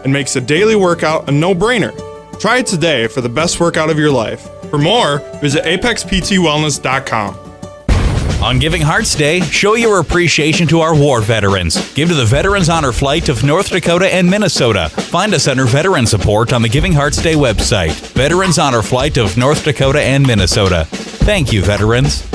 and makes a daily workout a no-brainer. Try it today for the best workout of your life. For more, visit apexptwellness.com. On Giving Hearts Day, show your appreciation to our war veterans. Give to the Veterans Honor Flight of North Dakota and Minnesota. Find us under Veteran Support on the Giving Hearts Day website. Veterans Honor Flight of North Dakota and Minnesota. Thank you, veterans.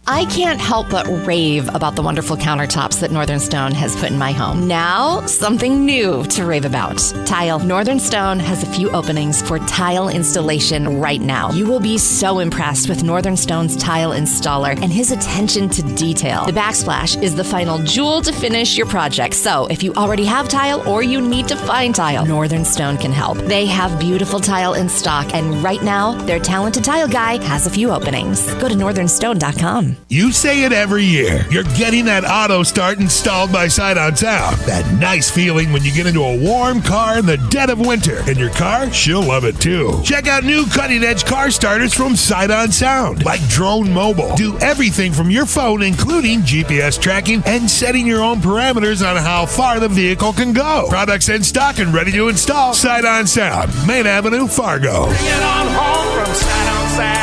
I can't help but rave about the wonderful countertops that Northern Stone has put in my home. Now, something new to rave about. Tile. Northern Stone has a few openings for tile installation right now. You will be so impressed with Northern Stone's tile installer and his attention to detail. The backsplash is the final jewel to finish your project. So, if you already have tile or you need to find tile, Northern Stone can help. They have beautiful tile in stock, and right now, their talented tile guy has a few openings. Go to northernstone.com. You say it every year. You're getting that auto start installed by Sight on Sound. That nice feeling when you get into a warm car in the dead of winter. And your car, she'll love it too. Check out new cutting-edge car starters from Sight on Sound, like Drone Mobile. Do everything from your phone, including GPS tracking and setting your own parameters on how far the vehicle can go. Products in stock and ready to install. Sight on Sound, Main Avenue, Fargo. Bring it on home from Sight on Sound.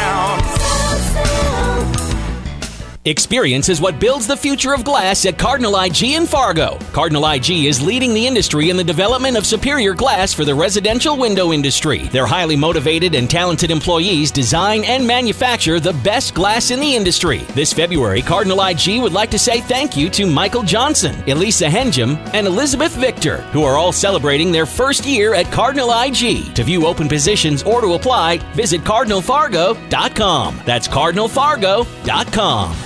Experience is what builds the future of glass at Cardinal IG in Fargo. Cardinal IG is leading the industry in the development of superior glass for the residential window industry. Their highly motivated and talented employees design and manufacture the best glass in the industry. This February, Cardinal IG would like to say thank you to Michael Johnson, Elisa Henjum, and Elizabeth Victor, who are all celebrating their first year at Cardinal IG. To view open positions or to apply, visit CardinalFargo.com. That's CardinalFargo.com.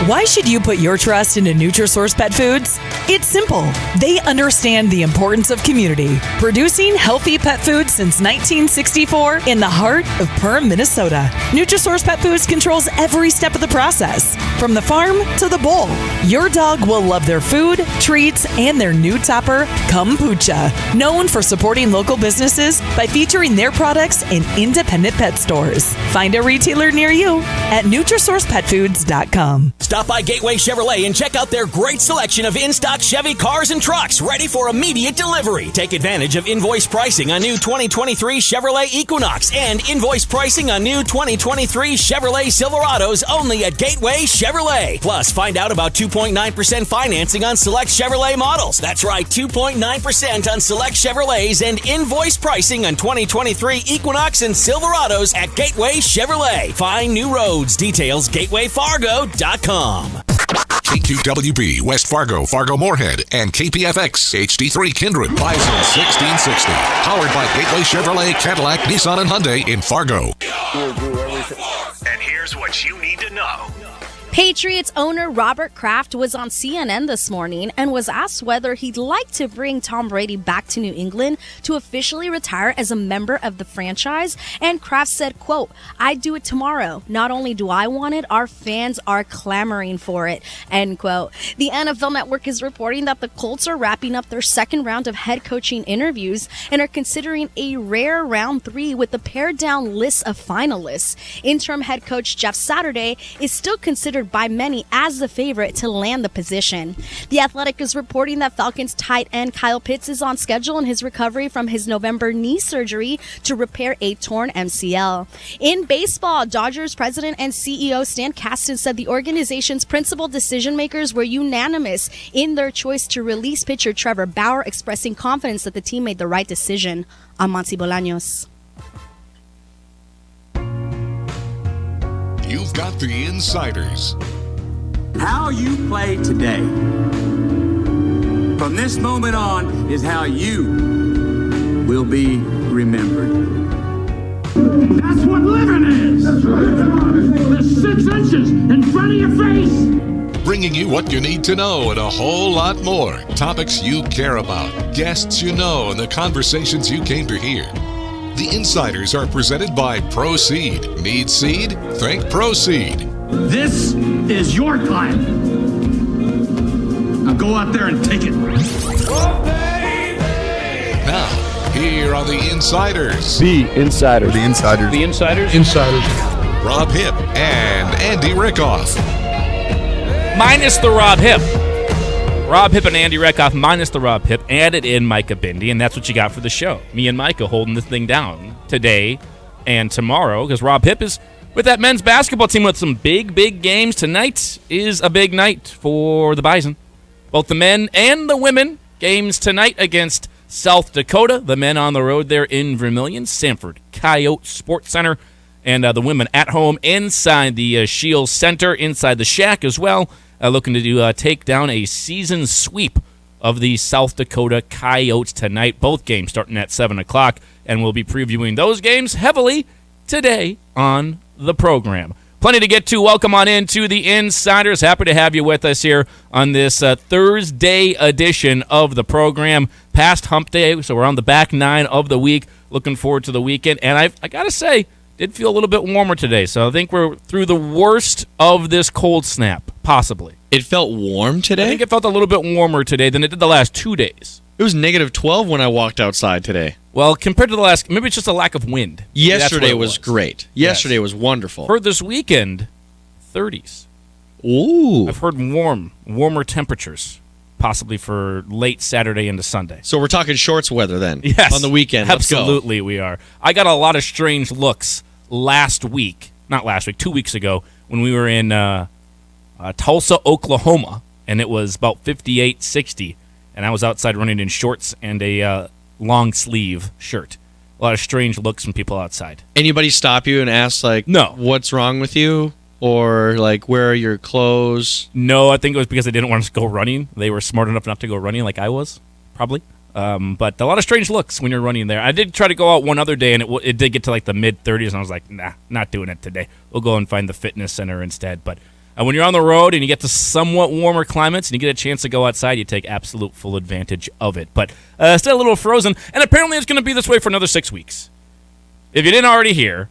Why should you put your trust into Nutrisource Pet Foods? It's simple. They understand the importance of community, producing healthy pet foods since 1964 in the heart of Perham, Minnesota. Nutrisource Pet Foods controls every step of the process, from the farm to the bowl. Your dog will love their food, treats, and their new topper, Kombucha, known for supporting local businesses by featuring their products in independent pet stores. Find a retailer near you at NutrisourcePetFoods.com. Stop by Gateway Chevrolet and check out their great selection of in-stock Chevy cars and trucks ready for immediate delivery. Take advantage of invoice pricing on new 2023 Chevrolet Equinox and invoice pricing on new 2023 Chevrolet Silverados only at Gateway Chevrolet. Plus, find out about 2.9% financing on select Chevrolet models. That's right, 2.9% on select Chevrolets and invoice pricing on 2023 Equinox and Silverados at Gateway Chevrolet. Find new roads. Details gatewayfargo.com. K2WB, West Fargo, Fargo-Moorhead, and KPFX, HD3 Kendra, Bison 1660. Powered by Gateway Chevrolet, Cadillac, Nissan, and Hyundai in Fargo. And here's what you need to know. Patriots owner Robert Kraft was on CNN this morning and was asked whether he'd like to bring Tom Brady back to New England to officially retire as a member of the franchise. And Kraft said, quote, "I'd do it tomorrow. Not only do I want it, our fans are clamoring for it," end quote. The NFL Network is reporting that the Colts are wrapping up their second round of head coaching interviews and are considering a rare round 3 with a pared down list of finalists. Interim head coach Jeff Saturday is still considered by many as the favorite to land the position. The Athletic is reporting that Falcons tight end Kyle Pitts is on schedule in his recovery from his November knee surgery to repair a torn MCL. In baseball, Dodgers president and CEO Stan Kasten said the organization's principal decision makers were unanimous in their choice to release pitcher Trevor Bauer, expressing confidence that the team made the right decision. I'm Monty Bolaños. You've got the insiders. How you play today, from this moment on, is how you will be remembered. That's what living is. That's right. The 6 inches in front of your face. Bringing you what you need to know and a whole lot more. Topics you care about, guests you know, and the conversations you came to hear. The Insiders are presented by Proceed. Need seed? Think Proceed. This is your time. Now go out there and take it. Now, here are the Insiders. The Insiders. The Insiders. The Insiders. Insiders. Rob Hipp and Andy Rickoff. Minus the Rob Hipp. Rob Hipp and Andy Reckoff minus the Rob Hipp, added in Micah Bindi, and that's what you got for the show. Me and Micah holding this thing down today and tomorrow because Rob Hipp is with that men's basketball team with some big, big games. Tonight is a big night for the Bison. Both the men and the women games tonight against South Dakota. The men on the road there in Vermilion, Sanford Coyote Sports Center, and the women at home inside the Shields Center, inside the Shack as well, looking to take down a season sweep of the South Dakota Coyotes tonight. Both games starting at 7 o'clock, and we'll be previewing those games heavily today on the program. Plenty to get to. Welcome on in to the Insiders. Happy to have you with us here on this Thursday edition of the program. Past hump day, so we're on the back nine of the week. Looking forward to the weekend. And I got to say, did feel a little bit warmer today. So I think we're through the worst of this cold snap, possibly. It felt warm today? I think it felt a little bit warmer today than it did the last 2 days. It was negative 12 when I walked outside today. Well, compared to the last, maybe it's just a lack of wind. Yesterday was great. Yesterday was wonderful. For this weekend, 30s. Ooh. I've heard warmer temperatures, possibly for late Saturday into Sunday. So we're talking shorts weather then? Yes. On the weekend. Absolutely, we are. I got a lot of strange looks last week. Not last week, 2 weeks ago, when we were in Tulsa, Oklahoma, and it was about 58, 60. And I was outside running in shorts and a long sleeve shirt. A lot of strange looks from people outside. Anybody stop you and ask, like, no, what's wrong with you? Or, like, where are your clothes? No, I think it was because they didn't want us to go running. They were smart enough not to go running like I was, probably. But a lot of strange looks when you're running there. I did try to go out one other day, and it did get to, like, the mid-30s, and I was like, nah, not doing it today. We'll go and find the fitness center instead. But when you're on the road and you get to somewhat warmer climates and you get a chance to go outside, you take absolute full advantage of it. But still a little frozen, and apparently it's going to be this way for another 6 weeks. If you didn't already hear,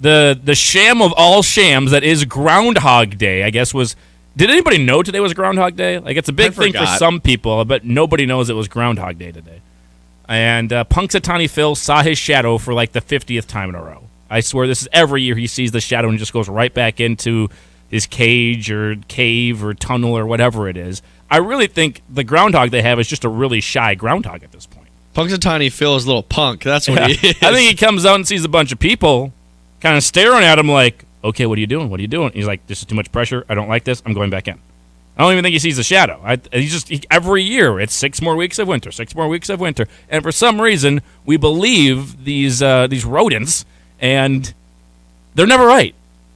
the sham of all shams that is Groundhog Day, I guess, was... Did anybody know today was Groundhog Day? Like, it's a big thing for some people, but nobody knows it was Groundhog Day today. And Punxsutawney Phil saw his shadow for, like, the 50th time in a row. I swear this is every year he sees the shadow and just goes right back into his cage or cave or tunnel or whatever it is. I really think the groundhog they have is just a really shy groundhog at this point. Punxsutawney Phil is a little punk. That's what he is. I think he comes out and sees a bunch of people kind of staring at him like, okay, what are you doing? What are you doing? He's like, this is too much pressure. I don't like this. I'm going back in. I don't even think he sees the shadow. Every year, it's 6 more weeks of winter, 6 more weeks of winter. And for some reason, we believe these rodents, and they're never right.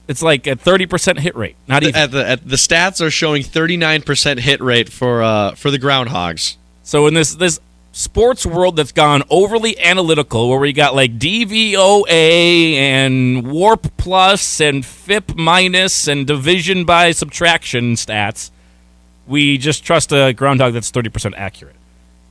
It's like a 30% hit rate. Not even. The stats are showing 39% hit rate for the groundhogs. So in this sports world that's gone overly analytical, where we got like DVOA and WARP plus and FIP minus and division by subtraction stats, we just trust a groundhog that's 30% accurate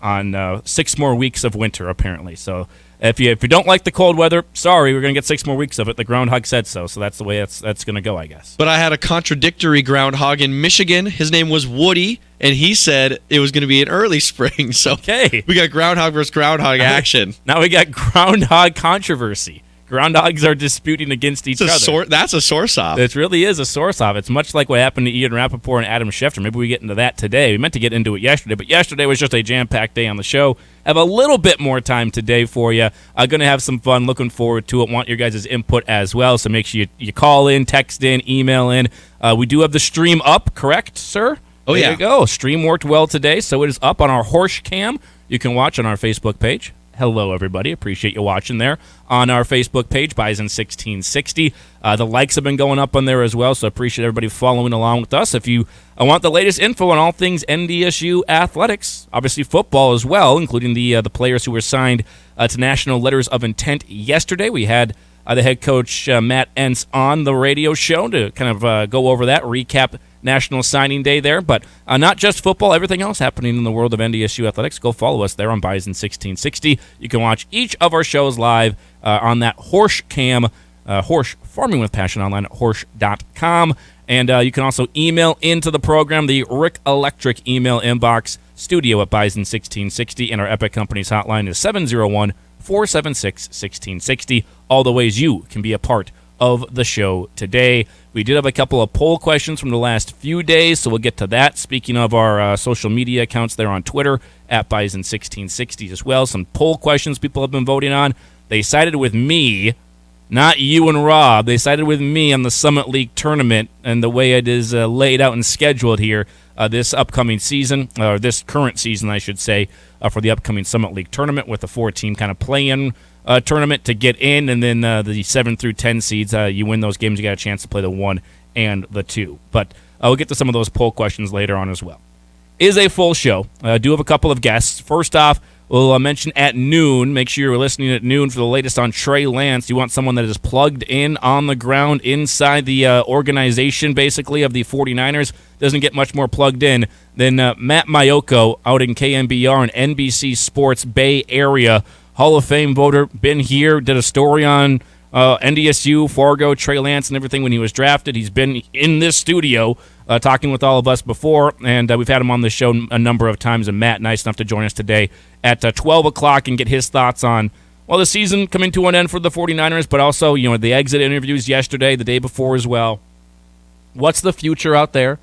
on 6 more weeks of winter, apparently. So if you don't like the cold weather, sorry, we're going to get 6 more weeks of it. The groundhog said so, so that's the way that's going to go, I guess. But I had a contradictory groundhog in Michigan. His name was Woody, and he said it was going to be an early spring. So okay, we got groundhog versus groundhog action. Now we got groundhog controversy. Groundhogs are disputing against each other. That's a source-off. It really is a source-off. It's much like what happened to Ian Rappaport and Adam Schefter. Maybe we get into that today. We meant to get into it yesterday, but yesterday was just a jam-packed day on the show. Have a little bit more time today for you. I'm going to have some fun. Looking forward to it. Want your guys' input as well, so make sure you call in, text in, email in. We do have the stream up, correct, sir? Oh, yeah. There you go. Stream worked well today, so it is up on our Horse Cam. You can watch on our Facebook page. Hello, everybody. Appreciate you watching there on our Facebook page, Bison1660. The likes have been going up on there as well, so appreciate everybody following along with us. If you want the latest info on all things NDSU athletics, obviously football as well, including the players who were signed to National Letters of Intent yesterday. We had the head coach, Matt Entz, on the radio show to kind of go over that, recap National Signing Day there, but not just football, everything else happening in the world of NDSU athletics. Go follow us there on Bison1660. You can watch each of our shows live on that Horse Cam, Horse Farming with Passion online at horse.com. And you can also email into the program, the Rick Electric email inbox, studio at Bison1660, and our Epic Companies hotline is 701-476-1660. All the ways you can be a part of the show today. We did have a couple of poll questions from the last few days, so we'll get to that. Speaking of our social media accounts there on Twitter, at Bison1660 as well. Some poll questions people have been voting on. They sided with me, not you and Rob. They sided with me on the Summit League tournament and the way it is laid out and scheduled here this upcoming season, or this current season, I should say, for the upcoming Summit League tournament with a 4-team kind of play-in tournament to get in, and then the 7 through 10 seeds, you win those games, you got a chance to play the 1 and the 2. But we'll get to some of those poll questions later on as well. Is a full show. I do have a couple of guests. First off, we'll mention at noon. Make sure you're listening at noon for the latest on Trey Lance. You want someone that is plugged in on the ground inside the organization, basically, of the 49ers. Doesn't get much more plugged in than Matt Maiocco out in KNBR and NBC Sports Bay Area. Hall of Fame voter, been here, did a story on NDSU, Fargo, Trey Lance, and everything when he was drafted. He's been in this studio talking with all of us before, and we've had him on the show a number of times, and Matt, nice enough to join us today at 12 o'clock and get his thoughts on, well, the season coming to an end for the 49ers, but also, the exit interviews yesterday, the day before as well. What's the future out there?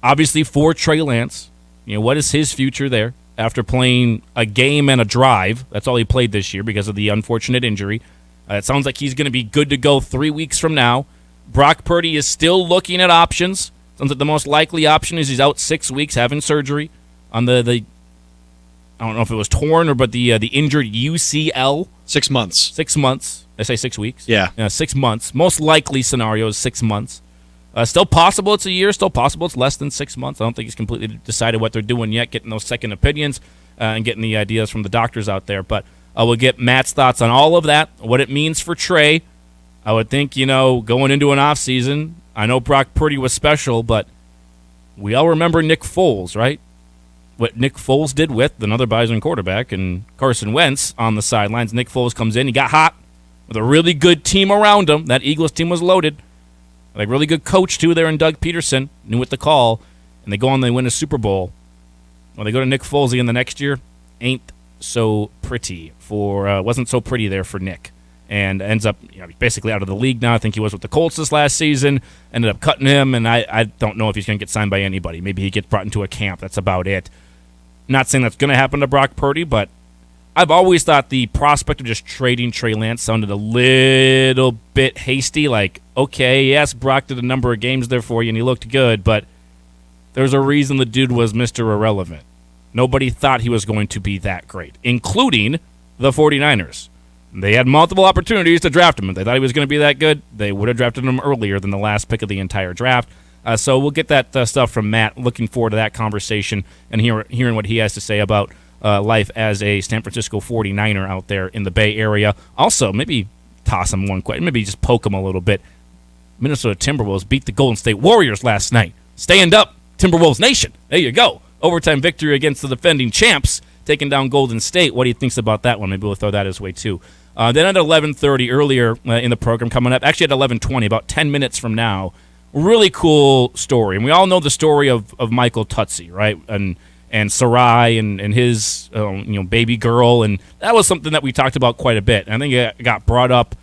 Obviously, for Trey Lance, what is his future there? After playing a game and a drive. That's all he played this year because of the unfortunate injury. It sounds like he's going to be good to go 3 weeks from now. Brock Purdy is still looking at options. Sounds like the most likely option is he's out 6 weeks having surgery on the I don't know if it was torn but the injured UCL. 6 months. 6 months. I say 6 weeks? Yeah. 6 months. Most likely scenario is 6 months. Still possible it's a year. Still possible it's less than 6 months. I don't think he's completely decided what they're doing yet, getting those second opinions and getting the ideas from the doctors out there. But we'll get Matt's thoughts on all of that, what it means for Trey. I would think, going into an offseason, I know Brock Purdy was special, but we all remember Nick Foles, right? What Nick Foles did with another Bison quarterback and Carson Wentz on the sidelines. Nick Foles comes in. He got hot with a really good team around him. That Eagles team was loaded. Like, really good coach, too, there in Doug Peterson. Knew what to call. And they go on, they win a Super Bowl. When they go to Nick Foles again the next year, ain't so pretty wasn't so pretty there for Nick. And ends up basically out of the league now. I think he was with the Colts this last season. Ended up cutting him, and I don't know if he's going to get signed by anybody. Maybe he gets brought into a camp. That's about it. Not saying that's going to happen to Brock Purdy, but I've always thought the prospect of just trading Trey Lance sounded a little bit hasty. Like, okay, yes, Brock did a number of games there for you, and he looked good, but there's a reason the dude was Mr. Irrelevant. Nobody thought he was going to be that great, including the 49ers. They had multiple opportunities to draft him. If they thought he was going to be that good, they would have drafted him earlier than the last pick of the entire draft. So we'll get that stuff from Matt. Looking forward to that conversation and hearing what he has to say about life as a San Francisco 49er out there in the Bay Area. Also, maybe toss him one question. Maybe just poke him a little bit. Minnesota Timberwolves beat the Golden State Warriors last night. Stand up, Timberwolves Nation. There you go. Overtime victory against the defending champs, taking down Golden State. What do you think about that one? Maybe we'll throw that his way, too. Then at 11:30 earlier in the program coming up, actually at 11:20, about 10 minutes from now, really cool story. And we all know the story of Michael Tutsi, right? And Sarai and his baby girl. And that was something that we talked about quite a bit. And I think it got brought up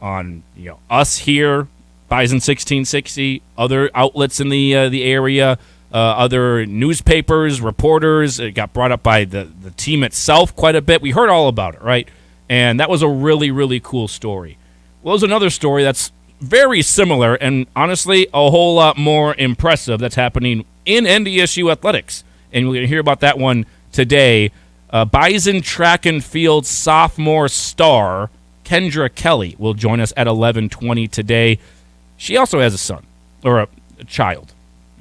on us here, Bison 1660, other outlets in the area, other newspapers, reporters. It got brought up by the team itself quite a bit. We heard all about it, right? And that was a really, really cool story. Well, there's another story that's very similar and honestly a whole lot more impressive that's happening in NDSU athletics. And we're going to hear about that one today. Bison track and field sophomore star Kendra Kelley will join us at 11:20 today. She also has a son, or a child.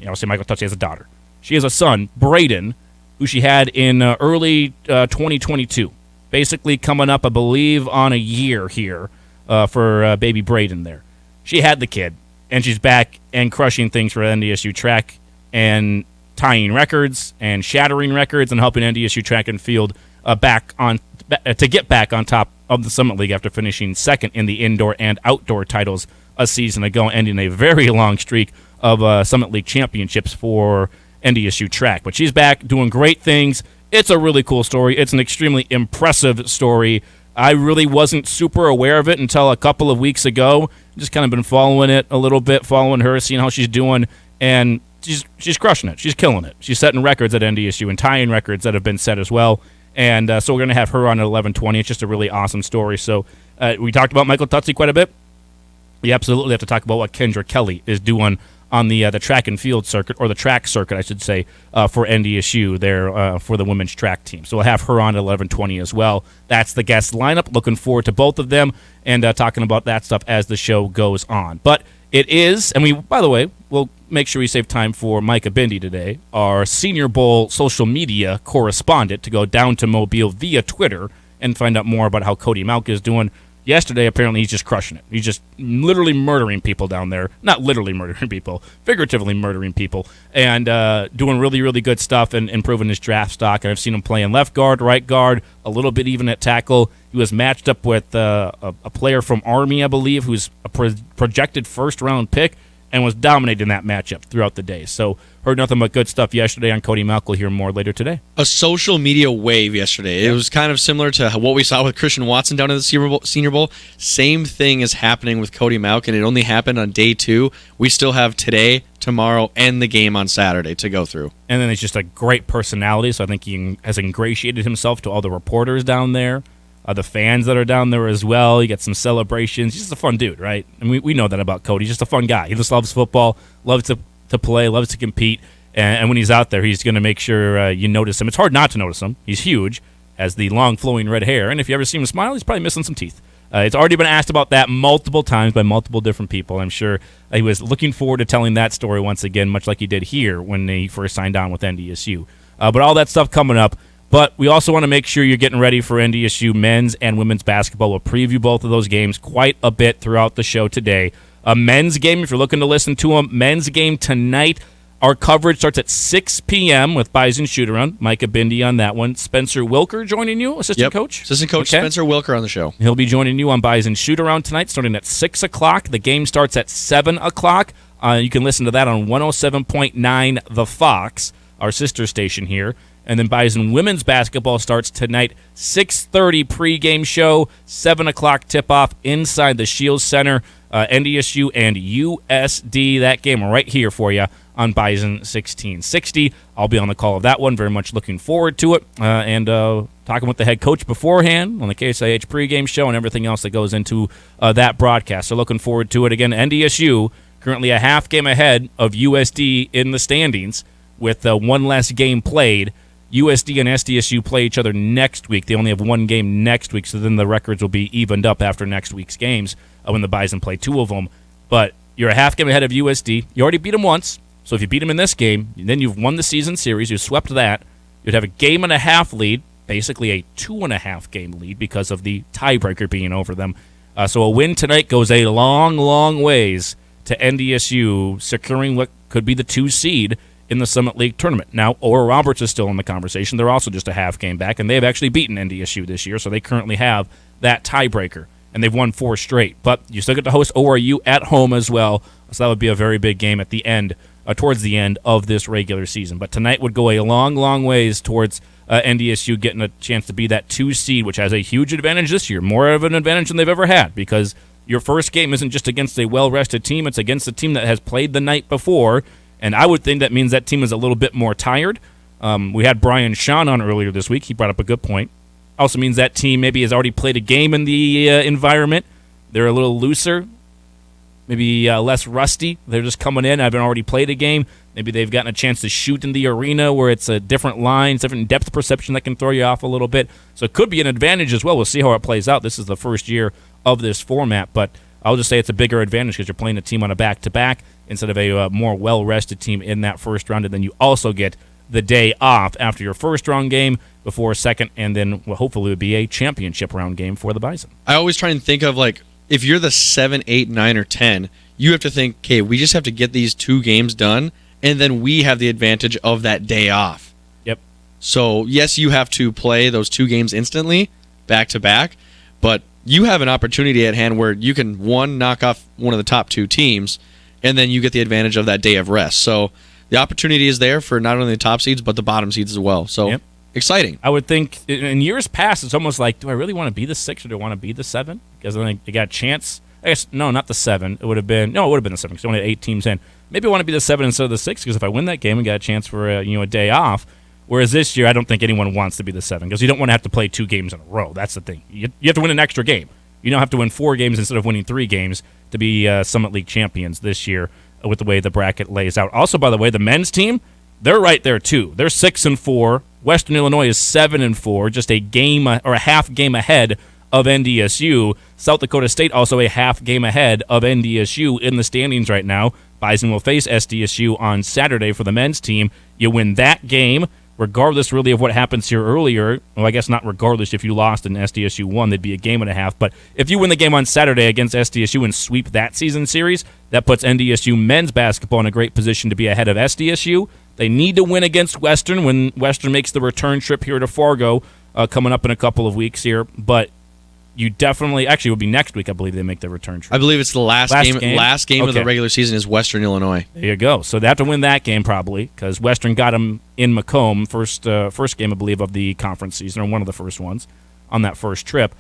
I'll say Michael Tutsi has a daughter. She has a son, Braden, who she had in early 2022. Basically coming up, I believe, on a year here for baby Braden there. She had the kid, and she's back and crushing things for NDSU track and tying records and shattering records and helping NDSU track and field to get back on top of the Summit League after finishing second in the indoor and outdoor titles a season ago, ending a very long streak of Summit League championships for NDSU track. But she's back doing great things. It's a really cool story. It's an extremely impressive story. I really wasn't super aware of it until a couple of weeks ago. Just kind of been following it a little bit, following her, seeing how she's doing, and she's crushing it. She's killing it. She's setting records at NDSU and tying records that have been set as well. And so we're going to have her on at 11:20. It's just a really awesome story. So we talked about Michael Tutsi quite a bit. We absolutely have to talk about what Kendra Kelley is doing on the track and field circuit, or the track circuit, I should say, for NDSU there for the women's track team. So we'll have her on at 11:20 as well. That's the guest lineup. Looking forward to both of them and talking about that stuff as the show goes on. But it is, and we, by the way, we'll make sure we save time for Micah Bindi today, our Senior Bowl social media correspondent, to go down to Mobile via Twitter and find out more about how Cody Maiocco is doing. Yesterday, apparently, he's just crushing it. He's just literally murdering people down there. Not literally murdering people, figuratively murdering people, and doing really, really good stuff and improving his draft stock. And I've seen him playing left guard, right guard, a little bit even at tackle. He was matched up with a player from Army, I believe, who's a projected first-round pick, and was dominating that matchup throughout the day. So heard nothing but good stuff yesterday on Cody Maiocco. We'll hear more later today. A social media wave yesterday. It was kind of similar to what we saw with Christian Watson down at the Senior Bowl. Same thing is happening with Cody Maiocco, and it only happened on day 2. We still have today, tomorrow, and the game on Saturday to go through. And then he's just a great personality, so I think he has ingratiated himself to all the reporters down there. The fans that are down there as well. You get some celebrations. He's just a fun dude, right? And we know that about Cody. He's just a fun guy. He just loves football, loves to play, loves to compete. And when he's out there, he's going to make sure you notice him. It's hard not to notice him. He's huge, has the long flowing red hair. And if you ever see him smile, he's probably missing some teeth. It's already been asked about that multiple times by multiple different people. I'm sure he was looking forward to telling that story once again, much like he did here when he first signed on with NDSU. But all that stuff coming up. But we also want to make sure you're getting ready for NDSU men's and women's basketball. We'll preview both of those games quite a bit throughout the show today. A men's game, if you're looking to listen to them, men's game tonight. Our coverage starts at 6 p.m. with Bison Shootaround. Micah Bindi on that one. Spencer Wilker joining you, assistant coach? Assistant coach Spencer Wilker on the show. He'll be joining you on Bison Shootaround tonight, starting at 6 o'clock. The game starts at 7 o'clock. You can listen to that on 107.9 The Fox, our sister station here. And then Bison women's basketball starts tonight, 6:30 pregame show, 7 o'clock tip-off inside the Shields Center, NDSU and USD. That game right here for you on Bison 1660. I'll be on the call of that one. Very much looking forward to it. And talking with the head coach beforehand on the KSIH pregame show and everything else that goes into that broadcast. So looking forward to it. Again, NDSU currently a half game ahead of USD in the standings with one less game played. USD and SDSU play each other next week. They only have one game next week, so then the records will be evened up after next week's games when the Bison play 2 of them. But you're a half game ahead of USD. You already beat them once, so if you beat them in this game, then you've won the season series. You've swept that. You'd have a game and a half lead, basically a 2.5 game lead because of the tiebreaker being over them. So a win tonight goes a long, long ways to NDSU securing what could be the 2 seed in the Summit League tournament. Now, Oral Roberts is still in the conversation. They're also just a half game back, and they have actually beaten NDSU this year, so they currently have that tiebreaker, and they've won 4 straight. But you still get to host ORU at home as well, so that would be a very big game at the end, towards the end of this regular season. But tonight would go a long, long ways towards NDSU getting a chance to be that 2 seed, which has a huge advantage this year, more of an advantage than they've ever had, because your first game isn't just against a well-rested team, it's against a team that has played the night before. And I would think that means that team is a little bit more tired. We had Brian Sean on earlier this week. He brought up a good point. Also means that team maybe has already played a game in the environment. They're a little looser, maybe less rusty. They're just coming in, having already played a game. Maybe they've gotten a chance to shoot in the arena where it's a different line, different depth perception that can throw you off a little bit. So it could be an advantage as well. We'll see how it plays out. This is the first year of this format, but I'll just say it's a bigger advantage because you're playing a team on a back-to-back instead of a more well-rested team in that first round. And then you also get the day off after your first round game before a second, and then hopefully it would be a championship round game for the Bison. I always try and think of, like, if you're the 7, 8, 9, or 10, you have to think, okay, we just have to get these 2 games done, and then we have the advantage of that day off. Yep. So, yes, you have to play those 2 games instantly, back-to-back, but you have an opportunity at hand where you can, one, knock off one of the top 2 teams, and then you get the advantage of that day of rest. So the opportunity is there for not only the top seeds, but the bottom seeds as well. So exciting. I would think in years past, it's almost like, do I really want to be the 6 or do I want to be the 7? Because then they got a chance. I guess, no, not the 7. It would have been the 7 because only had 8 teams in. Maybe I want to be the 7 instead of the 6 because if I win that game, I got a chance for a day off. Whereas this year, I don't think anyone wants to be the 7 because you don't want to have to play 2 games in a row. That's the thing. You have to win an extra game. You don't have to win 4 games instead of winning 3 games to be Summit League champions this year with the way the bracket lays out. Also, by the way, the men's team, they're right there too. They're 6-4. Western Illinois is 7-4, just a game or a half game ahead of NDSU. South Dakota State also a half game ahead of NDSU in the standings right now. Bison will face SDSU on Saturday for the men's team. You win that game, regardless really of what happens here earlier. Well, I guess not regardless. If you lost and SDSU won, they'd be a game and a half. But if you win the game on Saturday against SDSU and sweep that season series, that puts NDSU men's basketball in a great position to be ahead of SDSU. They need to win against Western when Western makes the return trip here to Fargo coming up in a couple of weeks here. But you definitely, actually, it will be next week, I believe, they make the return trip. I believe it's the last game of the regular season is Western Illinois. There you go. So they have to win that game probably because Western got them in Macomb, first game, I believe, of the conference season, or one of the first ones on that first trip.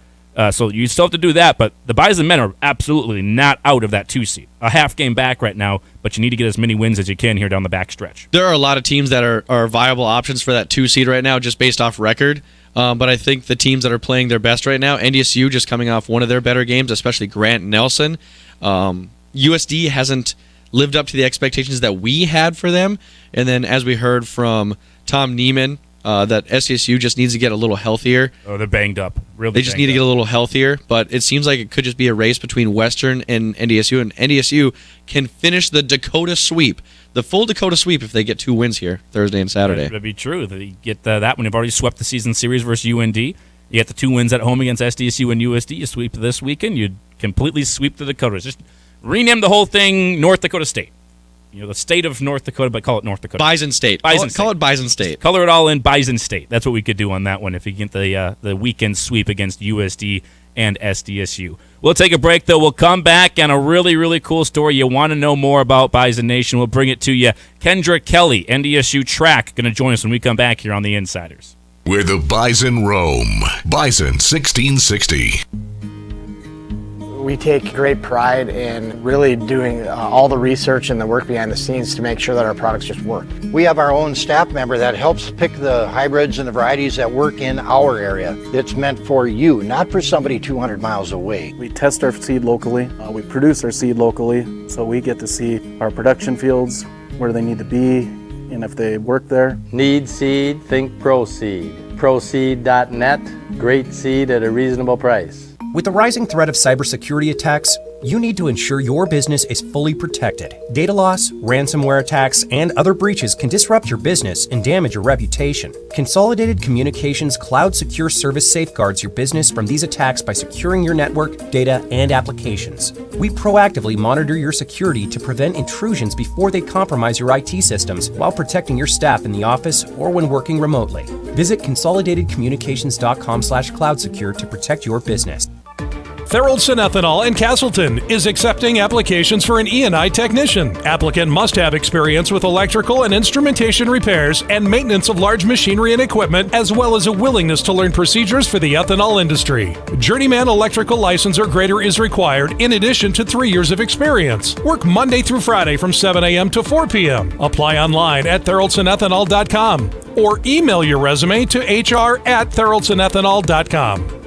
So you still have to do that, but the Bison men are absolutely not out of that 2 seed. A half game back right now, but you need to get as many wins as you can here down the back stretch. There are a lot of teams that are viable options for that 2 seed right now just based off record. But I think the teams that are playing their best right now, NDSU just coming off one of their better games, especially Grant Nelson. USD hasn't lived up to the expectations that we had for them. And then as we heard from Tom Neiman, that SDSU just needs to get a little healthier. Oh, they're banged up. Really, they just need to get a little healthier. But it seems like it could just be a race between Western and NDSU. And NDSU can finish the Dakota sweep. The full Dakota sweep if they get 2 wins here Thursday and Saturday. That'd be true. They get that one. They've already swept the season series versus UND. You get the 2 wins at home against SDSU and USD. You sweep this weekend. You completely sweep the Dakotas. Just rename the whole thing North Dakota State. The state of North Dakota, but call it North Dakota. Bison State. Call it Bison State. Color it all in Bison State. That's what we could do on that one if you get the weekend sweep against USD and SDSU. We'll take a break, though. We'll come back and a really, really cool story. You want to know more about Bison Nation, we'll bring it to you. Kendra Kelley, NDSU track, going to join us when we come back here on The Insiders. Where the Bison roam. Bison 1660. We take great pride in really doing all the research and the work behind the scenes to make sure that our products just work. We have our own staff member that helps pick the hybrids and the varieties that work in our area. It's meant for you, not for somebody 200 miles away. We test our seed locally. We produce our seed locally, so we get to see our production fields, where they need to be, and if they work there. Need seed? Think ProSeed. ProSeed.net. Great seed at a reasonable price. With the rising threat of cybersecurity attacks, you need to ensure your business is fully protected. Data loss, ransomware attacks, and other breaches can disrupt your business and damage your reputation. Consolidated Communications Cloud Secure Service safeguards your business from these attacks by securing your network, data, and applications. We proactively monitor your security to prevent intrusions before they compromise your IT systems while protecting your staff in the office or when working remotely. Visit consolidatedcommunications.com/cloudsecure to protect your business. Theraldson Ethanol in Castleton is accepting applications for an E&I technician. Applicant must have experience with electrical and instrumentation repairs and maintenance of large machinery and equipment, as well as a willingness to learn procedures for the ethanol industry. Journeyman electrical license or greater is required in addition to 3 years of experience. Work Monday through Friday from 7 a.m. to 4 p.m. Apply online at theraldsonethanol.com or email your resume to hr@theraldsonethanol.com.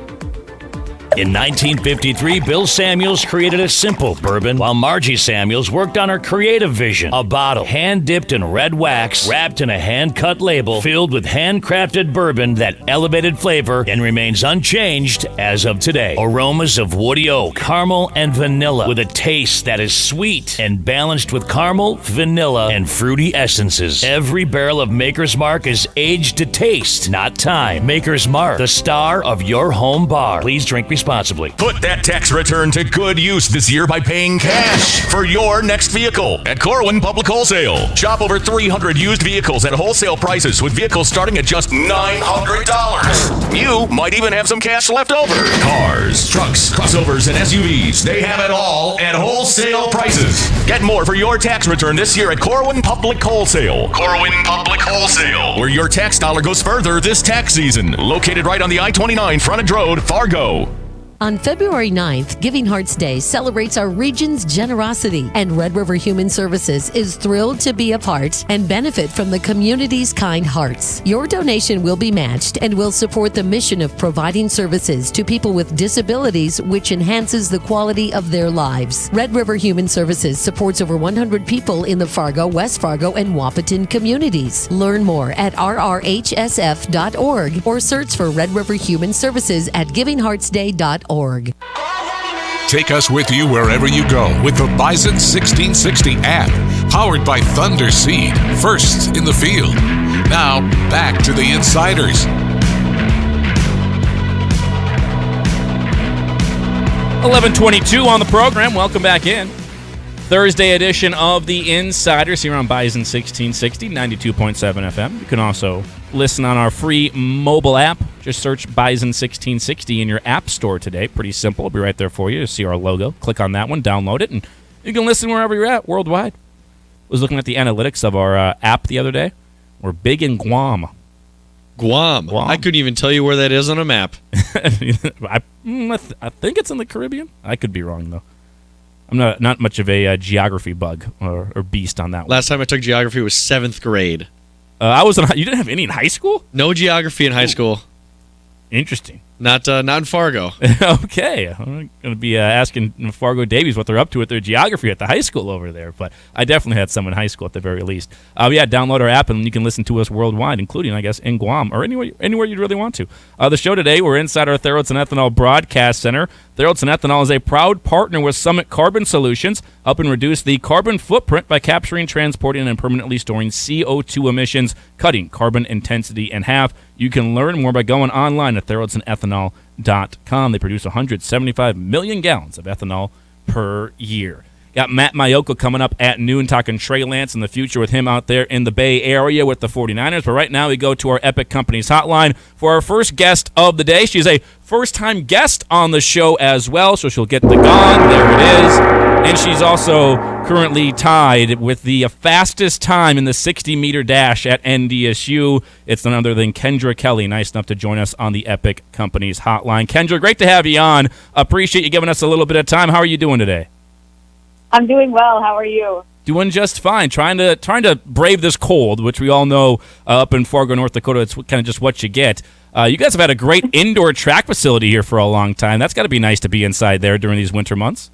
In 1953, Bill Samuels created a simple bourbon, while Margie Samuels worked on her creative vision. A bottle hand-dipped in red wax, wrapped in a hand-cut label, filled with handcrafted bourbon that elevated flavor and remains unchanged as of today. Aromas of woody oak, caramel, and vanilla, with a taste that is sweet and balanced with caramel, vanilla, and fruity essences. Every barrel of Maker's Mark is aged to taste, not time. Maker's Mark, the star of your home bar. Please drink responsibly. responsibly. Put that tax return to good use this year by paying cash for your next vehicle at Corwin Public Wholesale. Shop over 300 used vehicles at wholesale prices with vehicles starting at just $900. You might even have some cash left over. Cars, trucks, crossovers, and SUVs. They have it all at wholesale prices. Get more for your tax return this year at Corwin Public Wholesale. Corwin Public Wholesale, where your tax dollar goes further this tax season. Located right on the I-29 frontage road, Fargo. On February 9th, Giving Hearts Day celebrates our region's generosity, and Red River Human Services is thrilled to be a part and benefit from the community's kind hearts. Your donation will be matched and will support the mission of providing services to people with disabilities, which enhances the quality of their lives. Red River Human Services supports over 100 people in the Fargo, West Fargo, and Wahpeton communities. Learn more at rrhsf.org or search for Red River Human Services at givingheartsday.org. Take us with you wherever you go with the Bison 1660 app, powered by Thunder Seed, first in the field. Now, back to the Insiders. 11:22 on the program. Welcome back in. Thursday edition of the Insiders here on Bison 1660, 92.7 FM. You can also listen on our free mobile app. Just search Bison 1660 in your app store today. Pretty simple. It'll be right there for you to see our logo. Click on that one, download it, and you can listen wherever you're at worldwide. I was looking at the analytics of our app the other day. We're big in Guam. Guam. I couldn't even tell you where that is on a map. I think it's in the Caribbean. I could be wrong, though. I'm not much of a geography bug or beast on that one. Last time I took geography was 7th grade. You didn't have any in high school? No geography in high school. Interesting. Not in Fargo. Okay. I'm going to be asking Fargo Davies what they're up to with their geography at the high school over there. But I definitely had some in high school at the very least. Download our app and you can listen to us worldwide, including, I guess, in Guam or anywhere you'd really want to. The show today, we're inside our Theraldson Ethanol Broadcast Center. Theraldson Ethanol is a proud partner with Summit Carbon Solutions, helping reduce the carbon footprint by capturing, transporting, and permanently storing CO2 emissions, cutting carbon intensity in half. You can learn more by going online at theraldsonethanol.com. They produce 175 million gallons of ethanol per year. Got Matt Maiocco coming up at noon, talking Trey Lance in the future with him out there in the Bay Area with the 49ers. But right now we go to our Epic Companies hotline for our first guest of the day. She's a first-time guest on the show as well, so she'll get the gun. There it is. And she's also currently tied with the fastest time in the 60-meter dash at NDSU. It's none other than Kendra Kelley, nice enough to join us on the Epic Companies hotline. Kendra, great to have you on. Appreciate you giving us a little bit of time. How are you doing today? I'm doing well. How are you? Doing just fine. Trying to brave this cold, which we all know up in Fargo, North Dakota, it's kind of just what you get. You guys have had a great indoor track facility here for a long time. That's got to be nice to be inside there during these winter months.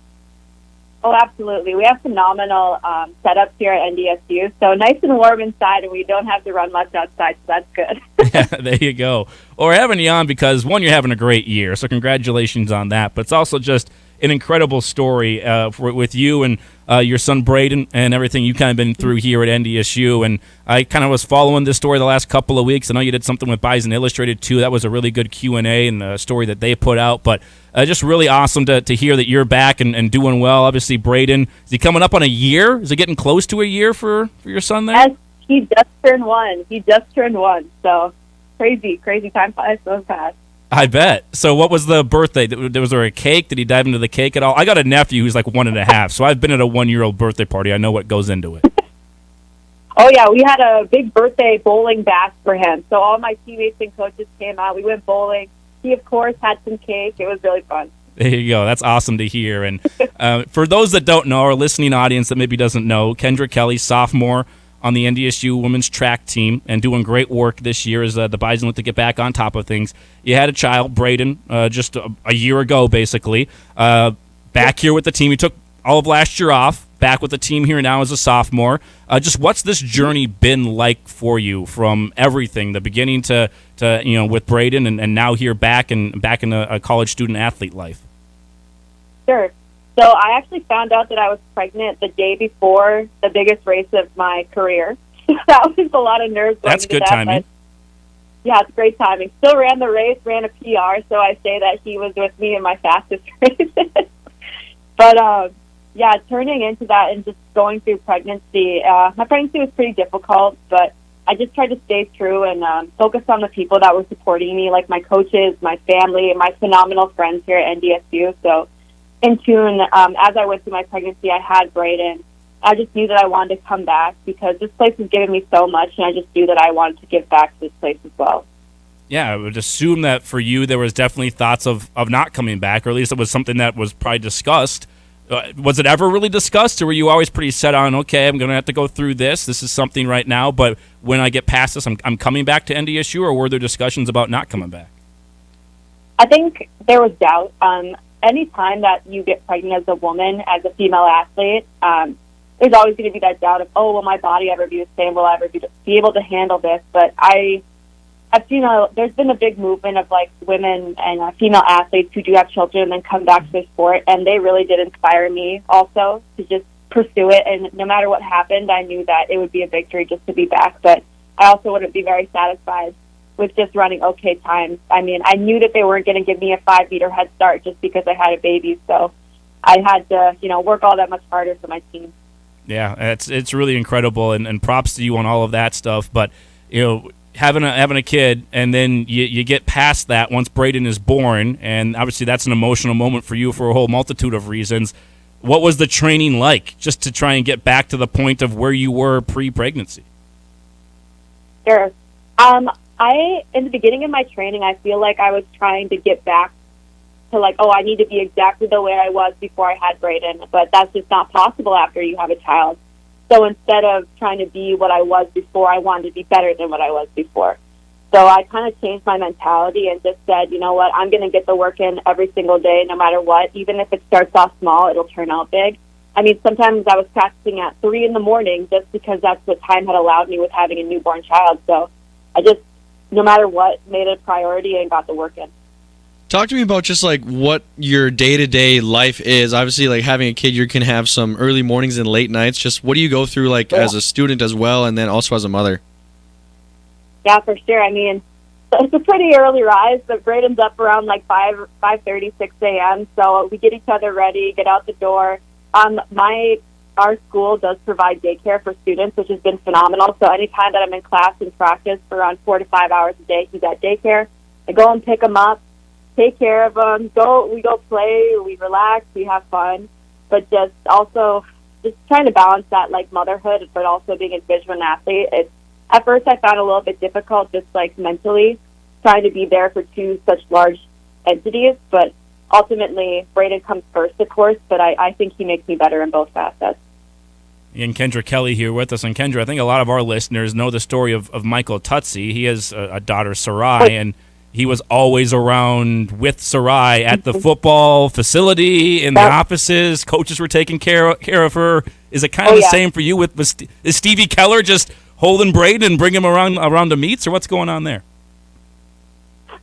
Oh, absolutely. We have phenomenal setups here at NDSU. So nice and warm inside, and we don't have to run much outside, so that's good. Yeah, there you go. Well, we're having you on because, one, you're having a great year, so congratulations on that. But it's also just an incredible story with you and your son Braden and everything you've kind of been through here at NDSU. And I kind of was following this story the last couple of weeks. I know you did something with Bison Illustrated, too. That was a really good Q&A and a story that they put out. But just really awesome to hear that you're back and doing well. Obviously, Braden, is he coming up on a year? Is it getting close to a year for your son there? Yes, he just turned one. So crazy time flies so fast. I bet. So what was the birthday? Was there a cake? Did he dive into the cake at all? I got a nephew who's like 1.5, so I've been at a 1-year-old birthday party. I know what goes into it. Oh, yeah, we had a big birthday bowling bash for him. So all my teammates and coaches came out. We went bowling. He, of course, had some cake. It was really fun. There you go. That's awesome to hear. And for those that don't know, our listening audience that maybe doesn't know, Kendra Kelley, sophomore on the NDSU women's track team and doing great work this year as the Bison look to get back on top of things. You had a child, Braden, just a year ago, basically. Back here with the team. You took all of last year off, back with the team here now as a sophomore. Just what's this journey been like for you from everything, the beginning to with Braden and now here back in a college student athlete life? Sure. So I actually found out that I was pregnant the day before the biggest race of my career. That was a lot of nerves. That's good timing. Yeah, it's great timing. Still ran the race, ran a PR, so I say that he was with me in my fastest race. But, yeah, turning into that and just going through pregnancy, my pregnancy was pretty difficult, but I just tried to stay true and focus on the people that were supporting me, like my coaches, my family, and my phenomenal friends here at NDSU. So in tune, as I went through my pregnancy, I had Braden. I just knew that I wanted to come back because this place has given me so much, and I just knew that I wanted to give back to this place as well. Yeah, I would assume that for you there was definitely thoughts of not coming back, or at least it was something that was probably discussed. Was it ever really discussed, or were you always pretty set on, okay, I'm going to have to go through this. This is something right now, but when I get past this, I'm coming back to NDSU, or were there discussions about not coming back? I think there was doubt. Any time that you get pregnant as a woman, as a female athlete, there's always going to be that doubt of, oh, will my body ever be the same? Will I ever be able to handle this? But I've seen there's been a big movement of like women and female athletes who do have children and then come back to the sport, and they really did inspire me also to just pursue it. And no matter what happened, I knew that it would be a victory just to be back. But I also wouldn't be very satisfied with just running okay times. I mean, I knew that they weren't going to give me a 5-meter head start just because I had a baby, so I had to, work all that much harder for my team. Yeah, it's really incredible, and props to you on all of that stuff. But having a kid, and then you get past that once Braden is born, and obviously that's an emotional moment for you for a whole multitude of reasons. What was the training like, just to try and get back to the point of where you were pre-pregnancy? Sure. In the beginning of my training, I feel like I was trying to get back to I need to be exactly the way I was before I had Braden, but that's just not possible after you have a child. So instead of trying to be what I was before, I wanted to be better than what I was before. So I kind of changed my mentality and just said, you know what, I'm going to get the work in every single day, no matter what. Even if it starts off small, it'll turn out big. I mean, sometimes I was practicing at 3 a.m. just because that's what time had allowed me with having a newborn child. So I just, no matter what, made it a priority and got the work in. Talk to me about just what your day-to-day life is. Obviously, having a kid, you can have some early mornings and late nights. Just what do you go through as a student as well, and then also as a mother? Yeah, for sure. I mean, it's a pretty early rise, but Braden's up around 5:30, 6 a.m. So we get each other ready, get out the door. Our school does provide daycare for students, which has been phenomenal. So anytime that I'm in class and practice for around 4 to 5 hours a day, he's at daycare. I go and pick him up, take care of them, we go play, we relax, we have fun, but just trying to balance that motherhood, but also being a Division I athlete. At first I found a little bit difficult, just mentally trying to be there for two such large entities, but ultimately Braden comes first, of course, but I think he makes me better in both facets. And Kendra Kelley here with us. And Kendra, I think a lot of our listeners know the story of Maiocco Tutsi. He has a daughter, Sarai, and he was always around with Sarai at the football facility, in the offices. Coaches were taking care of her. Is it kind of the same for you? Is Stevie Keller just holding Braden and bring him around the meets, or what's going on there?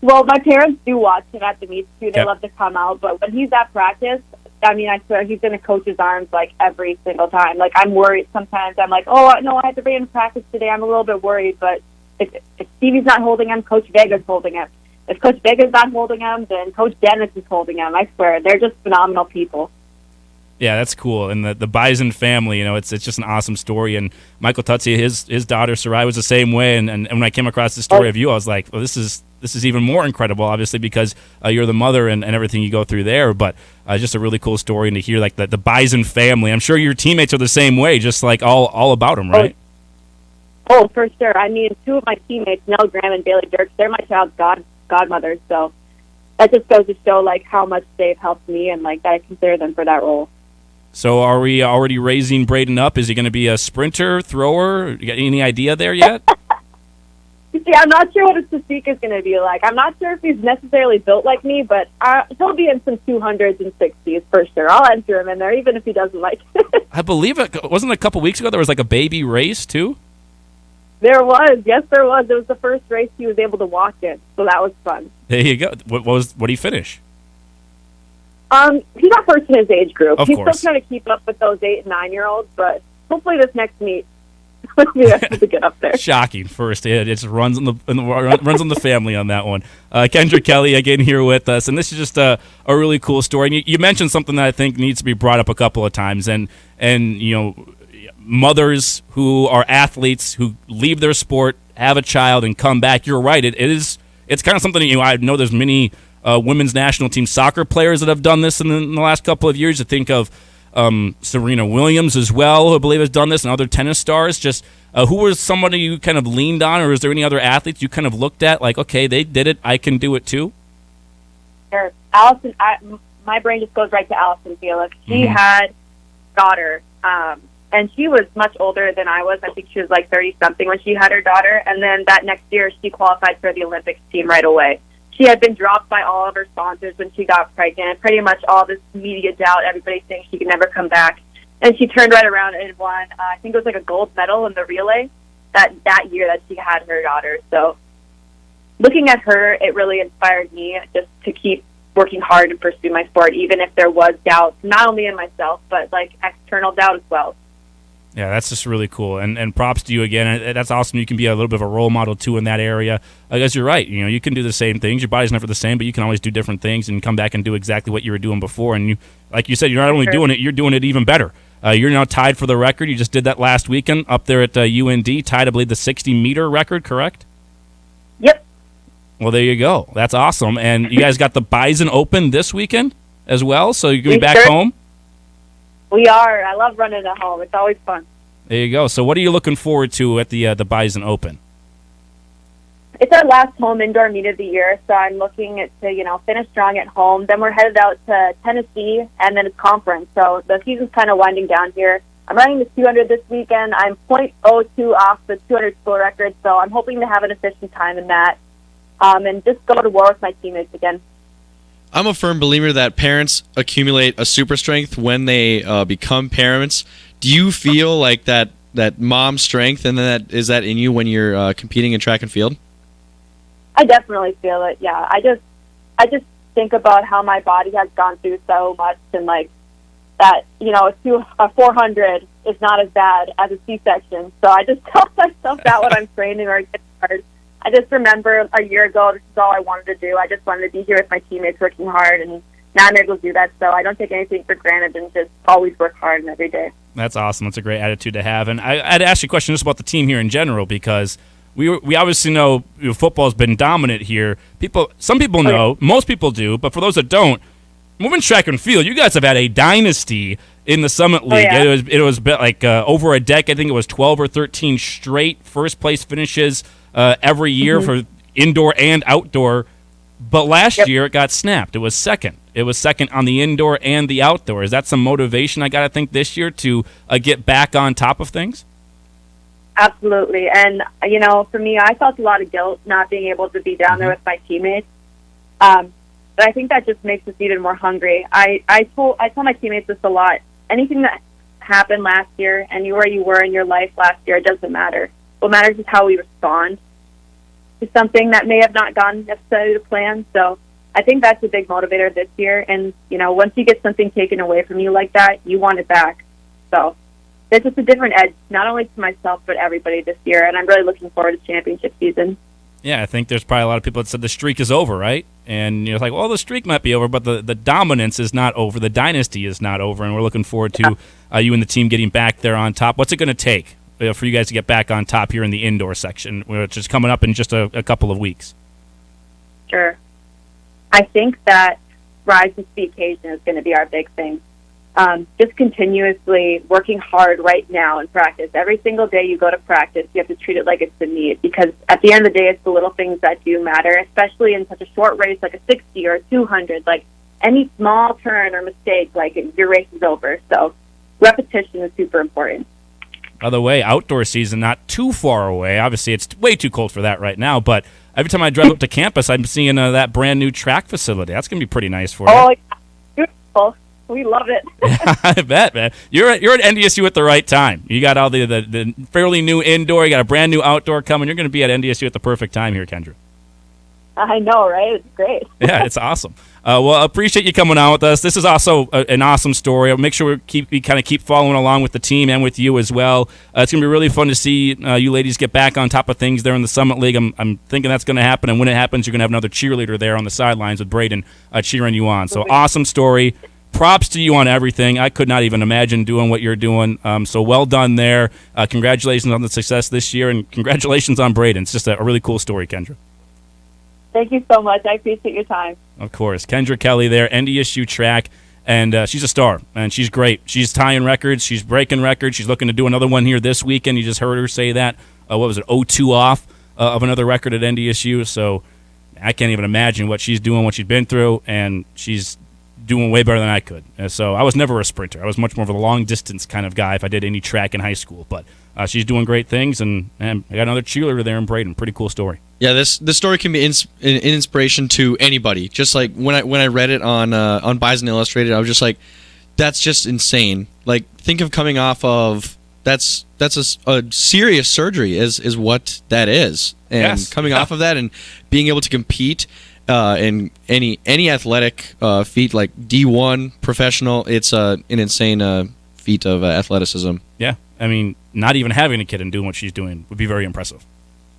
Well, my parents do watch him at the meets, too. They love to come out. But when he's at practice, I mean, I swear he's in a coach's arms every single time. I'm worried sometimes. I'm oh, no, I have to bring him to practice today. I'm a little bit worried. But if Stevie's not holding him, Coach Vega's holding him. If Coach Vega's not holding him, then Coach Dennis is holding him. I swear, they're just phenomenal people. Yeah, that's cool. And the Bison family, it's just an awesome story. And Maiocco Tutsi, his daughter Sarai was the same way. And when I came across the story of you, I was like, well, this is even more incredible, obviously, because you're the mother and everything you go through there. But just a really cool story, and to hear the Bison family. I'm sure your teammates are the same way, just all about them, right? Oh, for sure. I mean, two of my teammates, Nell Graham and Bailey Dirks, they're my child's godmothers. So that just goes to show how much they've helped me, and that I consider them for that role. So are we already raising Braden up? Is he going to be a sprinter, thrower? You got any idea there yet? You see, I'm not sure what his physique is going to be like. I'm not sure if he's necessarily built like me, but he'll be in some 200s and 60s for sure. I'll enter him in there, even if he doesn't like it. I believe it wasn't a couple weeks ago there was a baby race too? There was. Yes, there was. It was the first race he was able to walk in, so that was fun. There you go. What did he finish? He got first in his age group. Of He's course. still trying to keep up with those 8 and 9-year-olds, but hopefully this next meet be able to get up there. Shocking. First, it just runs on the family on that one. Kendra, Kelley again here with us, and this is just a really cool story. And you mentioned something that I think needs to be brought up a couple of times, and mothers who are athletes who leave their sport, have a child, and come back. You're right. It's kind of something. I know there's many women's national team soccer players that have done this in the last couple of years. I think of Serena Williams as well, who I believe has done this, and other tennis stars. Just who was somebody you kind of leaned on, or is there any other athletes you kind of looked at like, okay, they did it, I can do it too? Sure. Allison, my brain just goes right to Allison Felix. She had a daughter, and she was much older than I was. I think she was like 30-something when she had her daughter, and then that next year she qualified for the Olympics team right away. She had been dropped by all of her sponsors when she got pregnant. Pretty much all this media doubt, everybody saying she could never come back. And she turned right around and won, I think it was like a gold medal in the relay that year that she had her daughter. So looking at her, it really inspired me just to keep working hard and pursue my sport, even if there was doubt, not only in myself, but like external doubt as well. Yeah, that's just really cool, and props to you again. That's awesome. You can be a little bit of a role model too in that area. I guess you're right. You can do the same things. Your body's never the same, but you can always do different things and come back and do exactly what you were doing before. And like you said, you're not only doing it, you're doing it even better. You're now tied for the record. You just did that last weekend up there at UND. Tied, I believe, the 60-meter record. Correct? Yep. Well, there you go. That's awesome. And you guys got the Bison Open this weekend as well, so you're gonna be back home. We are. I love running at home. It's always fun. There you go. So what are you looking forward to at the Bison Open? It's our last home indoor meet of the year, so I'm looking to finish strong at home. Then we're headed out to Tennessee, and then it's conference. So the season's kind of winding down here. I'm running the 200 this weekend. I'm .02 off the 200 school record, so I'm hoping to have an efficient time in that and just go to war with my teammates again. I'm a firm believer that parents accumulate a super strength when they become parents. Do you feel like that mom strength, and is that in you when you're competing in track and field? I definitely feel it. Yeah, I just think about how my body has gone through so much, and like that, a 400 is not as bad as a C-section. So I just tell myself that when I'm training or getting hard. I just remember a year ago, this is all I wanted to do. I just wanted to be here with my teammates working hard, and now I'm able to do that. So I don't take anything for granted and just always work hard and every day. That's awesome. That's a great attitude to have. And I'd ask you a question just about the team here in general, because we obviously know football's been dominant here. Some people know, most people do, but for those that don't, women's track and field, you guys have had a dynasty in the Summit League. Oh, yeah. It was like over a decade. I think it was 12 or 13 straight first-place finishes every year for indoor and outdoor. But last year it got snapped. It was second. It was second on the indoor and the outdoor. Is that some motivation I got to think this year to get back on top of things? Absolutely. And, for me, I felt a lot of guilt not being able to be down there with my teammates. But I think that just makes us even more hungry. I told my teammates this a lot. Anything that happened last year and where you were in your life last year, it doesn't matter. What matters is how we respond to something that may have not gone necessarily to plan. So I think that's a big motivator this year. And, once you get something taken away from you like that, you want it back. So there's just a different edge, not only to myself, but everybody this year. And I'm really looking forward to championship season. Yeah, I think there's probably a lot of people that said the streak is over, right? And you're like, well, the streak might be over, but the dominance is not over. The dynasty is not over. And we're looking forward to you and the team getting back there on top. What's it going to take for you guys to get back on top here in the indoor section, which is coming up in just a couple of weeks? Sure. I think that rise to the occasion is going to be our big thing. Just continuously working hard right now in practice. Every single day you go to practice, you have to treat it like it's a meet, because at the end of the day, it's the little things that do matter, especially in such a short race like a 60 or a 200. Like any small turn or mistake, like your race is over. So repetition is super important. By the way, outdoor season not too far away. Obviously, it's way too cold for that right now, but every time I drive up to campus, I'm seeing that brand new track facility. That's going to be pretty nice for you. Oh, beautiful. We love it. I bet, man. You're at NDSU at the right time. You got all the fairly new indoor. You got a brand new outdoor coming. You're going to be at NDSU at the perfect time here, Kendra. I know, right? It's great. Yeah, it's awesome. Well, appreciate you coming on with us. This is also an awesome story. I'll make sure we kind of keep following along with the team and with you as well. It's going to be really fun to see you ladies get back on top of things there in the Summit League. I'm thinking that's going to happen, and when it happens, you're going to have another cheerleader there on the sidelines with Braden cheering you on. So awesome story. Props to you on everything. I could not even imagine doing what you're doing. So well done there. Congratulations on the success this year, and congratulations on Braden. It's just a really cool story, Kendra. Thank you so much. I appreciate your time. Of course. Kendra Kelley there, NDSU track, and she's a star, and she's great. She's tying records. She's breaking records. She's looking to do another one here this weekend. You just heard her say that. 02 off of another record at NDSU. So I can't even imagine what she's doing, what she's been through, and she's doing way better than I could. So I was never a sprinter. I was much more of a long-distance kind of guy if I did any track in high school. But she's doing great things, and I got another cheerleader there in Braden. Pretty cool story. Yeah, this story can be an inspiration to anybody. Just like when I read it on Bison Illustrated, I was just like, that's just insane. Like, think of coming off of that's a serious surgery is what that is, and coming off of that and being able to compete in any athletic feat like D1 professional, it's an insane feat of athleticism. Yeah, I mean, not even having a kid and doing what she's doing would be very impressive.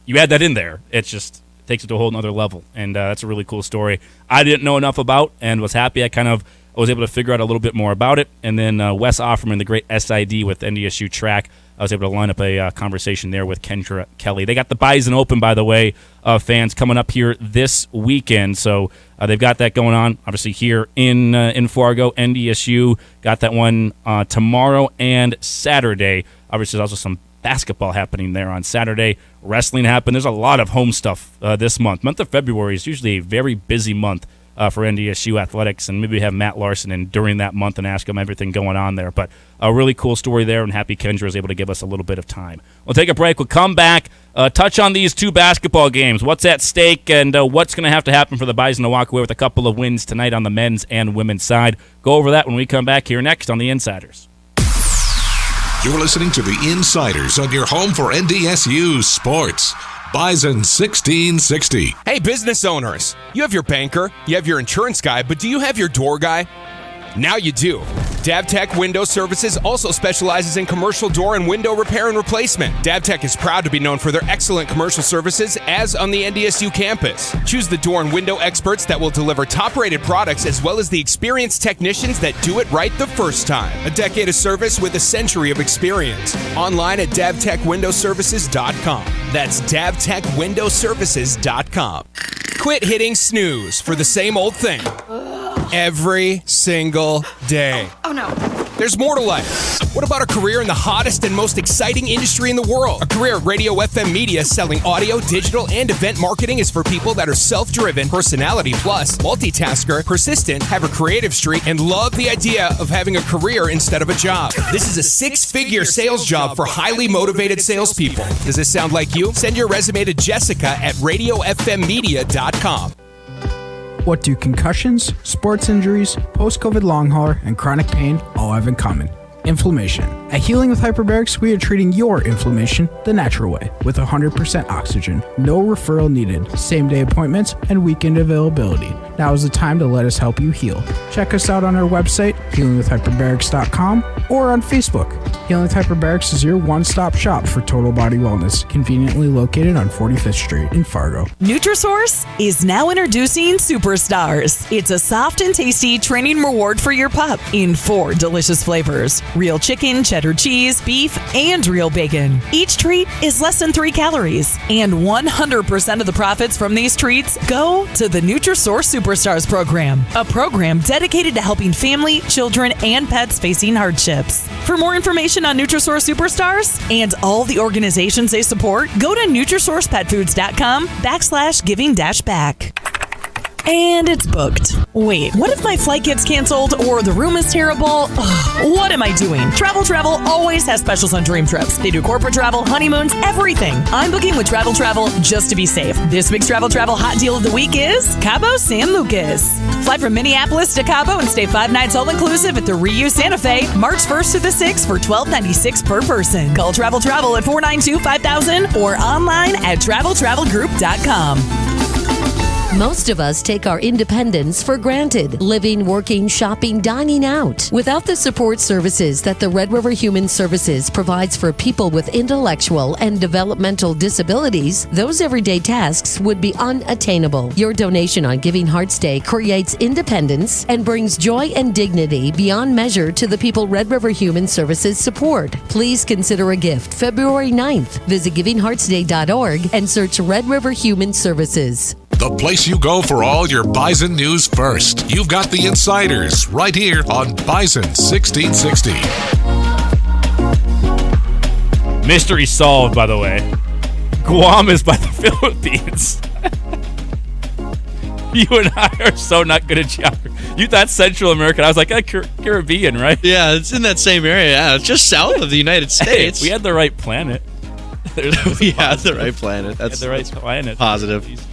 You add that in there, it takes it to a whole nother level, and that's a really cool story. I didn't know enough about, and was happy I was able to figure out a little bit more about it. And then Wes Offerman, the great SID with NDSU track, I was able to line up a conversation there with Kendra Kelley. They got the Bison Open, by the way, fans coming up here this weekend. So they've got that going on, obviously, here in Fargo. NDSU got that one tomorrow and Saturday. Obviously, there's also some basketball happening there on Saturday. Wrestling happened. There's a lot of home stuff this month. Month of February is usually a very busy month for NDSU athletics, and maybe have Matt Larson in during that month and ask him everything going on there. But a really cool story there, and happy Kendra is able to give us a little bit of time. We'll take a break. We'll come back, touch on these two basketball games, what's at stake, and what's going to have to happen for the Bison to walk away with a couple of wins tonight on the men's and women's side. Go over that when we come back here next on The Insiders. You're listening to The Insiders on your home for NDSU sports. Bison 1660. Hey, business owners. You have your banker, you have your insurance guy, but do you have your door guy? Now you do. DavTech Window Services also specializes in commercial door and window repair and replacement. DavTech is proud to be known for their excellent commercial services as on the NDSU campus. Choose the door and window experts that will deliver top-rated products as well as the experienced technicians that do it right the first time. A decade of service with a century of experience. Online at DavTechWindowServices.com. That's DavTechWindowServices.com. Quit hitting snooze for the same old thing every single day. Oh no. There's more to life. What about a career in the hottest and most exciting industry in the world? A career at Radio FM Media selling audio, digital, and event marketing is for people that are self-driven, personality plus, multitasker, persistent, have a creative streak, and love the idea of having a career instead of a job. This is a six-figure sales job for highly motivated salespeople. Does this sound like you? Send your resume to Jessica at RadioFMmedia.com. What do concussions, sports injuries, post-COVID long hauler, and chronic pain all have in common? Inflammation. At Healing with Hyperbarics, we are treating your inflammation the natural way with 100% oxygen, no referral needed, same-day appointments, and weekend availability. Now is the time to let us help you heal. Check us out on our website, healingwithhyperbarics.com, or on Facebook. Healing with Hyperbarics is your one-stop shop for total body wellness, conveniently located on 45th Street in Fargo. Nutrisource is now introducing Superstars. It's a soft and tasty training reward for your pup in 4 delicious flavors: real chicken, cheddar cheese, beef, and real bacon. Each treat is less than 3 calories, and 100% of the profits from these treats go to the Nutrisource Superstars program, a program dedicated to helping family, children, and pets facing hardships. For more information on Nutrisource Superstars and all the organizations they support, go to NutrisourcePetFoods.com/giving-back. And it's booked. Wait, what if my flight gets canceled or the room is terrible? Ugh, what am I doing? Travel always has specials on dream trips. They do corporate travel, honeymoons, everything. I'm booking with Travel just to be safe. This week's Travel hot deal of the week is Cabo San Lucas. Fly from Minneapolis to Cabo and stay 5 nights all-inclusive at the Reuse Santa Fe, March 1st to the 6th for $12.96 per person. Call Travel at 492-5000 or online at travelgroup.com. Most of us take our independence for granted, living, working, shopping, dining out. Without the support services that the Red River Human Services provides for people with intellectual and developmental disabilities, those everyday tasks would be unattainable. Your donation on Giving Hearts Day creates independence and brings joy and dignity beyond measure to the people Red River Human Services support. Please consider a gift February 9th. Visit givingheartsday.org and search Red River Human Services. The place you go for all your Bison news first. You've got the insiders right here on Bison 1660. Mystery solved, by the way. Guam is by the Philippines. You and I are so not good at geography. You thought Central America. I was like, Caribbean, right? Yeah, it's in that same area. Yeah, it's just south of the United States. Hey, we had the right planet. We had the right planet. That's the right planet. Positive.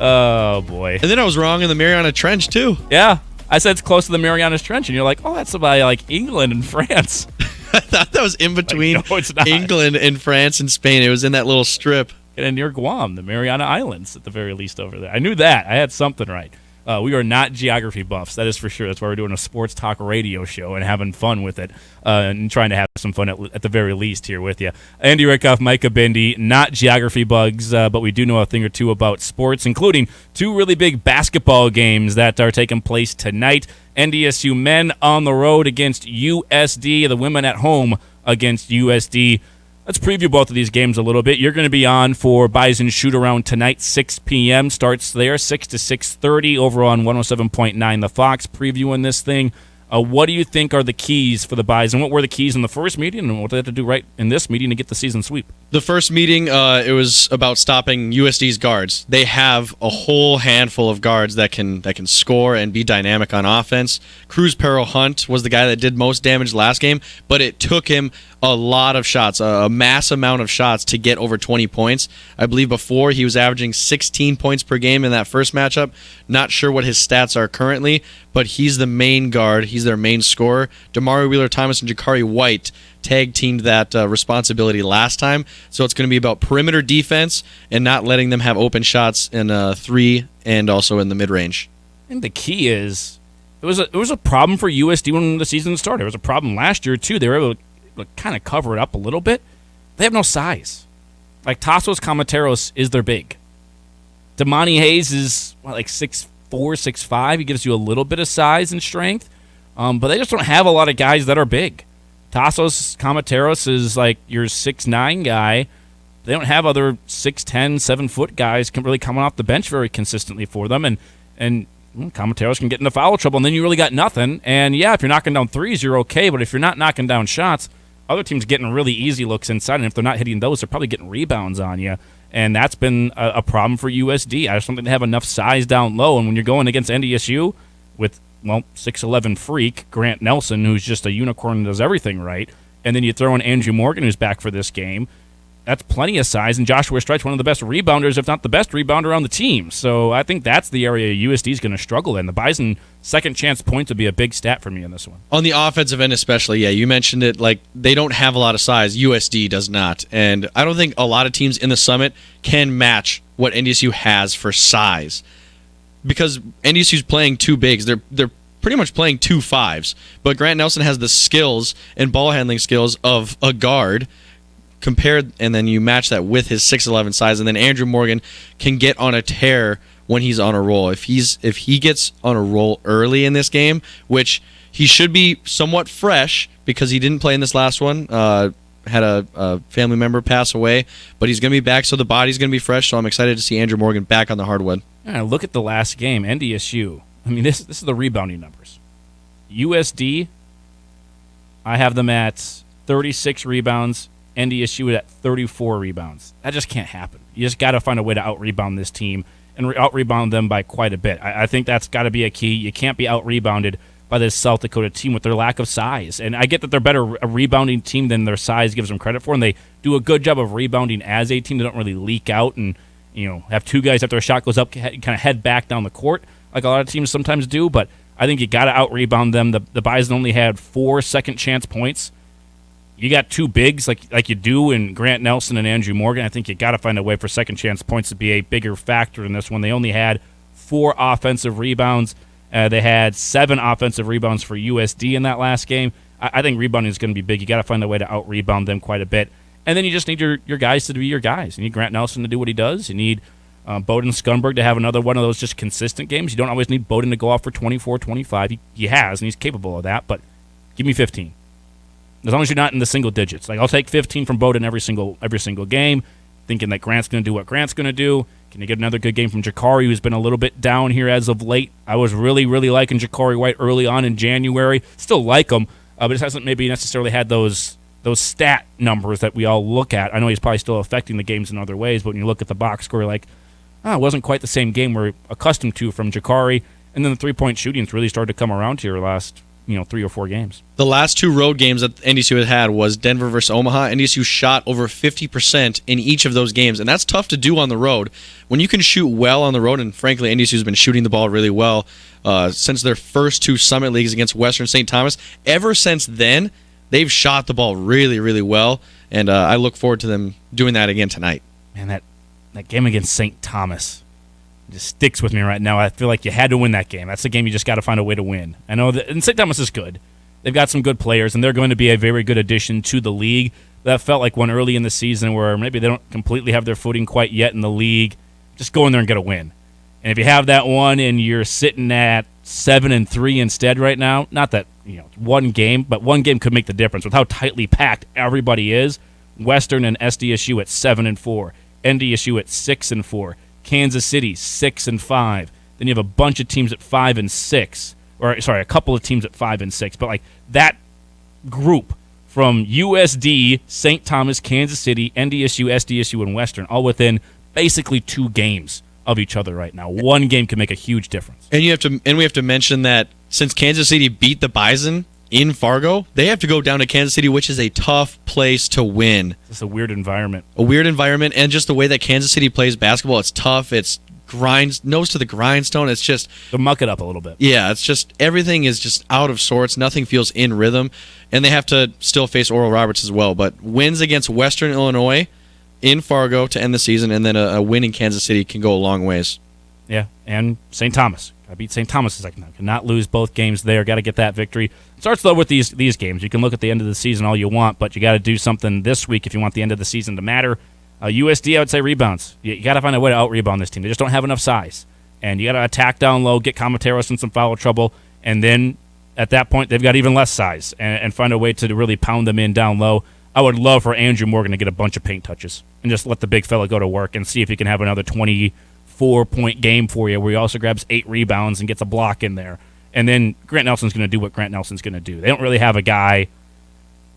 Oh, boy. And then I was wrong in the Mariana Trench, too. Yeah. I said it's close to the Marianas Trench, and you're like, oh, that's by, like, England and France. I thought that was in between no, it's not. England and France and Spain. It was in that little strip. And near Guam, the Mariana Islands, at the very least, over there. I knew that. I had something right. We are not geography buffs, that is for sure. That's why we're doing a sports talk radio show and having fun with it and trying to have some fun at the very least here with you. Andy Rickoff, Micah Bindi, not geography bugs, but we do know a thing or two about sports, including two really big basketball games that are taking place tonight. NDSU men on the road against USD, the women at home against USD. Let's preview both of these games a little bit. You're going to be on for Bison Shoot-Around tonight, 6 p.m. Starts there, 6 to 6:30 over on 107.9 The Fox, previewing this thing. What do you think are the keys for the Bison? What were the keys in the first meeting, and what do they have to do right in this meeting to get the season sweep? The first meeting, it was about stopping USD's guards. They have a whole handful of guards that can score and be dynamic on offense. Cruz Perro Hunt was the guy that did most damage last game, but it took him a lot of shots, a mass amount of shots to get over 20 points. I believe before he was averaging 16 points per game in that first matchup. Not sure what his stats are currently, but he's the main guard. He's their main scorer. Damari Wheeler-Thomas and Jakari White tag-teamed that responsibility last time. So it's going to be about perimeter defense and not letting them have open shots in 3 and also in the mid-range. I think the key is it was a problem for USD when the season started. It was a problem last year, too. They were able to kind of cover it up a little bit. They have no size. Like, Tassos Kamateros is their big. Damani Hayes is, like 6'4", 6'5". He gives you a little bit of size and strength. But they just don't have a lot of guys that are big. Tassos Kamateros is like your 6'9" guy. They don't have other 6'10", 7-foot guys really coming off the bench very consistently for them. And Kamateros can get into foul trouble, and then you really got nothing. And, yeah, if you're knocking down threes, you're okay. But if you're not knocking down shots, other teams getting really easy looks inside. And if they're not hitting those, they're probably getting rebounds on you. And that's been a problem for USD. I just don't think they have enough size down low. And when you're going against NDSU with, 6'11" freak, Grant Nelson, who's just a unicorn and does everything right, and then you throw in Andrew Morgan, who's back for this game, that's plenty of size. And Joshua Streit's one of the best rebounders, if not the best rebounder on the team. So I think that's the area USD is going to struggle in. The Bison second chance points would be a big stat for me in this one. On the offensive end especially, yeah, you mentioned it, like they don't have a lot of size. USD does not. And I don't think a lot of teams in the Summit can match what NDSU has for size. Because NDSU's playing two bigs. They're pretty much playing 2 5s. But Grant Nelson has the skills and ball handling skills of a guard compared, and then you match that with his 6'11" size, and then Andrew Morgan can get on a tear when he's on a roll. If he gets on a roll early in this game, which he should be somewhat fresh because he didn't play in this last one, had a family member pass away, but he's going to be back, so the body's going to be fresh, so I'm excited to see Andrew Morgan back on the hardwood. Look at the last game, NDSU. I mean, this is the rebounding numbers. USD, I have them at 36 rebounds, NDSU at 34 rebounds. That just can't happen. You just got to find a way to out-rebound this team and out-rebound them by quite a bit. I think that's got to be a key. You can't be out-rebounded by this South Dakota team with their lack of size. And I get that they're better a rebounding team than their size gives them credit for, and they do a good job of rebounding as a team. They don't really leak out and have two guys after a shot goes up kind of head back down the court like a lot of teams sometimes do. But I think you got to out-rebound them. The Bison only had 4 second-chance points. You got 2 bigs like you do in Grant Nelson and Andrew Morgan. I think you got to find a way for second chance points to be a bigger factor in this one. They only had 4 offensive rebounds. They had 7 offensive rebounds for USD in that last game. I think rebounding is going to be big. You got to find a way to out-rebound them quite a bit. And then you just need your guys to be your guys. You need Grant Nelson to do what he does. You need Bowden Skunberg to have another one of those just consistent games. You don't always need Bowden to go off for 24, 25. He has, and he's capable of that, but give me 15. As long as you're not in the single digits. Like, I'll take 15 from Bowden every single game, thinking that Grant's going to do what Grant's going to do. Can you get another good game from Jakari, who's been a little bit down here as of late? I was really, really liking Jakari White early on in January. Still like him, but it hasn't maybe necessarily had those stat numbers that we all look at. I know he's probably still affecting the games in other ways, but when you look at the box score, you're like, it wasn't quite the same game we're accustomed to from Jakari. And then the three-point shooting's really started to come around here last 3 or 4 games. The last 2 road games that NDSU had was Denver versus Omaha. NDSU shot over 50% in each of those games, and that's tough to do on the road. When you can shoot well on the road, and frankly, NDSU's been shooting the ball really well since their first 2 Summit Leagues against Western St. Thomas. Ever since then, they've shot the ball really, really well, and I look forward to them doing that again tonight. Man, that game against St. Thomas just sticks with me right now. I feel like you had to win that game. That's the game you just got to find a way to win. I know that, and St. Thomas is good. They've got some good players, and they're going to be a very good addition to the league. That felt like one early in the season where maybe they don't completely have their footing quite yet in the league. Just go in there and get a win. And if you have that one and you're sitting at 7-3 instead right now, not that one game, but one game could make the difference with how tightly packed everybody is. Western and SDSU at 7-4, NDSU at 6-4. Kansas City 6-5. Then you have a bunch of teams at 5-6, or sorry, a couple of teams at 5-6. But like that group from USD, St. Thomas, Kansas City, NDSU, SDSU, and Western, all within basically 2 games of each other right now. One game can make a huge difference. And we have to mention that since Kansas City beat the Bison in Fargo, they have to go down to Kansas City, which is a tough place to win. It's a weird environment. And just the way that Kansas City plays basketball, it's tough. It's nose to the grindstone. It's just... They'll muck it up a little bit. Yeah, it's just everything is just out of sorts. Nothing feels in rhythm. And they have to still face Oral Roberts as well. But wins against Western Illinois in Fargo to end the season, and then a win in Kansas City can go a long ways. Yeah, and St. Thomas. I beat St. Thomas. I cannot lose both games there. Got to get that victory. It starts, though, with these games. You can look at the end of the season all you want, but you got to do something this week if you want the end of the season to matter. USD, I would say rebounds. You got to find a way to out-rebound this team. They just don't have enough size. And you got to attack down low, get Comateros in some foul trouble, and then at that point they've got even less size and find a way to really pound them in down low. I would love for Andrew Morgan to get a bunch of paint touches and just let the big fella go to work and see if he can have another 24-point game for you where he also grabs 8 rebounds and gets a block in there. And then Grant Nelson's going to do what Grant Nelson's going to do. They don't really have a guy.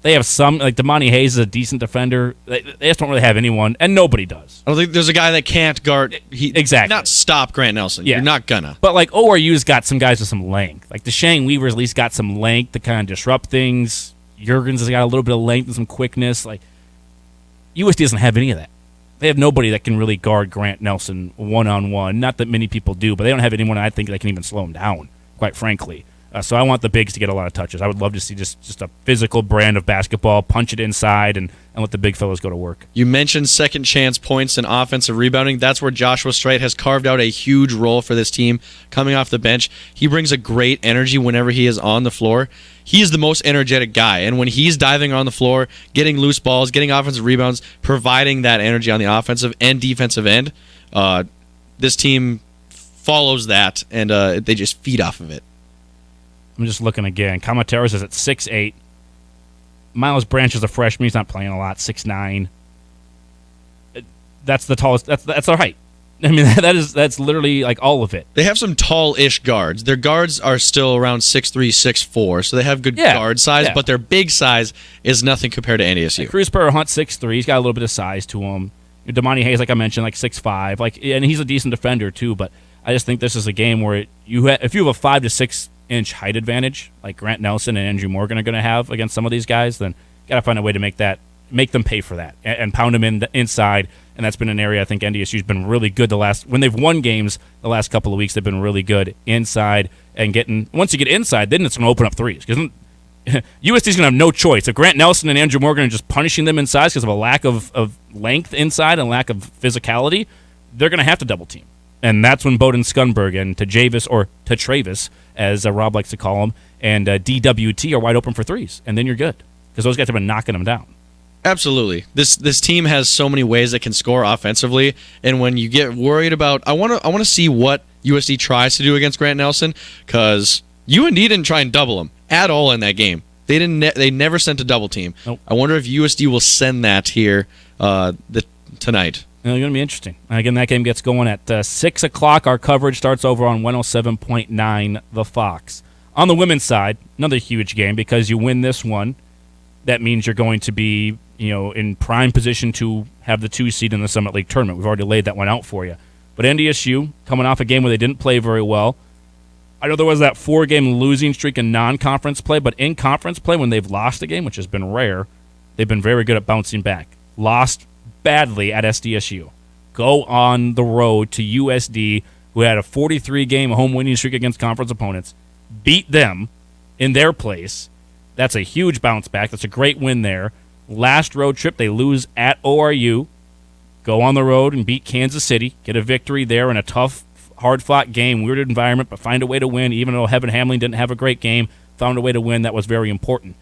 They have some, like Damani Hayes is a decent defender. They just don't really have anyone, and nobody does. I don't think there's a guy that can't guard. Exactly. Not stop Grant Nelson. Yeah. You're not gonna. But like ORU's got some guys with some length. Like DeShane Weaver's at least got some length to kind of disrupt things. Jurgens has got a little bit of length and some quickness. Like USD doesn't have any of that. They have nobody that can really guard Grant Nelson one-on-one. Not that many people do, but they don't have anyone I think that can even slow him down, quite frankly. So I want the bigs to get a lot of touches. I would love to see just a physical brand of basketball, punch it inside, and let the big fellas go to work. You mentioned second chance points and offensive rebounding. That's where Joshua Strite has carved out a huge role for this team coming off the bench. He brings a great energy whenever he is on the floor. He is the most energetic guy, and when he's diving on the floor, getting loose balls, getting offensive rebounds, providing that energy on the offensive and defensive end, this team follows that, and they just feed off of it. I'm just looking again. Comateros is at 6'8". Miles Branch is a freshman. He's not playing a lot, 6'9". That's the tallest. That's their height. I mean, that's literally like all of it. They have some tall-ish guards. Their guards are still around 6'3", 6'4", so they have good guard size, but their big size is nothing compared to NDSU. Cruz Hunt 6'3". He's got a little bit of size to him. Damani Hayes, like I mentioned, like 6'5". And he's a decent defender too. But I just think this is a game where if you have a 5 to 6 inch height advantage like Grant Nelson and Andrew Morgan are going to have against some of these guys, then you got to find a way to make them pay for that and pound them inside. And that's been an area I think NDSU's been really good when they've won games the last couple of weeks. They've been really good inside and once you get inside, then it's going to open up threes because USD's going to have no choice. If Grant Nelson and Andrew Morgan are just punishing them inside because of a lack of length inside and lack of physicality, they're going to have to double team. And that's when Bowden Scunberg and Tajavis, or Travis, as Rob likes to call him, and DWT are wide open for threes. And then you're good, because those guys have been knocking them down. Absolutely. This team has so many ways that can score offensively, and when you get worried about, I want to see what USD tries to do against Grant Nelson, because UND didn't try and double him at all in that game. They never sent a double team. Nope. I wonder if USD will send that here tonight. It's going to be interesting. Again, that game gets going at 6 o'clock. Our coverage starts over on 107.9 The Fox. On the women's side, another huge game, because you win this one, that means you're going to be in prime position to have the 2 seed in the Summit League tournament. We've already laid that one out for you. But NDSU, coming off a game where they didn't play very well. I know there was that 4-game losing streak in non-conference play, but in conference play, when they've lost a game, which has been rare, they've been very good at bouncing back. Lost badly at SDSU. Go on the road to USD, who had a 43-game home winning streak against conference opponents. Beat them in their place. That's a huge bounce back. That's a great win there. Last road trip, they lose at ORU. Go on the road and beat Kansas City. Get a victory there in a tough, hard-fought game, weird environment, but find a way to win. Even though Heaven Hamlin didn't have a great game, found a way to win. That was very important.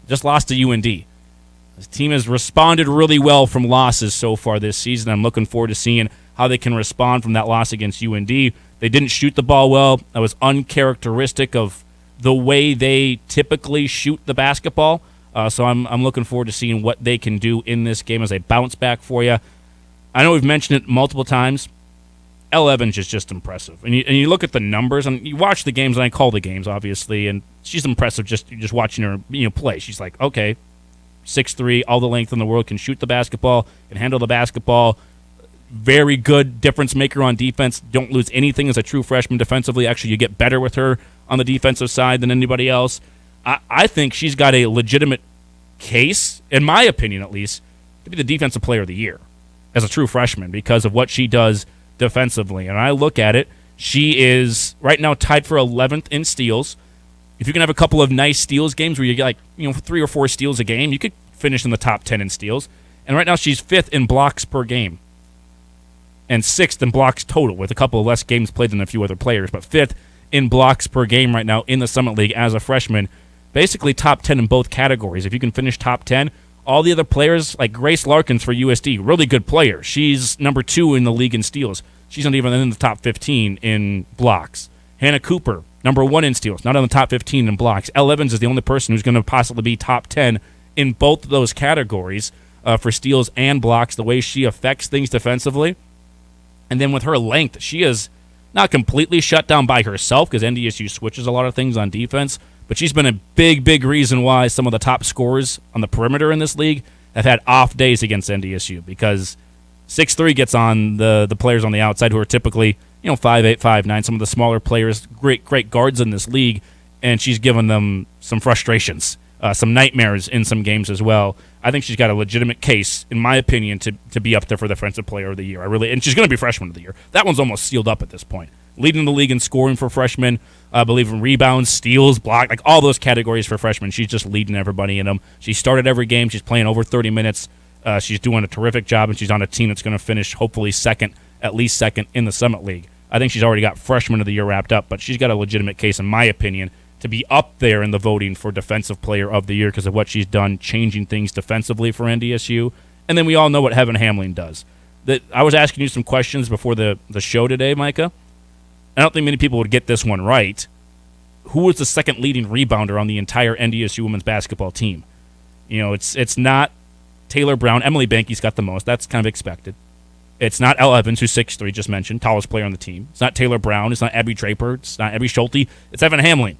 Just lost to UND. This team has responded really well from losses so far this season. I'm looking forward to seeing how they can respond from that loss against UND. They didn't shoot the ball well. That was uncharacteristic of the way they typically shoot the basketball. So I'm looking forward to seeing what they can do in this game as a bounce back for you. I know we've mentioned it multiple times. Elle Evans is just impressive. And you look at the numbers, and you watch the games, and I call the games, obviously, and she's impressive just watching her play. She's like, okay, 6'3", all the length in the world, can shoot the basketball, can handle the basketball, very good difference maker on defense. Don't lose anything as a true freshman defensively. Actually, you get better with her on the defensive side than anybody else. I think she's got a legitimate case, in my opinion at least, to be the defensive player of the year as a true freshman because of what she does defensively. And I look at it, she is right now tied for 11th in steals. If you can have a couple of nice steals games where you get 3 or 4 steals a game, you could finish in the top 10 in steals. And right now she's 5th in blocks per game and 6th in blocks total, with a couple of less games played than a few other players, but 5th in blocks per game right now in the Summit League as a freshman. Basically top 10 in both categories. If you can finish top 10, all the other players, like Grace Larkins for USD, really good player. She's number 2 in the league in steals. She's not even in the top 15 in blocks. Hannah Cooper, number 1 in steals, not in the top 15 in blocks. Elle Evans is the only person who's going to possibly be top 10 in both of those categories for steals and blocks, the way she affects things defensively. And then with her length, she is not completely shut down by herself because NDSU switches a lot of things on defense, but she's been a big, big reason why some of the top scorers on the perimeter in this league have had off days against NDSU because 6'3" gets on the players on the outside who are typically 5'8", 5'9", some of the smaller players, great guards in this league, and she's given them some frustrations, some nightmares in some games as well. I think she's got a legitimate case, in my opinion, to be up there for the Defensive Player of the Year. And she's going to be Freshman of the Year. That one's almost sealed up at this point. Leading the league in scoring for freshmen, I believe in rebounds, steals, block, all those categories for freshmen. She's just leading everybody in them. She started every game. She's playing over 30 minutes. She's doing a terrific job, and she's on a team that's going to finish hopefully at least second in the Summit League. I think she's already got Freshman of the Year wrapped up, but she's got a legitimate case, in my opinion, to be up there in the voting for Defensive Player of the Year because of what she's done changing things defensively for NDSU. And then we all know what Heaven Hamlin does. I was asking you some questions before the show today, Micah. I don't think many people would get this one right. Who was the second leading rebounder on the entire NDSU women's basketball team? It's not Taylor Brown. Emily Banky's got the most. That's kind of expected. It's not Elle Evans, who's 6'3", just mentioned, tallest player on the team. It's not Taylor Brown. It's not Abby Draper. It's not Abby Schulte. It's Heaven Hamlin.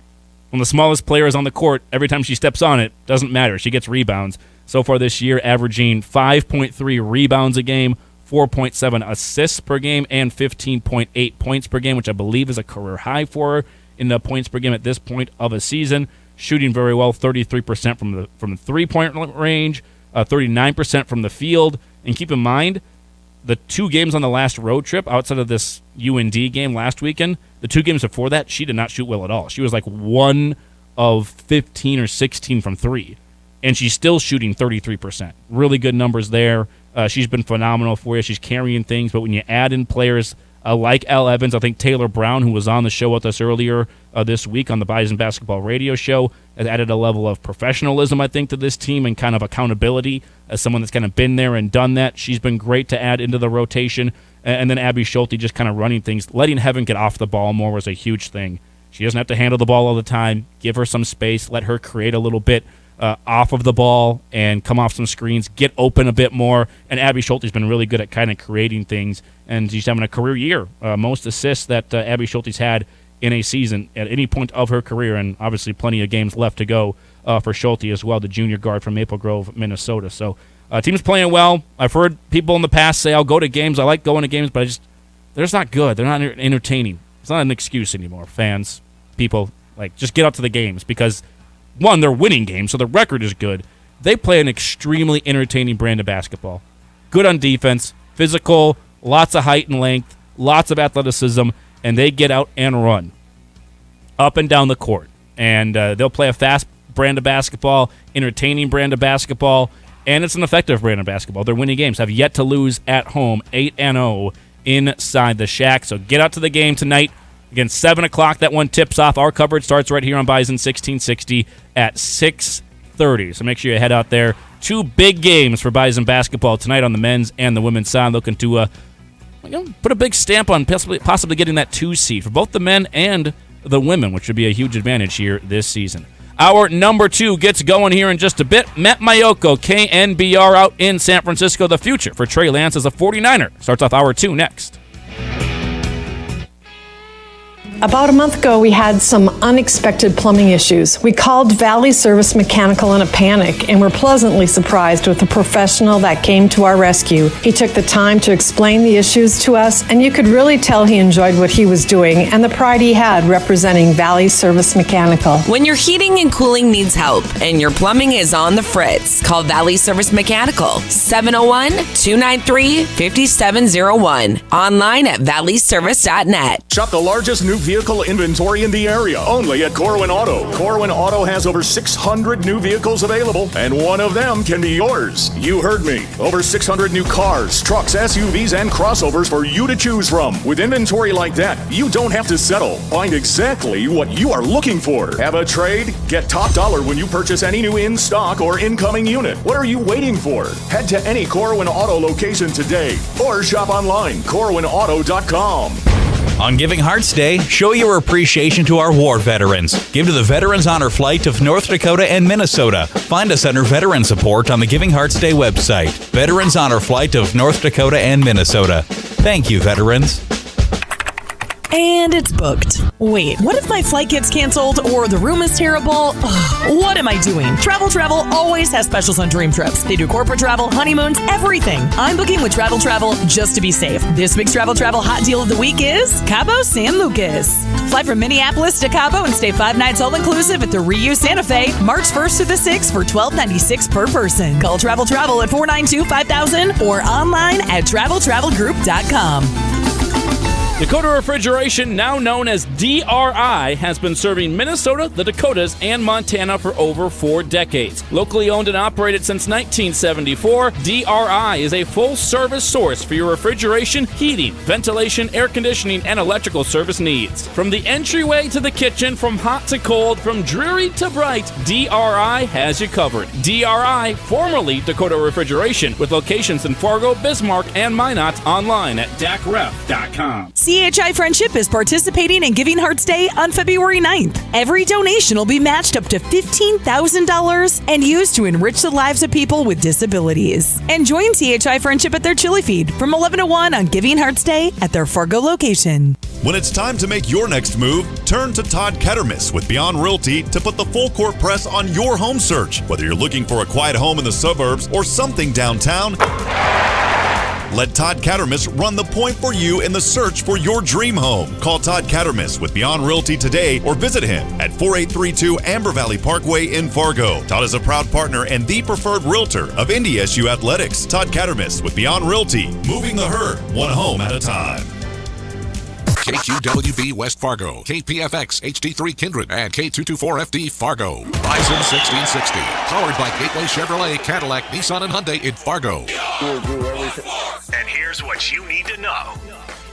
When the smallest player is on the court, every time she steps on it, doesn't matter. She gets rebounds. So far this year, averaging 5.3 rebounds a game, 4.7 assists per game, and 15.8 points per game, which I believe is a career high for her in the points per game at this point of a season. Shooting very well, 33% from the three-point range, 39% from the field. And keep in mind, the 2 games on the last road trip, outside of this UND game last weekend, the 2 games before that, she did not shoot well at all. She was like 1 of 15 or 16 from 3, and she's still shooting 33%. Really good numbers there. She's been phenomenal for you. She's carrying things, but when you add in players like Al Evans. I think Taylor Brown, who was on the show with us earlier this week on the Bison Basketball Radio Show, has added a level of professionalism, I think, to this team and kind of accountability as someone that's kind of been there and done that. She's been great to add into the rotation. And then Abby Schulte just kind of running things. Letting Heaven get off the ball more was a huge thing. She doesn't have to handle the ball all the time. Give her some space. Let her create a little bit off of the ball and come off some screens, get open a bit more. And Abby Schulte's been really good at kind of creating things, and she's having a career year. Most assists that Abby Schulte's had in a season at any point of her career, and obviously plenty of games left to go for Schulte as well, the junior guard from Maple Grove, Minnesota. So team's playing well. I've heard people in the past say, I'll go to games. I like going to games, but they're just not good. They're not entertaining. It's not an excuse anymore. Fans, people, just get out to the games because, one, they're winning games, so the record is good. They play an extremely entertaining brand of basketball. Good on defense, physical, lots of height and length, lots of athleticism, and they get out and run up and down the court. And they'll play a fast brand of basketball, entertaining brand of basketball, and it's an effective brand of basketball. They're winning games, have yet to lose at home, 8-0 inside the Shack. So get out to the game tonight. Again, 7 o'clock, that one tips off. Our coverage starts right here on Bison 1660 at 6:30. So make sure you head out there. 2 big games for Bison basketball tonight on the men's and the women's side. Looking to put a big stamp on possibly getting that 2 seed for both the men and the women, which would be a huge advantage here this season. Our number 2 gets going here in just a bit. Met Maiocco, KNBR out in San Francisco. The future for Trey Lance as a 49er. Starts off hour 2 next. About a month ago, we had some unexpected plumbing issues. We called Valley Service Mechanical in a panic and were pleasantly surprised with the professional that came to our rescue. He took the time to explain the issues to us, and you could really tell he enjoyed what he was doing and the pride he had representing Valley Service Mechanical. When your heating and cooling needs help and your plumbing is on the fritz, call Valley Service Mechanical, 701-293-5701. Online at valleyservice.net. Shop the largest new vehicle inventory in the area, only at Corwin Auto. Corwin Auto has over 600 new vehicles available, and one of them can be yours. You heard me. Over 600 new cars, trucks, SUVs, and crossovers for you to choose from. With inventory like that, you don't have to settle. Find exactly what you are looking for. Have a trade? Get top dollar when you purchase any new in-stock or incoming unit. What are you waiting for? Head to any Corwin Auto location today or shop online, corwinauto.com. On Giving Hearts Day, show your appreciation to our war veterans. Give to the Veterans Honor Flight of North Dakota and Minnesota. Find us under Veteran Support on the Giving Hearts Day website. Veterans Honor Flight of North Dakota and Minnesota. Thank you, veterans. And it's booked. Wait, what if my flight gets canceled or the room is terrible? Ugh, what am I doing? Travel always has specials on dream trips. They do corporate travel, honeymoons, everything. I'm booking with Travel just to be safe. This week's Travel hot deal of the week is Cabo San Lucas. Fly from Minneapolis to Cabo and stay 5 nights all inclusive at the Reuse Santa Fe, March 1st through the 6th for $12.96 per person. Call Travel at 492-5000 or online at travelgroup.com. Dakota Refrigeration, now known as DRI, has been serving Minnesota, the Dakotas, and Montana for over 4 decades. Locally owned and operated since 1974, DRI is a full-service source for your refrigeration, heating, ventilation, air conditioning, and electrical service needs. From the entryway to the kitchen, from hot to cold, from dreary to bright, DRI has you covered. DRI, formerly Dakota Refrigeration, with locations in Fargo, Bismarck, and Minot, online at dacref.com. CHI Friendship is participating in Giving Hearts Day on February 9th. Every donation will be matched up to $15,000 and used to enrich the lives of people with disabilities. And join CHI Friendship at their chili feed from 11 to 1 on Giving Hearts Day at their Fargo location. When it's time to make your next move, turn to Todd Kettermas with Beyond Realty to put the full court press on your home search. Whether you're looking for a quiet home in the suburbs or something downtown, let Todd Kettermas run the point for you in the search for your dream home. Call Todd Kettermas with Beyond Realty today or visit him at 4832 Amber Valley Parkway in Fargo. Todd is a proud partner and the preferred realtor of NDSU Athletics. Todd Kettermas with Beyond Realty, moving the herd one home at a time. KQWB West Fargo, KPFX HD3 Kindred, and K224FD Fargo. Bison 1660, powered by Gateway Chevrolet, Cadillac, Nissan, and Hyundai in Fargo. And here's what you need to know.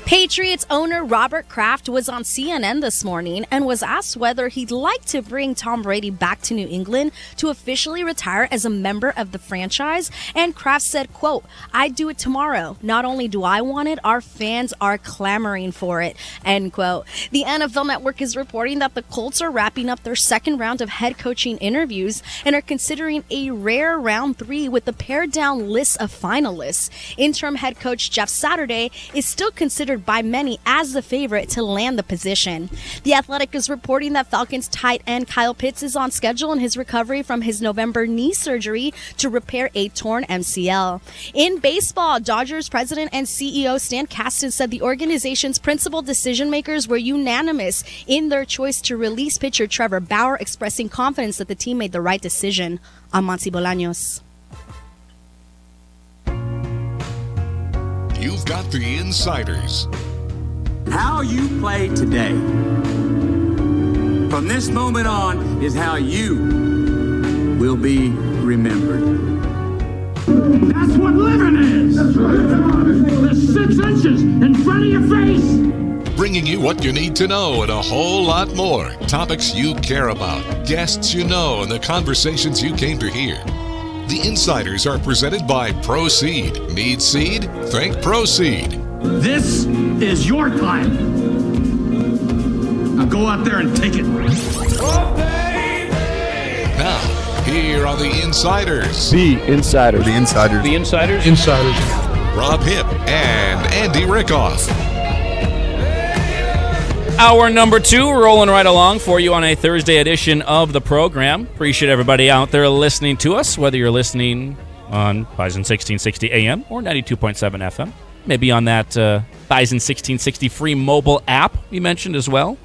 Patriots owner Robert Kraft was on CNN this morning and was asked whether he'd like to bring Tom Brady back to New England to officially retire as a member of the franchise. And Kraft said, quote, "I'd do it tomorrow. Not only do I want it, our fans are clamoring for it," end quote. The NFL Network is reporting that the Colts are wrapping up their second round of head coaching interviews and are considering a rare round 3 with a pared down list of finalists. Interim head coach Jeff Saturday is still considered by many as the favorite to land the position. The Athletic is reporting that Falcons tight end Kyle Pitts is on schedule in his recovery from his November knee surgery to repair a torn MCL. In baseball, Dodgers president and CEO Stan Kasten said the organization's principal decision makers were unanimous in their choice to release pitcher Trevor Bauer, expressing confidence that the team made the right decision. I'm Monty Bolaños. You've got the insiders. How you play today, from this moment on, is how you will be remembered. That's what living is. That's right. The 6 inches in front of your face. Bringing you what you need to know and a whole lot more. Topics you care about, guests you know, and the conversations you came to hear. The Insiders are presented by Proceed. Need seed? Think Proceed. This is your time. Now go out there and take it. Now, here are the Insiders. The Insiders. The Insiders. The Insiders. Insiders. Rob Hipp and Andy Rickoff. Hour number 2, rolling right along for you on a Thursday edition of the program. Appreciate everybody out there listening to us, whether you're listening on Bison 1660 AM or 92.7 FM. Maybe on that Bison 1660 free mobile app we mentioned as well.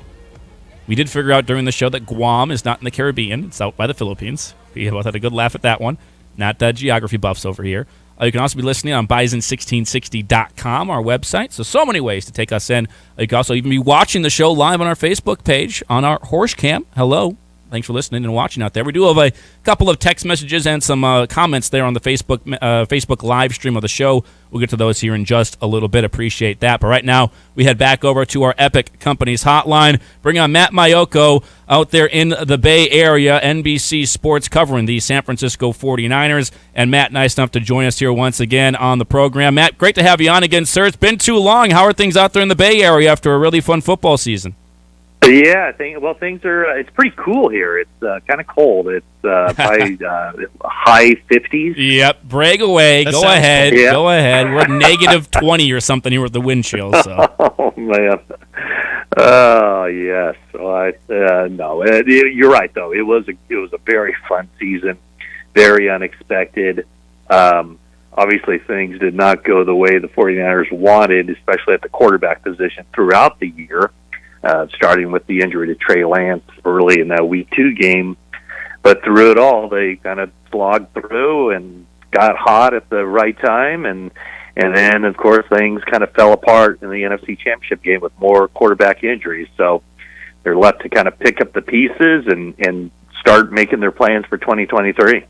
We did figure out during the show that Guam is not in the Caribbean. It's out by the Philippines. We both had a good laugh at that one. Not geography buffs over here. You can also be listening on Bison1660.com, our website. So many ways to take us in. You can also even be watching the show live on our Facebook page, on our Horse Cam. Hello. Thanks for listening and watching out there. We do have a couple of text messages and some comments there on the Facebook live stream of the show. We'll get to those here in just a little bit. Appreciate that. But right now, we head back over to our Epic Companies hotline. Bring on Matt Maiocco out there in the Bay Area, NBC Sports, covering the San Francisco 49ers. And Matt, nice enough to join us here once again on the program. Matt, great to have you on again, sir. It's been too long. How are things out there in the Bay Area after a really fun football season? Yeah, things are. It's pretty cool here. It's kind of cold. It's probably high 50s. Yep, brag away. Go ahead. Yeah. Go ahead. We're negative 20 or something here with the wind chill. So. Oh man. Oh yes. Well, no, you're right though. It was a very fun season, very unexpected. Obviously, things did not go the way the 49ers wanted, especially at the quarterback position throughout the year. Starting with the injury to Trey Lance early in that Week 2 game. But through it all, they kind of slogged through and got hot at the right time. And then, of course, things kind of fell apart in the NFC Championship game with more quarterback injuries. So they're left to kind of pick up the pieces and start making their plans for 2023.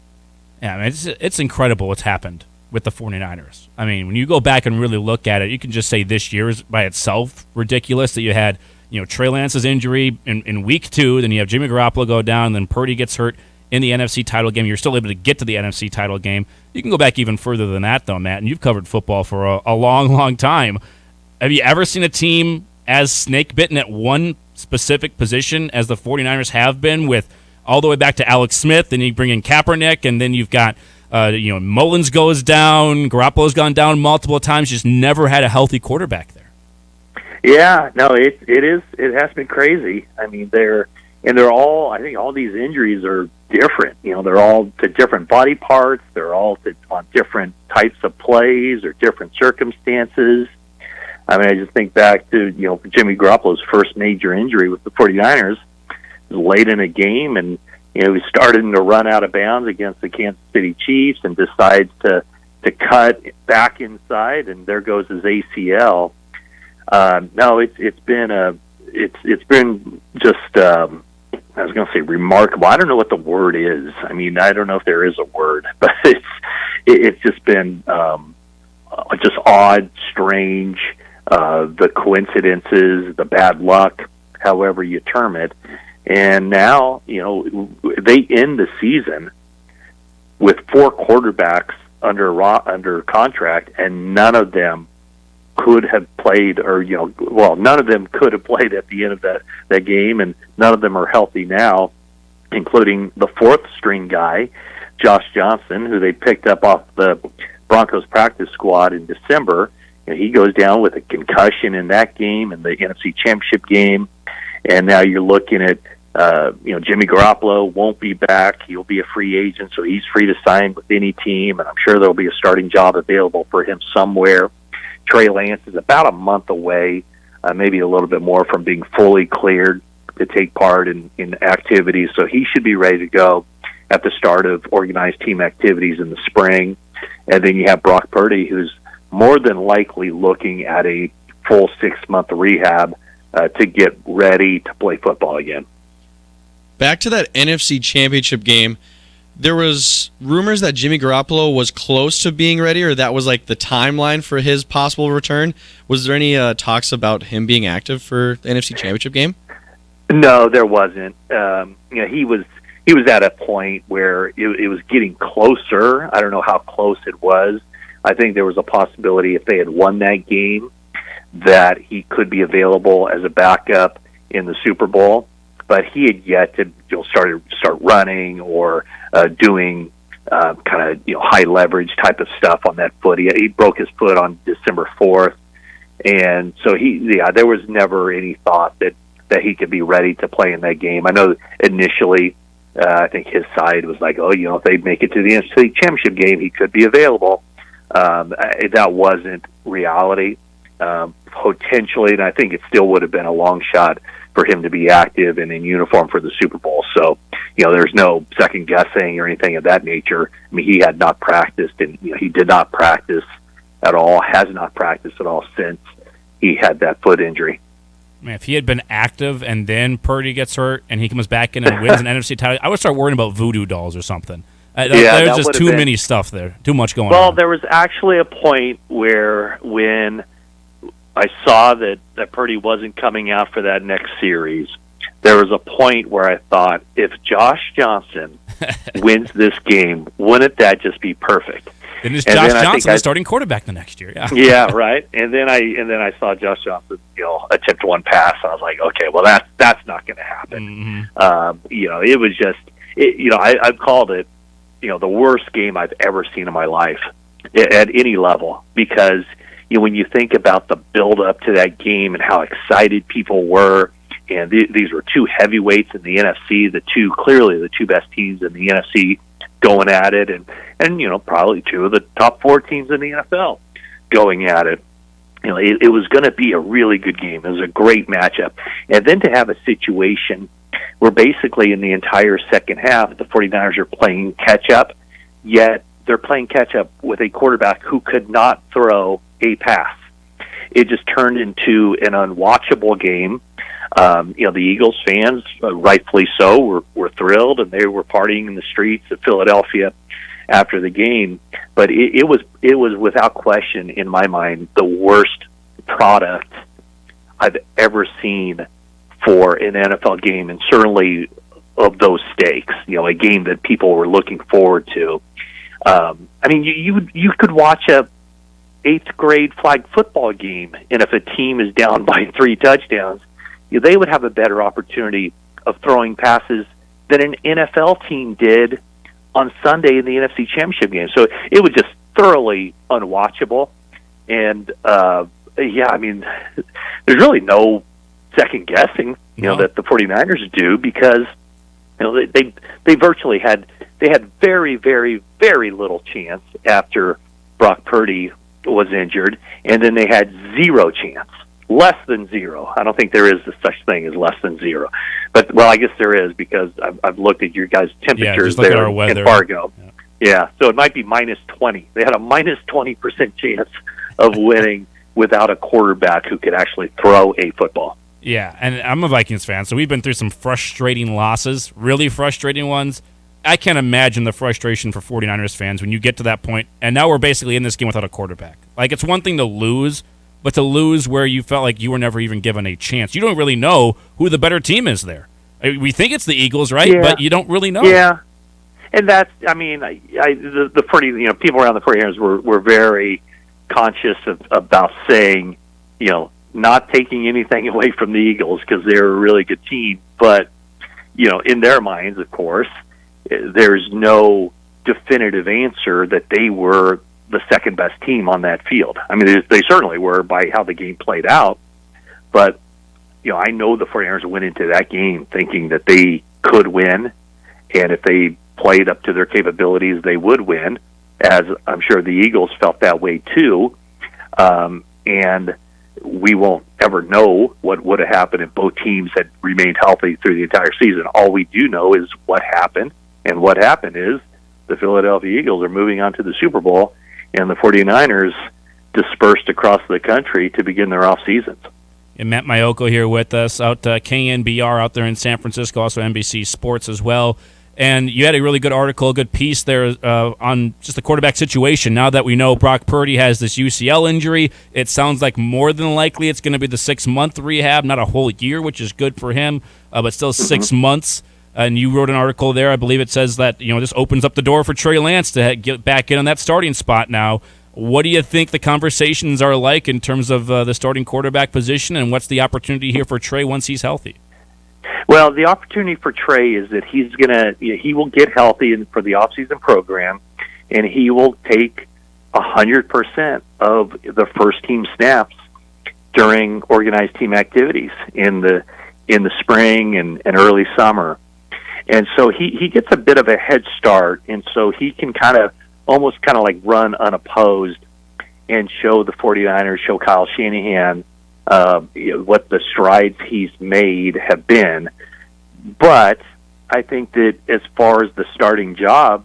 Yeah, I mean, it's incredible what's happened with the 49ers. I mean, when you go back and really look at it, you can just say this year is by itself ridiculous that you had Trey Lance's injury in Week 2, then you have Jimmy Garoppolo go down, and then Purdy gets hurt in the NFC title game. You're still able to get to the NFC title game. You can go back even further than that, though, Matt, and you've covered football for a long, long time. Have you ever seen a team as snake-bitten at one specific position as the 49ers have been, with all the way back to Alex Smith, then you bring in Kaepernick, and then you've got Mullins goes down, Garoppolo's gone down multiple times, just never had a healthy quarterback there. Yeah, no, it has been crazy. I mean, they're all, I think all these injuries are different. They're all to different body parts. They're all on different types of plays or different circumstances. I mean, I just think back to, Jimmy Garoppolo's first major injury with the 49ers. It was late in a game, and, he was starting to run out of bounds against the Kansas City Chiefs and decides to cut back inside, and there goes his ACL. No, it's been just I was going to say remarkable. I don't know what the word is. I mean, I don't know if there is a word, but it's just been just odd, strange. the coincidences, the bad luck, however you term it. And now, they end the season with 4 quarterbacks under contract, and none of them could have played, or none of them could have played at the end of that game, and none of them are healthy now, including the 4th string guy, Josh Johnson, who they picked up off the Broncos practice squad in December. And he goes down with a concussion in that game, in the NFC Championship game, and now you're looking at Jimmy Garoppolo won't be back. He'll be a free agent, so he's free to sign with any team, and I'm sure there'll be a starting job available for him somewhere. Trey Lance is about a month away, maybe a little bit more, from being fully cleared to take part in activities, so he should be ready to go at the start of organized team activities in the spring. And then you have Brock Purdy, who's more than likely looking at a full 6-month rehab to get ready to play football again. Back to that NFC Championship game, there was rumors that Jimmy Garoppolo was close to being ready, or that was like the timeline for his possible return. Was there any talks about him being active for the NFC Championship game? No, there wasn't. He was at a point where it was getting closer. I don't know how close it was. I think there was a possibility if they had won that game that he could be available as a backup in the Super Bowl. But he had yet to start running or doing kind of high leverage type of stuff on that foot. He broke his foot on December 4th, and so there was never any thought that he could be ready to play in that game. I know initially, I think his side was like, if they make it to the NFC Championship game, he could be available. That wasn't reality. Potentially, and I think it still would have been a long shot for him to be active and in uniform for the Super Bowl. So, there's no second guessing or anything of that nature. I mean, he had not practiced, and he did not practice at all, has not practiced at all since he had that foot injury. Man, if he had been active and then Purdy gets hurt and he comes back in and wins an NFC title, I would start worrying about voodoo dolls or something. There's just too many stuff there, too much going on. Well, there was actually a point where when I saw that Purdy wasn't coming out for that next series, there was a point where I thought, if Josh Johnson wins this game, wouldn't that just be perfect? Then is Josh Johnson the starting quarterback the next year? Yeah. Yeah, right. And then I saw Josh Johnson, attempt one pass. I was like, okay, well that's not going to happen. Mm-hmm. It was just, I've called it, the worst game I've ever seen in my life at any level, because when you think about the build up to that game and how excited people were, and these were 2 heavyweights in the NFC, clearly the 2 best teams in the NFC going at it, and probably 2 of the top 4 teams in the NFL going at it. It was going to be a really good game. It was a great matchup. And then to have a situation where basically in the entire second half, the 49ers are playing catch-up, yet they're playing catch-up with a quarterback who could not throw a pass. It just turned into an unwatchable game. The Eagles fans, rightfully so, were thrilled, and they were partying in the streets of Philadelphia after the game. But it was without question, in my mind, the worst product I've ever seen for an NFL game, and certainly of those stakes. A game that people were looking forward to. You could watch a 8th grade flag football game, and if a team is down by 3 touchdowns, they would have a better opportunity of throwing passes than an NFL team did on Sunday in the NFC Championship game. So it was just thoroughly unwatchable. And, there's really no second guessing, that the 49ers do, because, they virtually had very, very, very little chance after Brock Purdy was injured, and then they had 0 chance. Less than 0. I don't think there is such thing as less than 0. But, I guess there is, because I've looked at your guys' temperatures there in Fargo. Yeah, so it might be minus 20. They had a minus 20% chance of winning without a quarterback who could actually throw a football. Yeah, and I'm a Vikings fan, so we've been through some frustrating losses, really frustrating ones. I can't imagine the frustration for 49ers fans when you get to that point, and now we're basically in this game without a quarterback. Like, it's one thing to lose, but to lose where you felt like you were never even given a chance. You don't really know who the better team is there. We think it's the Eagles, right? Yeah. But you don't really know. Yeah. And that's, I mean, the 40, people around the 49ers were very conscious about saying, not taking anything away from the Eagles because they're a really good team. But, in their minds, of course, there's no definitive answer that they were the second best team on that field. I mean, they certainly were by how the game played out. But, I know the 49ers went into that game thinking that they could win. And if they played up to their capabilities, they would win, as I'm sure the Eagles felt that way too. And we won't ever know what would have happened if both teams had remained healthy through the entire season. All we do know is what happened, and what happened is the Philadelphia Eagles are moving on to the Super Bowl, and the 49ers dispersed across the country to begin their off seasons. And Matt Maiocco here with us, out KNBR out there in San Francisco, also NBC Sports as well. And you had a really good article, a good piece there on just the quarterback situation. Now that we know Brock Purdy has this UCL injury, it sounds like more than likely it's going to be the 6-month rehab, not a whole year, which is good for him, but still 6 months. And you wrote an article there. I believe it says that this opens up the door for Trey Lance to get back in on that starting spot now. What do you think the conversations are like in terms of the starting quarterback position, and what's the opportunity here for Trey once he's healthy? Well, the opportunity for Trey is that he will get healthy for the offseason program, and he will take 100% of the first team snaps during organized team activities in the spring and early summer. And so he gets a bit of a head start, and so he can almost like run unopposed and show the 49ers, show Kyle Shanahan what the strides he's made have been. But I think that as far as the starting job,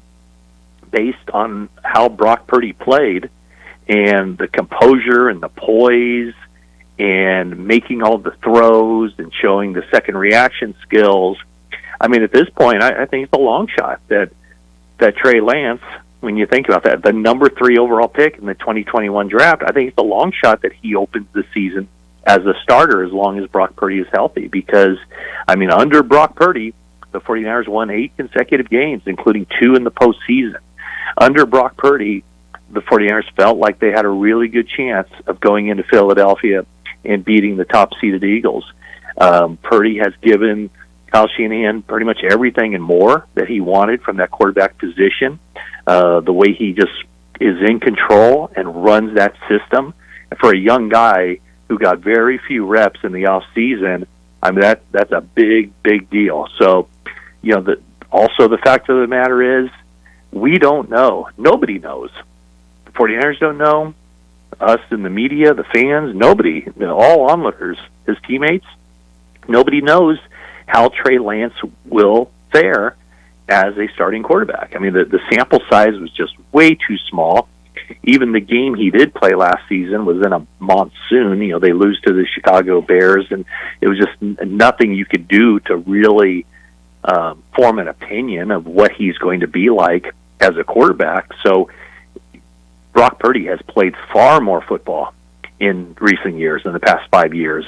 based on how Brock Purdy played and the composure and the poise and making all the throws and showing the second reaction skills, I mean, at this point, I think it's a long shot that Trey Lance, when you think about that, the number 3 overall pick in the 2021 draft, I think it's a long shot that he opens the season as a starter as long as Brock Purdy is healthy. Because, I mean, under Brock Purdy, the 49ers won 8 consecutive games, including 2 in the postseason. Under Brock Purdy, the 49ers felt like they had a really good chance of going into Philadelphia and beating the top-seeded Eagles. Purdy has given Kyle Shanahan pretty much everything and more that he wanted from that quarterback position. The way he just is in control and runs that system. And for a young guy who got very few reps in the off season, I mean, that's a big, big deal. So, also the fact of the matter is, we don't know. Nobody knows. The 49ers don't know. Us in the media, the fans, nobody, all onlookers, his teammates, nobody knows how Trey Lance will fare as a starting quarterback. I mean, the sample size was just way too small. Even the game he did play last season was in a monsoon. They lose to the Chicago Bears, and it was just nothing you could do to really form an opinion of what he's going to be like as a quarterback. So Brock Purdy has played far more football in recent years, in the past 5 years,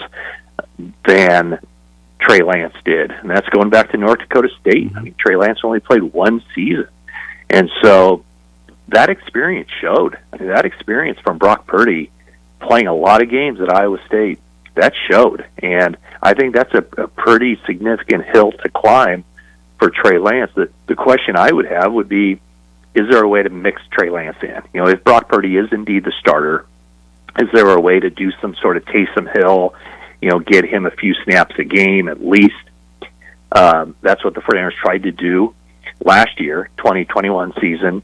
than Trey Lance did. And that's going back to North Dakota State. I mean, Trey Lance only played 1 season. And so that experience showed. I mean, that experience from Brock Purdy playing a lot of games at Iowa State, that showed. And I think that's a pretty significant hill to climb for Trey Lance. The question I would have would be, is there a way to mix Trey Lance in? If Brock Purdy is indeed the starter, is there a way to do some sort of Taysom Hill, get him a few snaps a game at least? That's what the 49ers tried to do last year, 2021 season,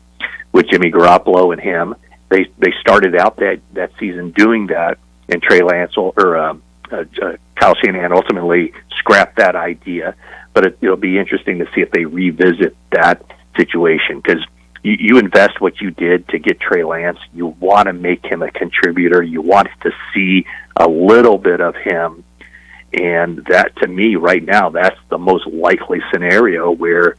with Jimmy Garoppolo and him. They started out that season doing that, and Trey Lance Kyle Shanahan ultimately scrapped that idea. But it'll be interesting to see if they revisit that situation, because you invest what you did to get Trey Lance. You want to make him a contributor. You want to see a little bit of him. And that, to me, right now, that's the most likely scenario where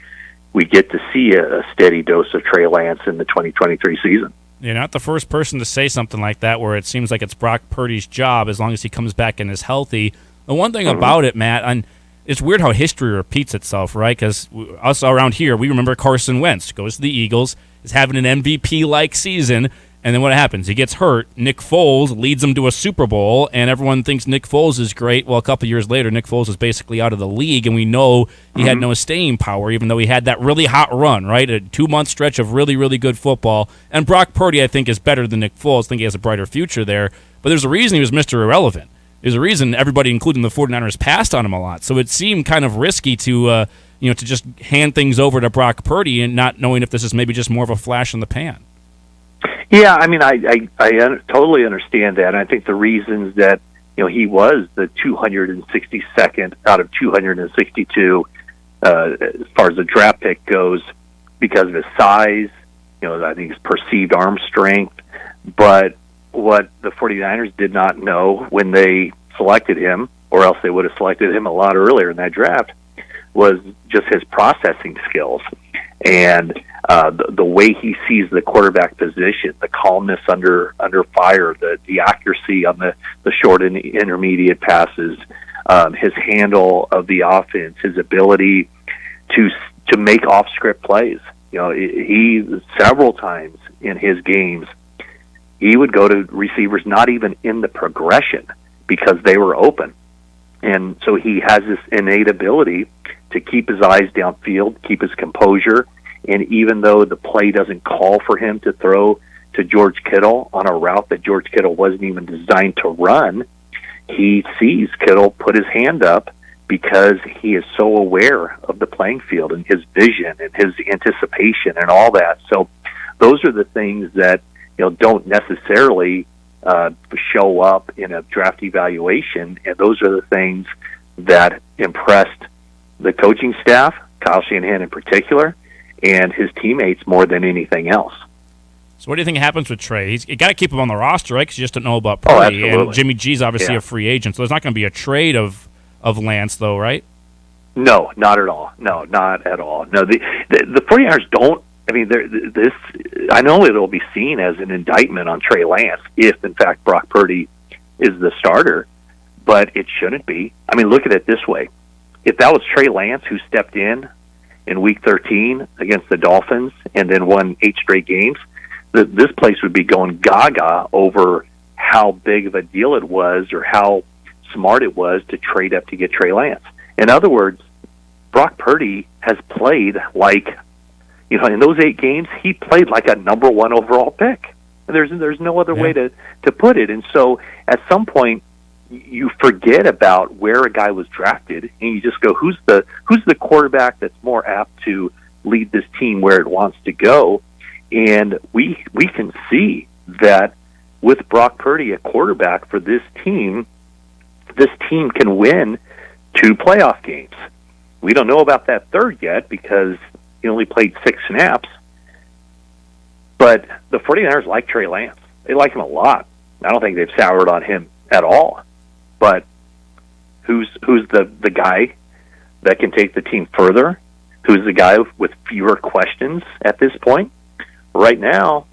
we get to see a steady dose of Trey Lance in the 2023 season. You're not the first person to say something like that where it seems like it's Brock Purdy's job as long as he comes back and is healthy. The one thing about it, Matt, and it's weird how history repeats itself, right? Because us around here, we remember Carson Wentz goes to the Eagles, is having an MVP-like season, and then what happens? He gets hurt. Nick Foles leads them to a Super Bowl, and everyone thinks Nick Foles is great. Well, a couple years later, Nick Foles is basically out of the league, and we know he had no staying power, even though he had that really hot run, right? A 2-month stretch of really, really good football. And Brock Purdy, I think, is better than Nick Foles. I think he has a brighter future there. But there's a reason he was Mr. Irrelevant. There's a reason everybody, including the 49ers, passed on him a lot. So it seemed kind of risky to just hand things over to Brock Purdy and not knowing if this is maybe just more of a flash in the pan. Yeah, I mean, I totally understand that. And I think the reasons that he was the 262nd out of 262 as far as the draft pick goes because of his size. I think his perceived arm strength. But what the 49ers did not know when they selected him, or else they would have selected him a lot earlier in that draft, was just his processing skills and the way he sees the quarterback position, the calmness under fire, the accuracy on the short and intermediate passes, his handle of the offense, his ability to make off-script plays. He several times in his games, he would go to receivers not even in the progression because they were open. And so he has this innate ability to keep his eyes downfield, keep his composure, and even though the play doesn't call for him to throw to George Kittle on a route that George Kittle wasn't even designed to run, he sees Kittle put his hand up because he is so aware of the playing field and his vision and his anticipation and all that. So those are the things that don't necessarily show up in a draft evaluation, and those are the things that impressed the coaching staff, Kyle Shanahan in particular, and his teammates more than anything else. So what do you think happens with Trey? You got to keep him on the roster, right? Because you just don't know about Purdy. And Jimmy G's obviously a free agent, so there's not going to be a trade of Lance, though, right? No, not at all. No, not at all. No, the 49ers don't. I mean, this. I know it'll be seen as an indictment on Trey Lance if, in fact, Brock Purdy is the starter, but it shouldn't be. I mean, look at it this way: if that was Trey Lance who stepped in Week 13 against the Dolphins and then won 8 straight games, this place would be going gaga over how big of a deal it was or how smart it was to trade up to get Trey Lance. In other words, Brock Purdy has played like, in those 8 games, he played like a number 1 overall pick. There's no other way to put it. And so at some point, you forget about where a guy was drafted, and you just go, who's the quarterback that's more apt to lead this team where it wants to go? And we can see that with Brock Purdy, a quarterback for this team can win 2 playoff games. We don't know about that third yet because he only played 6 snaps. But the 49ers like Trey Lance. They like him a lot. I don't think they've soured on him at all. But who's the guy that can take the team further? Who's the guy with fewer questions at this point? Right now,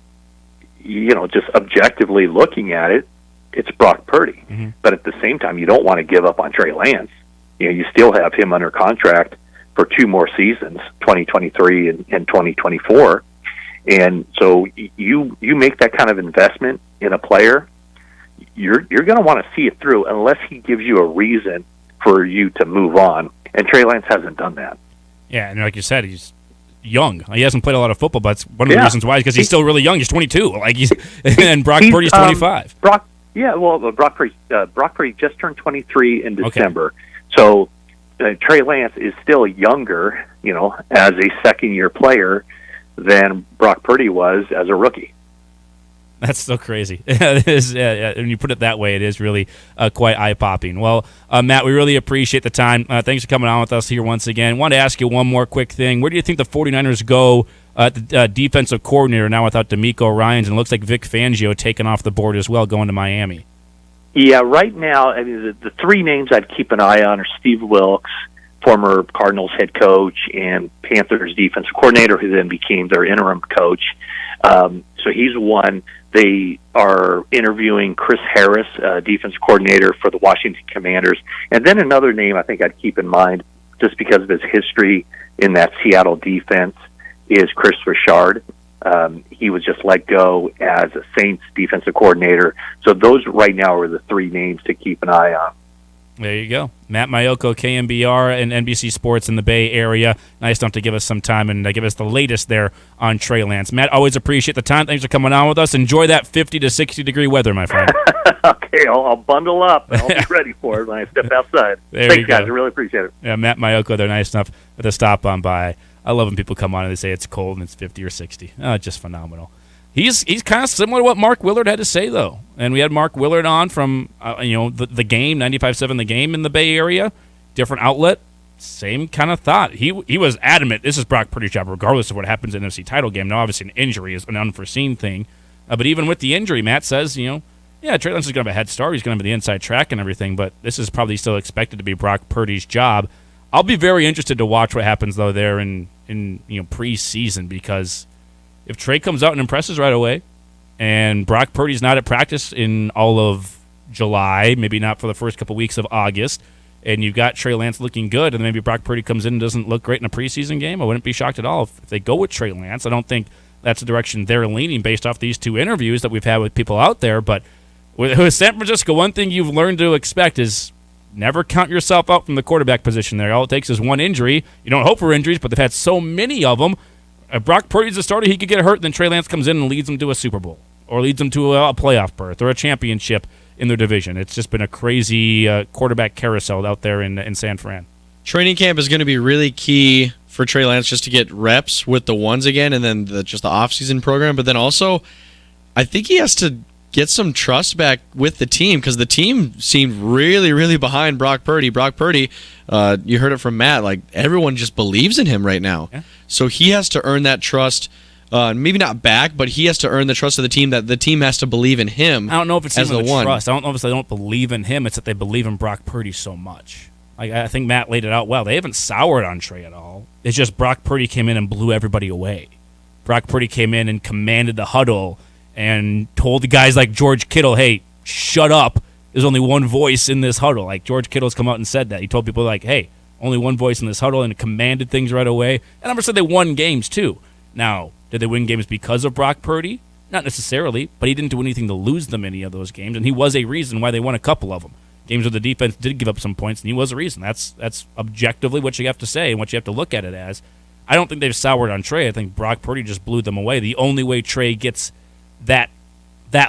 just objectively looking at it, it's Brock Purdy. Mm-hmm. But at the same time, you don't want to give up on Trey Lance. You still have him under contract for 2 more seasons, 2023 and 2024. And so you make that kind of investment in a player, you're going to want to see it through unless he gives you a reason for you to move on. And Trey Lance hasn't done that. Yeah, and like you said, he's young. He hasn't played a lot of football, but it's one of the reasons why is because he's still really young. He's 22. And Brock Purdy's 25. Brock Purdy just turned 23 in December. Okay. So Trey Lance is still younger, as a second-year player than Brock Purdy was as a rookie. That's so crazy. It is, when you put it that way, it is really quite eye-popping. Well, Matt, we really appreciate the time. Thanks for coming on with us here once again. I want to ask you one more quick thing. Where do you think the 49ers go at the defensive coordinator now without D'Amico Ryans? And it looks like Vic Fangio taken off the board as well, going to Miami. Yeah, right now, I mean, the 3 names I'd keep an eye on are Steve Wilkes, former Cardinals head coach and Panthers defensive coordinator, who then became their interim coach. So he's one. They are interviewing Chris Harris, defense coordinator for the Washington Commanders. And then another name I think I'd keep in mind, just because of his history in that Seattle defense, is Chris Richard. He was just let go as a Saints defensive coordinator. So those right now are the three names to keep an eye on. There you go. Matt Maiocco, KNBR and NBC Sports in the Bay Area. Nice enough to give us some time and give us the latest there on Trey Lance. Matt, always appreciate the time. Thanks for coming on with us. Enjoy that 50 to 60-degree weather, my friend. Okay, I'll bundle up, and I'll be ready for it when I step outside. Thanks, guys. I really appreciate it. Yeah, Matt Maiocco, they're nice enough to stop on by. I love when people come on and they say it's cold and it's 50 or 60. Oh, just phenomenal. He's kind of similar to what Mark Willard had to say, though. And we had Mark Willard on from the game, 95.7 The Game in the Bay Area, different outlet, same kind of thought. He was adamant, this is Brock Purdy's job, regardless of what happens in the NFC title game. Now, obviously, an injury is an unforeseen thing. But even with the injury, Matt says, Trey Lance is going to have a head start. He's going to have the inside track and everything, but this is probably still expected to be Brock Purdy's job. I'll be very interested to watch what happens, though, there in preseason, because if Trey comes out and impresses right away, and Brock Purdy's not at practice in all of July, maybe not for the first couple weeks of August, and you've got Trey Lance looking good, and maybe Brock Purdy comes in and doesn't look great in a preseason game, I wouldn't be shocked at all if they go with Trey Lance. I don't think that's the direction they're leaning based off these two interviews that we've had with people out there. But with San Francisco, one thing you've learned to expect is never count yourself out from the quarterback position there. All it takes is one injury. You don't hope for injuries, but they've had so many of them. If Brock Purdy's a starter, he could get hurt, then Trey Lance comes in and leads them to a Super Bowl or leads them to a playoff berth or a championship in their division. It's just been a crazy quarterback carousel out there in San Fran. Training camp is going to be really key for Trey Lance just to get reps with the ones again, and then just the offseason program. But then also, I think he has to get some trust back with the team, because the team seemed really, really behind Brock Purdy. Brock Purdy, you heard it from Matt, like everyone just believes in him right now. Yeah. So he has to earn that trust, maybe not back, but he has to earn the trust of the team, that the team has to believe in him. I don't know if it's as even the one. Trust. I don't know if they don't believe in him. It's that they believe in Brock Purdy so much. I think Matt laid it out well. They haven't soured on Trey at all. It's just Brock Purdy came in and blew everybody away. Brock Purdy came in and commanded the huddle and told the guys like George Kittle, hey, shut up. There's only one voice in this huddle. Like George Kittle's come out and said that. He told people like, hey, only one voice in this huddle, and commanded things right away. And I'm said they won games too. Now, did they win games because of Brock Purdy? Not necessarily, but he didn't do anything to lose them any of those games, and he was a reason why they won a couple of them. Games where the defense did give up some points, and he was a reason. That's objectively what you have to say and what you have to look at it as. I don't think they've soured on Trey. I think Brock Purdy just blew them away. The only way Trey gets that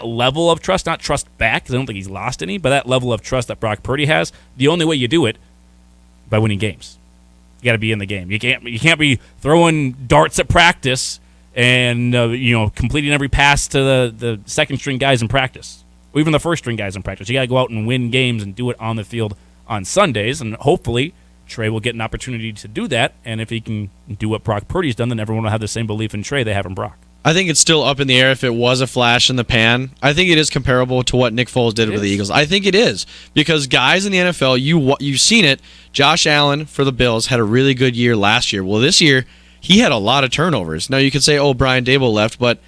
level of trust, not trust back, because I don't think he's lost any, but that level of trust that Brock Purdy has, the only way you do it, by winning games. You got to be in the game. You can't be throwing darts at practice and completing every pass to the second string guys in practice, or even the first string guys in practice. You got to go out and win games and do it on the field on Sundays, and hopefully Trey will get an opportunity to do that. And if he can do what Brock Purdy's done, then everyone will have the same belief in Trey they have in Brock. I think it's still up in the air if it was a flash in the pan. I think it is comparable to what Nick Foles did with the Eagles. I think it is, because guys in the NFL, you've seen it. Josh Allen for the Bills had a really good year last year. Well, this year he had a lot of turnovers. Now you could say, oh, Brian Daboll left, but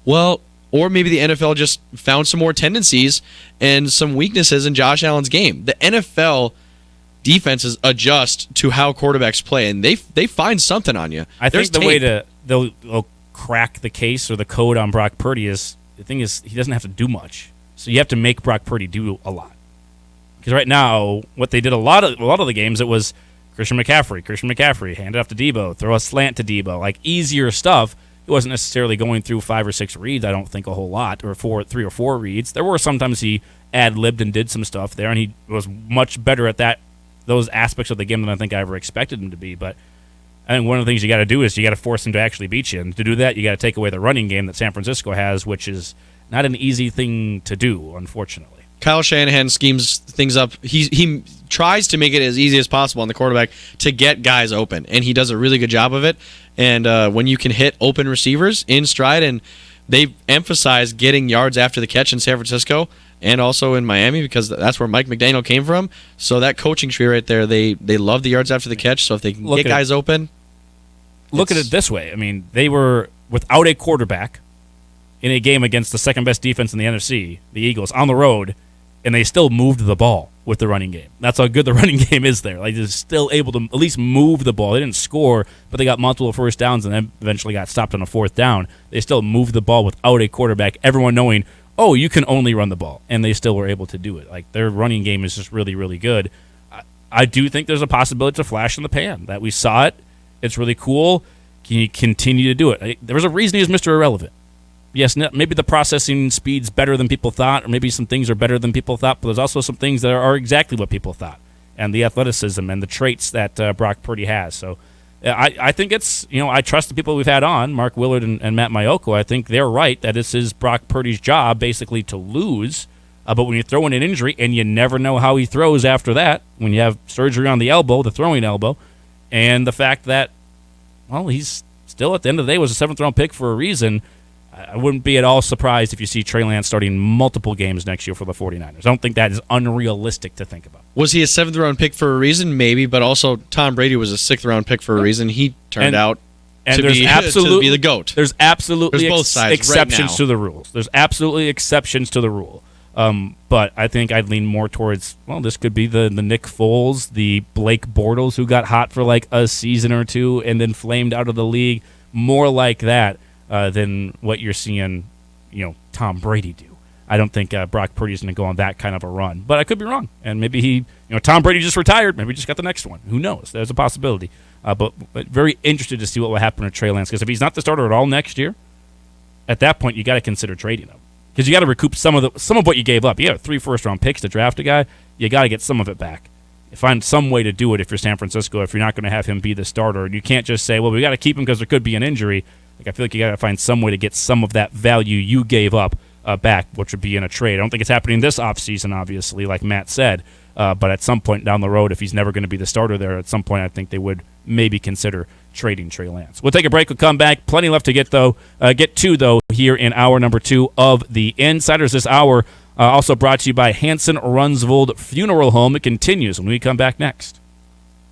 or maybe the NFL just found some more tendencies and some weaknesses in Josh Allen's game. The NFL defenses adjust to how quarterbacks play, and they find something on you. I think the way they'll crack the case or the code on Brock Purdy is, the thing is, he doesn't have to do much. So you have to make Brock Purdy do a lot. Because right now, what they did a lot of the games, it was Christian McCaffrey, hand it off to Debo, throw a slant to Debo, like easier stuff. He wasn't necessarily going through 5 or 6 reads, I don't think a whole lot, or 3 or 4 reads. There were sometimes he ad-libbed and did some stuff there, and he was much better at those aspects of the game than I think I ever expected him to be. But I think one of the things you got to do is you got to force him to actually beat you. And to do that, you got to take away the running game that San Francisco has, which is not an easy thing to do, unfortunately. Kyle Shanahan schemes things up. He tries to make it as easy as possible on the quarterback to get guys open, and he does a really good job of it. And when you can hit open receivers in stride, and they emphasize getting yards after the catch in San Francisco and also in Miami, because that's where Mike McDaniel came from. So that coaching tree right there, they love the yards after the catch. So if they can get guys open. Look at it this way. I mean, they were without a quarterback in a game against the second-best defense in the NFC, the Eagles, on the road, and they still moved the ball with the running game. That's how good the running game is there. Like, they're still able to at least move the ball. They didn't score, but they got multiple first downs and then eventually got stopped on a fourth down. They still moved the ball without a quarterback, everyone knowing, oh, you can only run the ball, and they still were able to do it. Like, their running game is just really, really good. I do think there's a possibility to flash in the pan, that we saw it. It's really cool. Can you continue to do it? There was a reason he was Mr. Irrelevant. Yes, maybe the processing speed's better than people thought, or maybe some things are better than people thought, but there's also some things that are exactly what people thought, and the athleticism and the traits that Brock Purdy has. So I think it's, I trust the people we've had on, Mark Willard and Matt Maiocco. I think they're right that this is Brock Purdy's job basically to lose. But when you throw in an injury, and you never know how he throws after that, when you have surgery on the elbow, the throwing elbow, and the fact that, well, he's still at the end of the day was a seventh-round pick for a reason, I wouldn't be at all surprised if you see Trey Lance starting multiple games next year for the 49ers. I don't think that is unrealistic to think about. Was he a seventh-round pick for a reason? Maybe, but also Tom Brady was a sixth-round pick for a reason. He turned out to be the GOAT. There's absolutely both sides exceptions right to the rules. There's absolutely exceptions to the rule. But I think I'd lean more towards, well, this could be the Nick Foles, the Blake Bortles who got hot for like a season or two and then flamed out of the league. More like that than what you're seeing, Tom Brady do. I don't think Brock Purdy is going to go on that kind of a run. But I could be wrong. And maybe Tom Brady just retired. Maybe he just got the next one. Who knows? There's a possibility. But very interested to see what will happen to Trey Lance. Because if he's not the starter at all next year, at that point, you got to consider trading him. Because you got to recoup some of what you gave up. You have 3 first-round picks to draft a guy. You got to get some of it back. You find some way to do it if you're San Francisco, if you're not going to have him be the starter. And you can't just say, well, we got to keep him because there could be an injury. Like, I feel like you got to find some way to get some of that value you gave up back, which would be in a trade. I don't think it's happening this offseason, obviously, like Matt said. But at some point down the road, if he's never going to be the starter there, at some point I think they would maybe consider trading Trey Lance. We'll take a break. We'll come back. Plenty left to get to here in hour number 2 of the Insiders. This hour also brought to you by Hanson Runsvold Funeral Home. It continues when we come back next.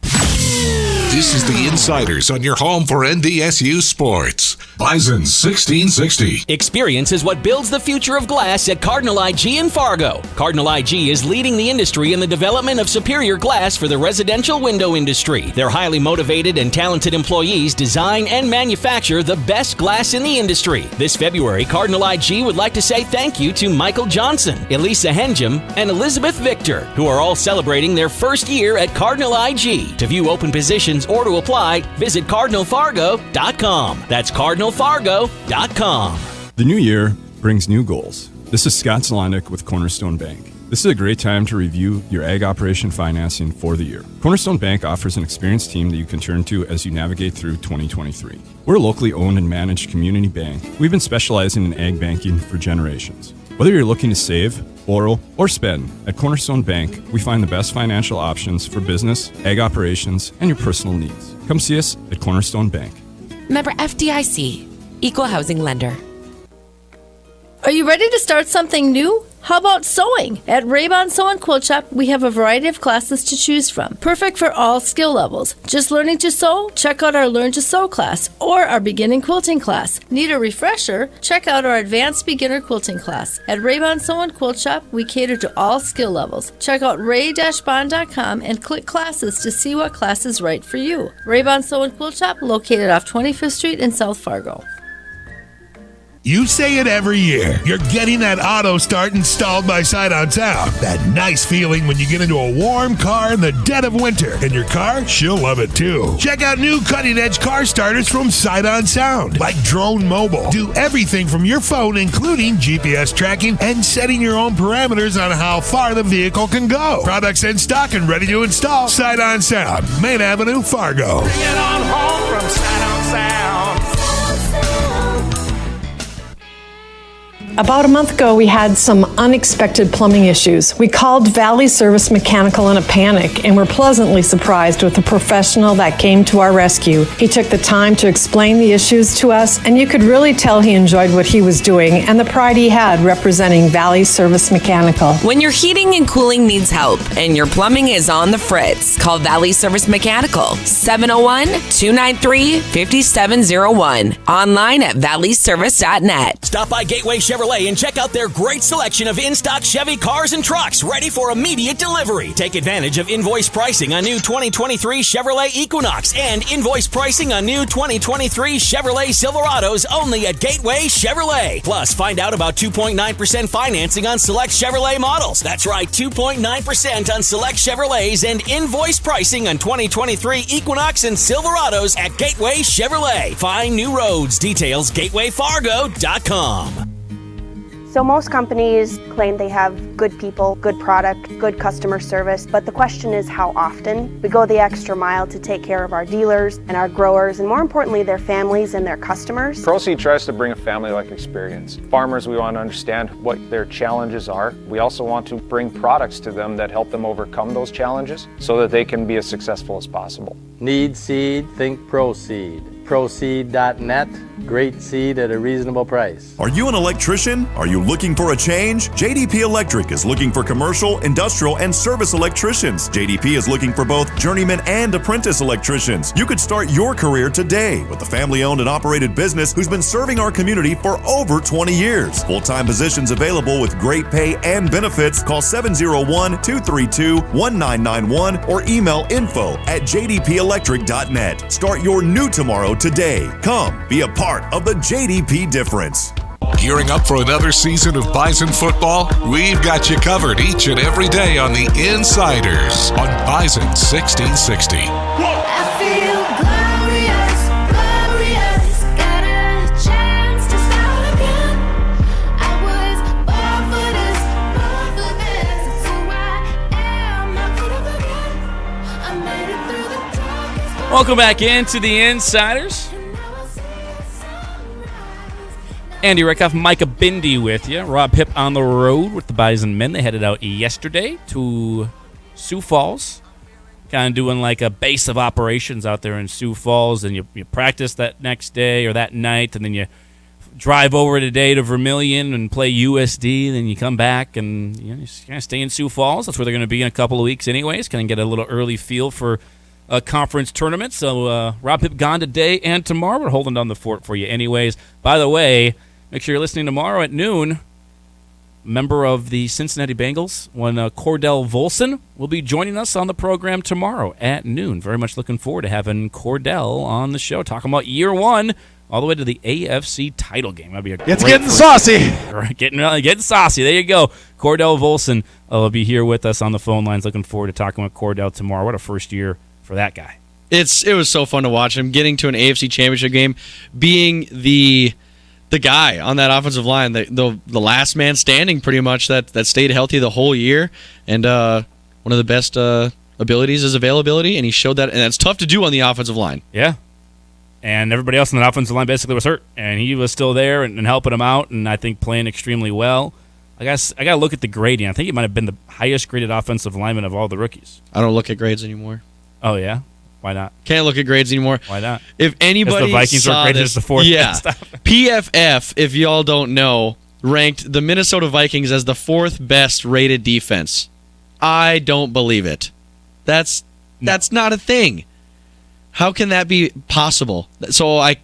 This is the Insiders on your home for NDSU sports. Bison 1660. Experience is what builds the future of glass at Cardinal IG in Fargo. Cardinal IG is leading the industry in the development of superior glass for the residential window industry. Their highly motivated and talented employees design and manufacture the best glass in the industry. This February, Cardinal IG would like to say thank you to Michael Johnson, Elisa Henjum, and Elizabeth Victor, who are all celebrating their first year at Cardinal IG. To view open positions or to apply, visit CardinalFargo.com. That's CardinalFargo.com. The new year brings new goals. This is Scott Zlondik with Cornerstone Bank. This is a great time to review your ag operation financing for the year. Cornerstone Bank offers an experienced team that you can turn to as you navigate through 2023. We're a locally owned and managed community bank. We've been specializing in ag banking for generations. Whether you're looking to save, borrow, or spend, at Cornerstone Bank, we find the best financial options for business, ag operations, and your personal needs. Come see us at Cornerstone Bank. Member FDIC, Equal Housing Lender. Are you ready to start something new? How about sewing? At Raybon Sew and Quilt Shop, we have a variety of classes to choose from, perfect for all skill levels. Just learning to sew? Check out our Learn to Sew class or our beginning quilting class. Need a refresher? Check out our advanced beginner quilting class. At Raybon Sew and Quilt Shop, we cater to all skill levels. Check out ray-bond.com and click classes to see what class is right for you. Raybon Sew and Quilt Shop, located off 25th Street in South Fargo. You say it every year. You're getting that auto start installed by Sight on Sound. That nice feeling when you get into a warm car in the dead of winter. And your car, she'll love it too. Check out new cutting-edge car starters from Sight on Sound, like Drone Mobile. Do everything from your phone, including GPS tracking and setting your own parameters on how far the vehicle can go. Products in stock and ready to install. Sight on Sound, Main Avenue, Fargo. Bring it on home from Sight on Sound. About a month ago, we had some unexpected plumbing issues. We called Valley Service Mechanical in a panic and were pleasantly surprised with the professional that came to our rescue. He took the time to explain the issues to us, and you could really tell he enjoyed what he was doing and the pride he had representing Valley Service Mechanical. When your heating and cooling needs help and your plumbing is on the fritz, call Valley Service Mechanical, 701-293-5701. Online at valleyservice.net. Stop by Gateway Chevrolet and check out their great selection of in-stock Chevy cars and trucks ready for immediate delivery. Take advantage of invoice pricing on new 2023 Chevrolet Equinox and invoice pricing on new 2023 Chevrolet Silverados only at Gateway Chevrolet. Plus, find out about 2.9% financing on select Chevrolet models. That's right, 2.9% on select Chevrolets and invoice pricing on 2023 Equinox and Silverados at Gateway Chevrolet. Find new roads. Details gatewayfargo.com. So most companies claim they have good people, good product, good customer service, but the question is how often. We go the extra mile to take care of our dealers and our growers, and more importantly, their families and their customers. Proceed tries to bring a family-like experience. Farmers, we want to understand what their challenges are. We also want to bring products to them that help them overcome those challenges so that they can be as successful as possible. Need seed, think Proceed. Proceed.net, great seed at a reasonable price. Are you an electrician? Are you looking for a change? JDP Electric is looking for commercial, industrial, and service electricians. JDP is looking for both journeyman and apprentice electricians. You could start your career today with a family-owned and operated business who's been serving our community for over 20 years. Full-time positions available with great pay and benefits. Call 701-232-1991 or email info@jdpelectric.net. Start your new tomorrow today. Come be a part of the JDP difference. Gearing up for another season of Bison football? We've got you covered each and every day on the Insiders on Bison 1660. I feel glorious, glorious. Got a chance to start again. I was born for this, it's who I am. Not good again. I made it through the darkest. Welcome back into the Insiders. Andy Rickoff, Micah Bindi with you. Rob Hipp on the road with the Bison men. They headed out yesterday to Sioux Falls. Kind of doing like a base of operations out there in Sioux Falls. And you practice that next day or that night. And then you drive over today to Vermilion and play USD. Then you come back and you just kind of stay in Sioux Falls. That's where they're going to be in a couple of weeks anyways. Kind of get a little early feel for a conference tournament. So Rob Hipp gone today and tomorrow. We're holding down the fort for you anyways. By the way, make sure you're listening tomorrow at noon. Member of the Cincinnati Bengals, one Cordell Volson, will be joining us on the program tomorrow at noon. Very much looking forward to having Cordell on the show, talking about year one all the way to the AFC title game. That'd be It's getting saucy. Getting saucy. There you go. Cordell Volson will be here with us on the phone lines. Looking forward to talking with Cordell tomorrow. What a first year for that guy. It was so fun to watch him getting to an AFC Championship game, being the guy on that offensive line, the last man standing pretty much that stayed healthy the whole year. And one of the best abilities is availability, and he showed that. And that's tough to do on the offensive line. Yeah. And everybody else on the offensive line basically was hurt, and he was still there and helping them out, and I think playing extremely well. I guess I got to look at the grading. I think he might have been the highest graded offensive lineman of all the rookies. I don't look at grades anymore. Oh, yeah? Why not? Can't look at grades anymore. Why not? If anybody the Vikings saw were graded this, as the fourth best. PFF, if y'all don't know, ranked the Minnesota Vikings as the fourth best rated defense. I don't believe it. That's not a thing. How can that be possible? So I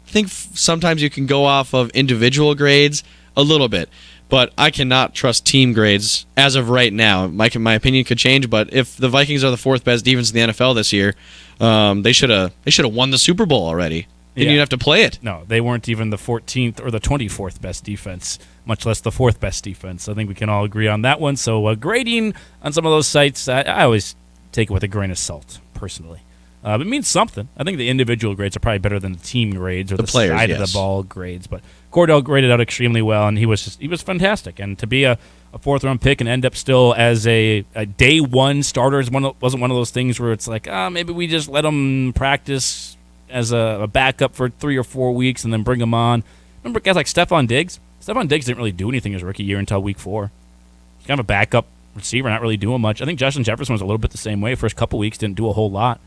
think sometimes you can go off of individual grades a little bit, but I cannot trust team grades as of right now. My opinion could change, but if the Vikings are the fourth best defense in the NFL this year, they should have won the Super Bowl already. Didn't even have to play it. No, they weren't even the 14th or the 24th best defense, much less the fourth best defense. I think we can all agree on that one. So grading on some of those sites, I always take it with a grain of salt, personally. It means something. I think the individual grades are probably better than the team grades or the players, side of the ball grades. But Cordell graded out extremely well, and he was fantastic. And to be a fourth-round pick and end up still as a day one starter wasn't one of those things where it's like, maybe we just let him practice as a backup for 3 or 4 weeks and then bring him on. Remember guys like Stephon Diggs? Stephon Diggs didn't really do anything his rookie year until week 4. He's kind of a backup receiver, not really doing much. I think Justin Jefferson was a little bit the same way. First couple weeks, didn't do a whole lot.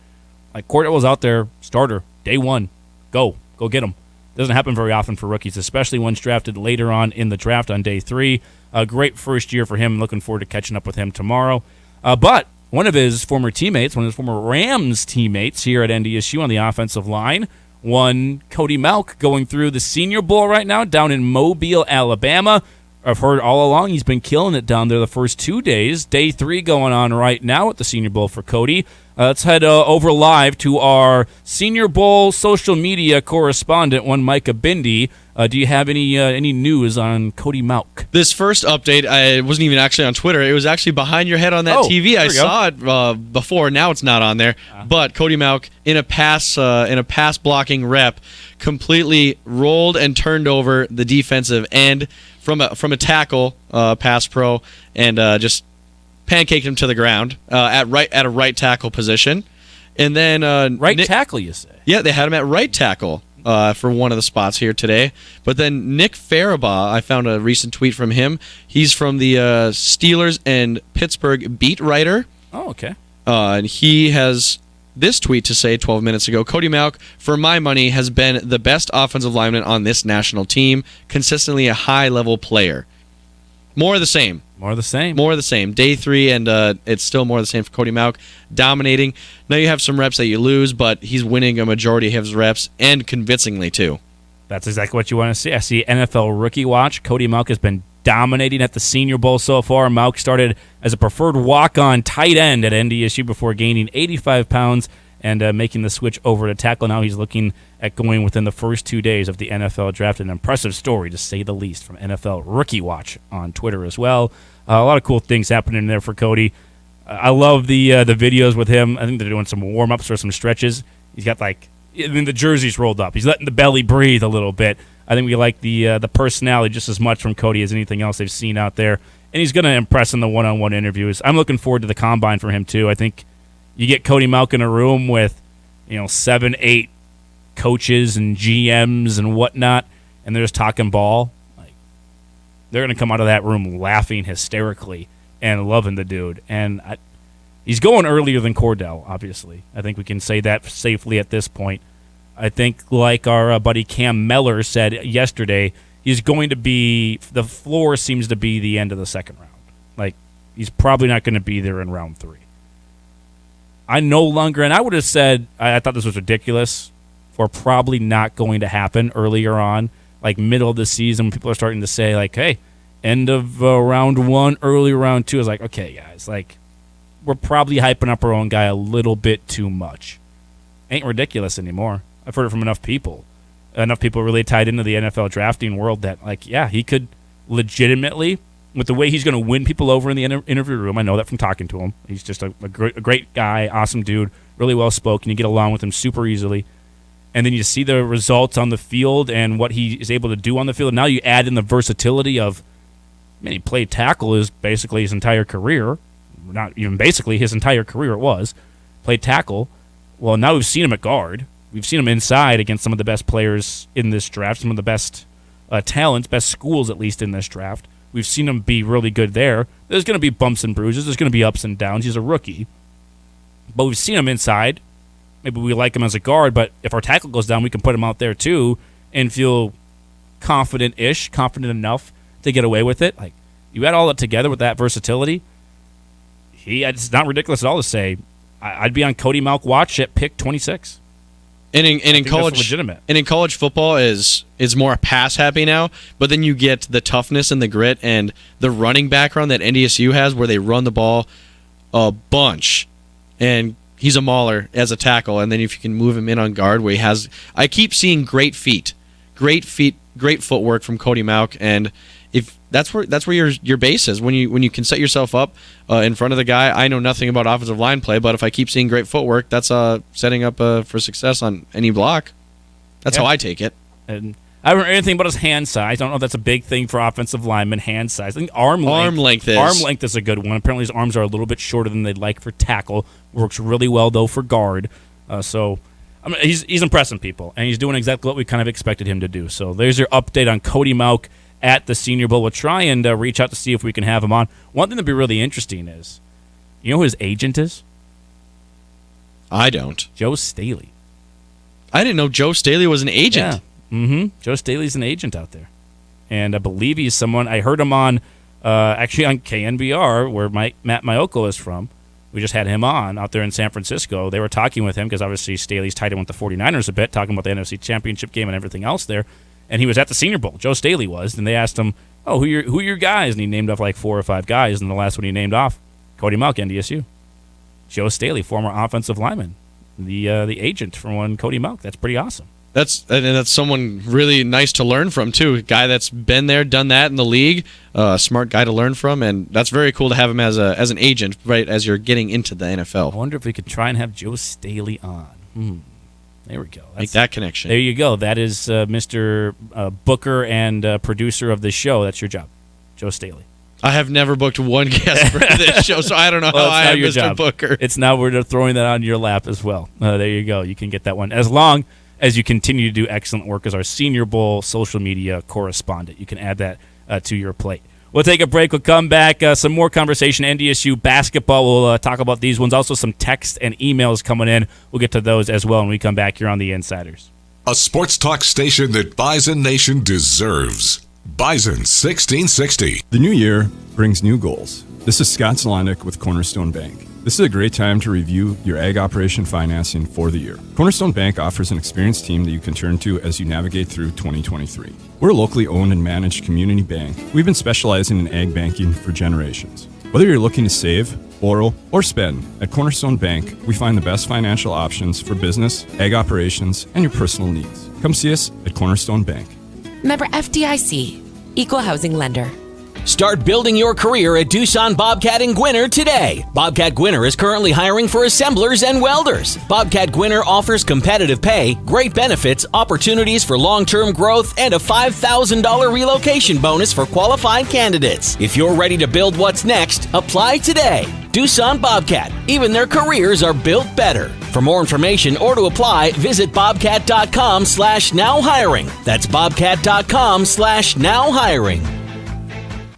Like, Cordell was out there, starter, day 1. Go get him. Doesn't happen very often for rookies, especially ones drafted later on in the draft on day 3. A great first year for him. Looking forward to catching up with him tomorrow. But one of his former teammates, one of his former Rams teammates here at NDSU on the offensive line, one Cody Mauch, going through the Senior Bowl right now down in Mobile, Alabama. I've heard all along he's been killing it down there the first 2 days. Day 3 going on right now at the Senior Bowl for Cody. Let's head over live to our Senior Bowl social media correspondent, one Micah Bindi. Do you have any news on Cody Mauch? This first update, it wasn't even actually on Twitter. It was actually behind your head on that TV. I saw it before. Now it's not on there. But Cody Mauch, in a pass blocking rep, completely rolled and turned over the defensive end from a tackle, pass pro, and just pancaked him to the ground at a right tackle position. And then tackle, you say? Yeah, they had him at right tackle for one of the spots here today. But then Nick Farabaugh, I found a recent tweet from him. He's from the Steelers and Pittsburgh beat writer. Oh, okay. And he has this tweet to say 12 minutes ago: Cody Mauch, for my money, has been the best offensive lineman on this national team, consistently a high-level player. More of the same. More of the same. More of the same. Day 3, and it's still more of the same for Cody Mauch. Dominating. Now you have some reps that you lose, but he's winning a majority of his reps, and convincingly, too. That's exactly what you want to see. I see NFL Rookie Watch. Cody Mauch has been dominating at the Senior Bowl so far. Mauch started as a preferred walk-on tight end at NDSU before gaining 85 pounds and making the switch over to tackle. Now he's looking at going within the first 2 days of the NFL draft. An impressive story, to say the least, from NFL Rookie Watch on Twitter as well. A lot of cool things happening there for Cody. I love the videos with him. I think they're doing some warm-ups or some stretches. He's got, the jersey's rolled up. He's letting the belly breathe a little bit. I think we like the personality just as much from Cody as anything else they've seen out there. And he's going to impress in the one-on-one interviews. I'm looking forward to the combine for him, too. I think you get Cody Mauch in a room with, 7, 8 coaches and GMs and whatnot, and they're just talking ball. They're going to come out of that room laughing hysterically and loving the dude. And he's going earlier than Cordell, obviously. I think we can say that safely at this point. I think, like our buddy Cam Meller said yesterday, he's going to be, the floor seems to be the end of the second round. He's probably not going to be there in round 3. I no longer, and I would have said, I thought this was ridiculous, or probably not going to happen earlier on, middle of the season, when people are starting to say, hey, end of round 1, early round 2. I was like, okay, guys, we're probably hyping up our own guy a little bit too much. Ain't ridiculous anymore. I've heard it from enough people really tied into the NFL drafting world that, he could legitimately, with the way he's going to win people over in the interview room. I know that from talking to him. He's just a great guy, awesome dude, really well spoken. You get along with him super easily. And then you see the results on the field and what he is able to do on the field. Now you add in the versatility of, he played tackle is basically his entire career. Not even basically, his entire career it was. Played tackle. Well, now we've seen him at guard. We've seen him inside against some of the best players in this draft, some of the best talents, best schools at least in this draft. We've seen him be really good there. There's going to be bumps and bruises. There's going to be ups and downs. He's a rookie. But we've seen him inside. Maybe we like him as a guard, but if our tackle goes down, we can put him out there too and feel confident enough to get away with it. You add all that together with that versatility, it's not ridiculous at all to say I'd be on Cody Mauch watch at pick 26. And in college, legitimate. And in college football is more pass happy now, but then you get the toughness and the grit and the running background that NDSU has, where they run the ball a bunch, and he's a mauler as a tackle. And then if you can move him in on guard, where he has, I keep seeing great footwork from Cody Mauch, and if that's where your base is when you can set yourself up in front of the guy. I know nothing about offensive line play, but if I keep seeing great footwork, that's setting up for success on any block. That's how I take it. And I haven't heard anything about his hand size. I don't know if that's a big thing for offensive linemen. Hand size. I think arm length is a good one. Apparently his arms are a little bit shorter than they'd like for tackle. Works really well though for guard. He's impressing people, and he's doing exactly what we kind of expected him to do. So there's your update on Cody Mauch at the Senior Bowl. We'll try and reach out to see if we can have him on. One thing that'd be really interesting is, you know who his agent is? I don't. Joe Staley. I didn't know Joe Staley was an agent. Yeah. Joe Staley's an agent out there. And I believe he's someone, I heard him on, actually on KNBR, where Matt Maiocco is from. We just had him on out there in San Francisco. They were talking with him because obviously Staley's tied in with the 49ers a bit, talking about the NFC Championship game and everything else there. And he was at the Senior Bowl. Joe Staley was. And they asked him, who are your guys? And he named off like 4 or 5 guys. And the last one he named off, Cody Mauch, NDSU. Joe Staley, former offensive lineman, the agent from one Cody Mauch. That's pretty awesome. That's someone really nice to learn from, too. A guy that's been there, done that in the league. A smart guy to learn from, and that's very cool to have him as an agent, right, as you're getting into the NFL. I wonder if we could try and have Joe Staley on. There we go. Make that connection. There you go. That is Mr. Booker and producer of this show. That's your job, Joe Staley. I have never booked one guest for this show, so I don't know how I am Mr. Job. Booker. It's now we're throwing that on your lap as well. There you go. You can get that one. As long as you continue to do excellent work as our Senior Bowl social media correspondent. You can add that to your plate. We'll take a break. We'll come back. Some more conversation. NDSU basketball. We'll talk about these ones. Also some text and emails coming in. We'll get to those as well when we come back here on The Insiders. A sports talk station that Bison Nation deserves. Bison 1660. The new year brings new goals. This is Scott Zlonick with Cornerstone Bank. This is a great time to review your ag operation financing for the year. Cornerstone Bank offers an experienced team that you can turn to as you navigate through 2023. We're a locally owned and managed community bank. We've been specializing in ag banking for generations. Whether you're looking to save, borrow, or spend, at Cornerstone Bank, we find the best financial options for business, ag operations, and your personal needs. Come see us at Cornerstone Bank. Member FDIC, Equal Housing Lender. Start building your career at Doosan Bobcat in Gwinner today. Bobcat Gwinner is currently hiring for assemblers and welders. Bobcat Gwinner offers competitive pay, great benefits, opportunities for long-term growth, and a $5,000 relocation bonus for qualified candidates. If you're ready to build what's next, apply today. Doosan Bobcat. Even their careers are built better. For more information or to apply, visit bobcat.com/nowhiring. That's bobcat.com/nowhiring.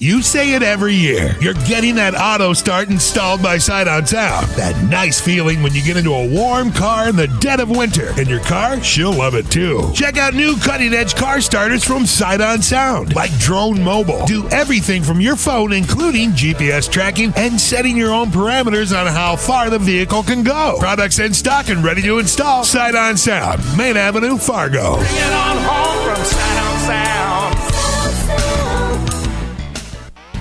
You say it every year. You're getting that auto start installed by Sight on Sound. That nice feeling when you get into a warm car in the dead of winter. And your car, she'll love it too. Check out new cutting-edge car starters from Sight on Sound. Like Drone Mobile. Do everything from your phone, including GPS tracking and setting your own parameters on how far the vehicle can go. Products in stock and ready to install. Sight on Sound. Main Avenue, Fargo. Bring it on home from Sight on Sound.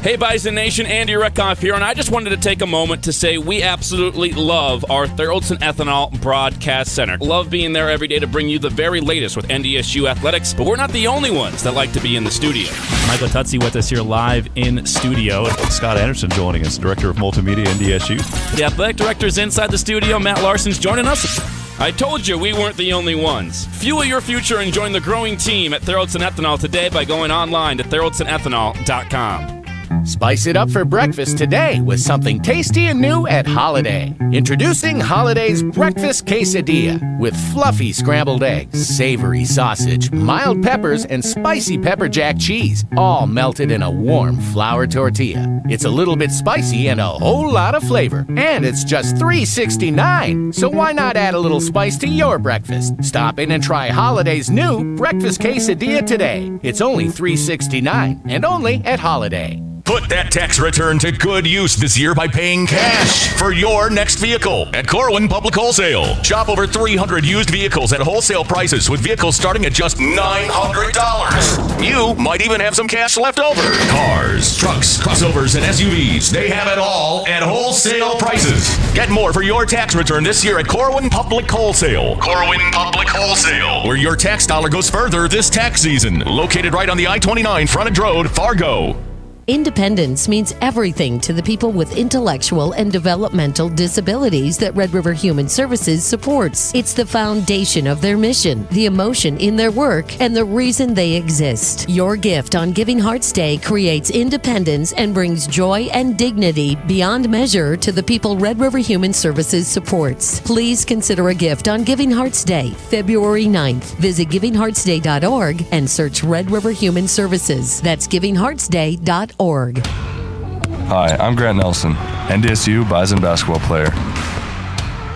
Hey Bison Nation, Andy Reckoff here, and I just wanted to take a moment to say we absolutely love our Thoroldson Ethanol Broadcast Center. Love being there every day to bring you the very latest with NDSU athletics, but we're not the only ones that like to be in the studio. Michael Tutsi with us here live in studio. Scott Anderson joining us, Director of Multimedia, NDSU. The athletic director's inside the studio. Matt Larson's joining us. I told you we weren't the only ones. Fuel your future and join the growing team at Thoroldson Ethanol today by going online to theroldsonethanol.com. Spice it up for breakfast today with something tasty and new at Holiday. Introducing Holiday's Breakfast Quesadilla with fluffy scrambled eggs, savory sausage, mild peppers, and spicy pepper jack cheese, all melted in a warm flour tortilla. It's a little bit spicy and a whole lot of flavor. And it's just $3.69. So why not add a little spice to your breakfast? Stop in and try Holiday's new Breakfast Quesadilla today. It's only $3.69 and only at Holiday. Put that tax return to good use this year by paying cash for your next vehicle at Corwin Public Wholesale. Shop over 300 used vehicles at wholesale prices with vehicles starting at just $900. You might even have some cash left over. Cars, trucks, crossovers, and SUVs. They have it all at wholesale prices. Get more for your tax return this year at Corwin Public Wholesale. Corwin Public Wholesale, where your tax dollar goes further this tax season. Located right on the I-29 frontage road, Fargo. Independence means everything to the people with intellectual and developmental disabilities that Red River Human Services supports. It's the foundation of their mission, the emotion in their work, and the reason they exist. Your gift on Giving Hearts Day creates independence and brings joy and dignity beyond measure to the people Red River Human Services supports. Please consider a gift on Giving Hearts Day, February 9th. Visit givingheartsday.org and search Red River Human Services. That's givingheartsday.org. Hi, I'm Grant Nelson, NDSU Bison basketball player.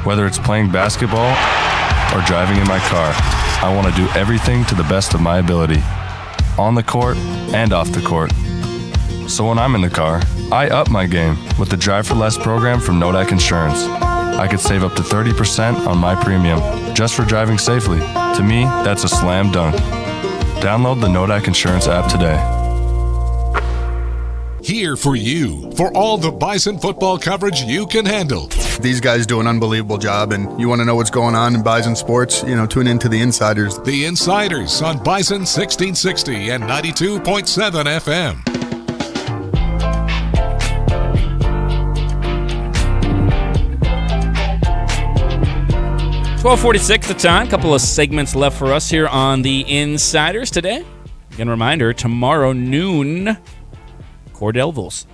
Whether it's playing basketball or driving in my car, I want to do everything to the best of my ability, on the court and off the court. So when I'm in the car, I up my game with the Drive for Less program from Nodak Insurance. I could save up to 30% on my premium just for driving safely. To me, that's a slam dunk. Download the Nodak Insurance app today. Here for you, for all the Bison football coverage you can handle. These guys do an unbelievable job, and you want to know what's going on in Bison sports? Tune into the Insiders. The Insiders on Bison 1660 and 92.7 FM. $12:46 the time. Couple of segments left for us here on the Insiders today. Again, reminder, tomorrow noon, Cordell Volson.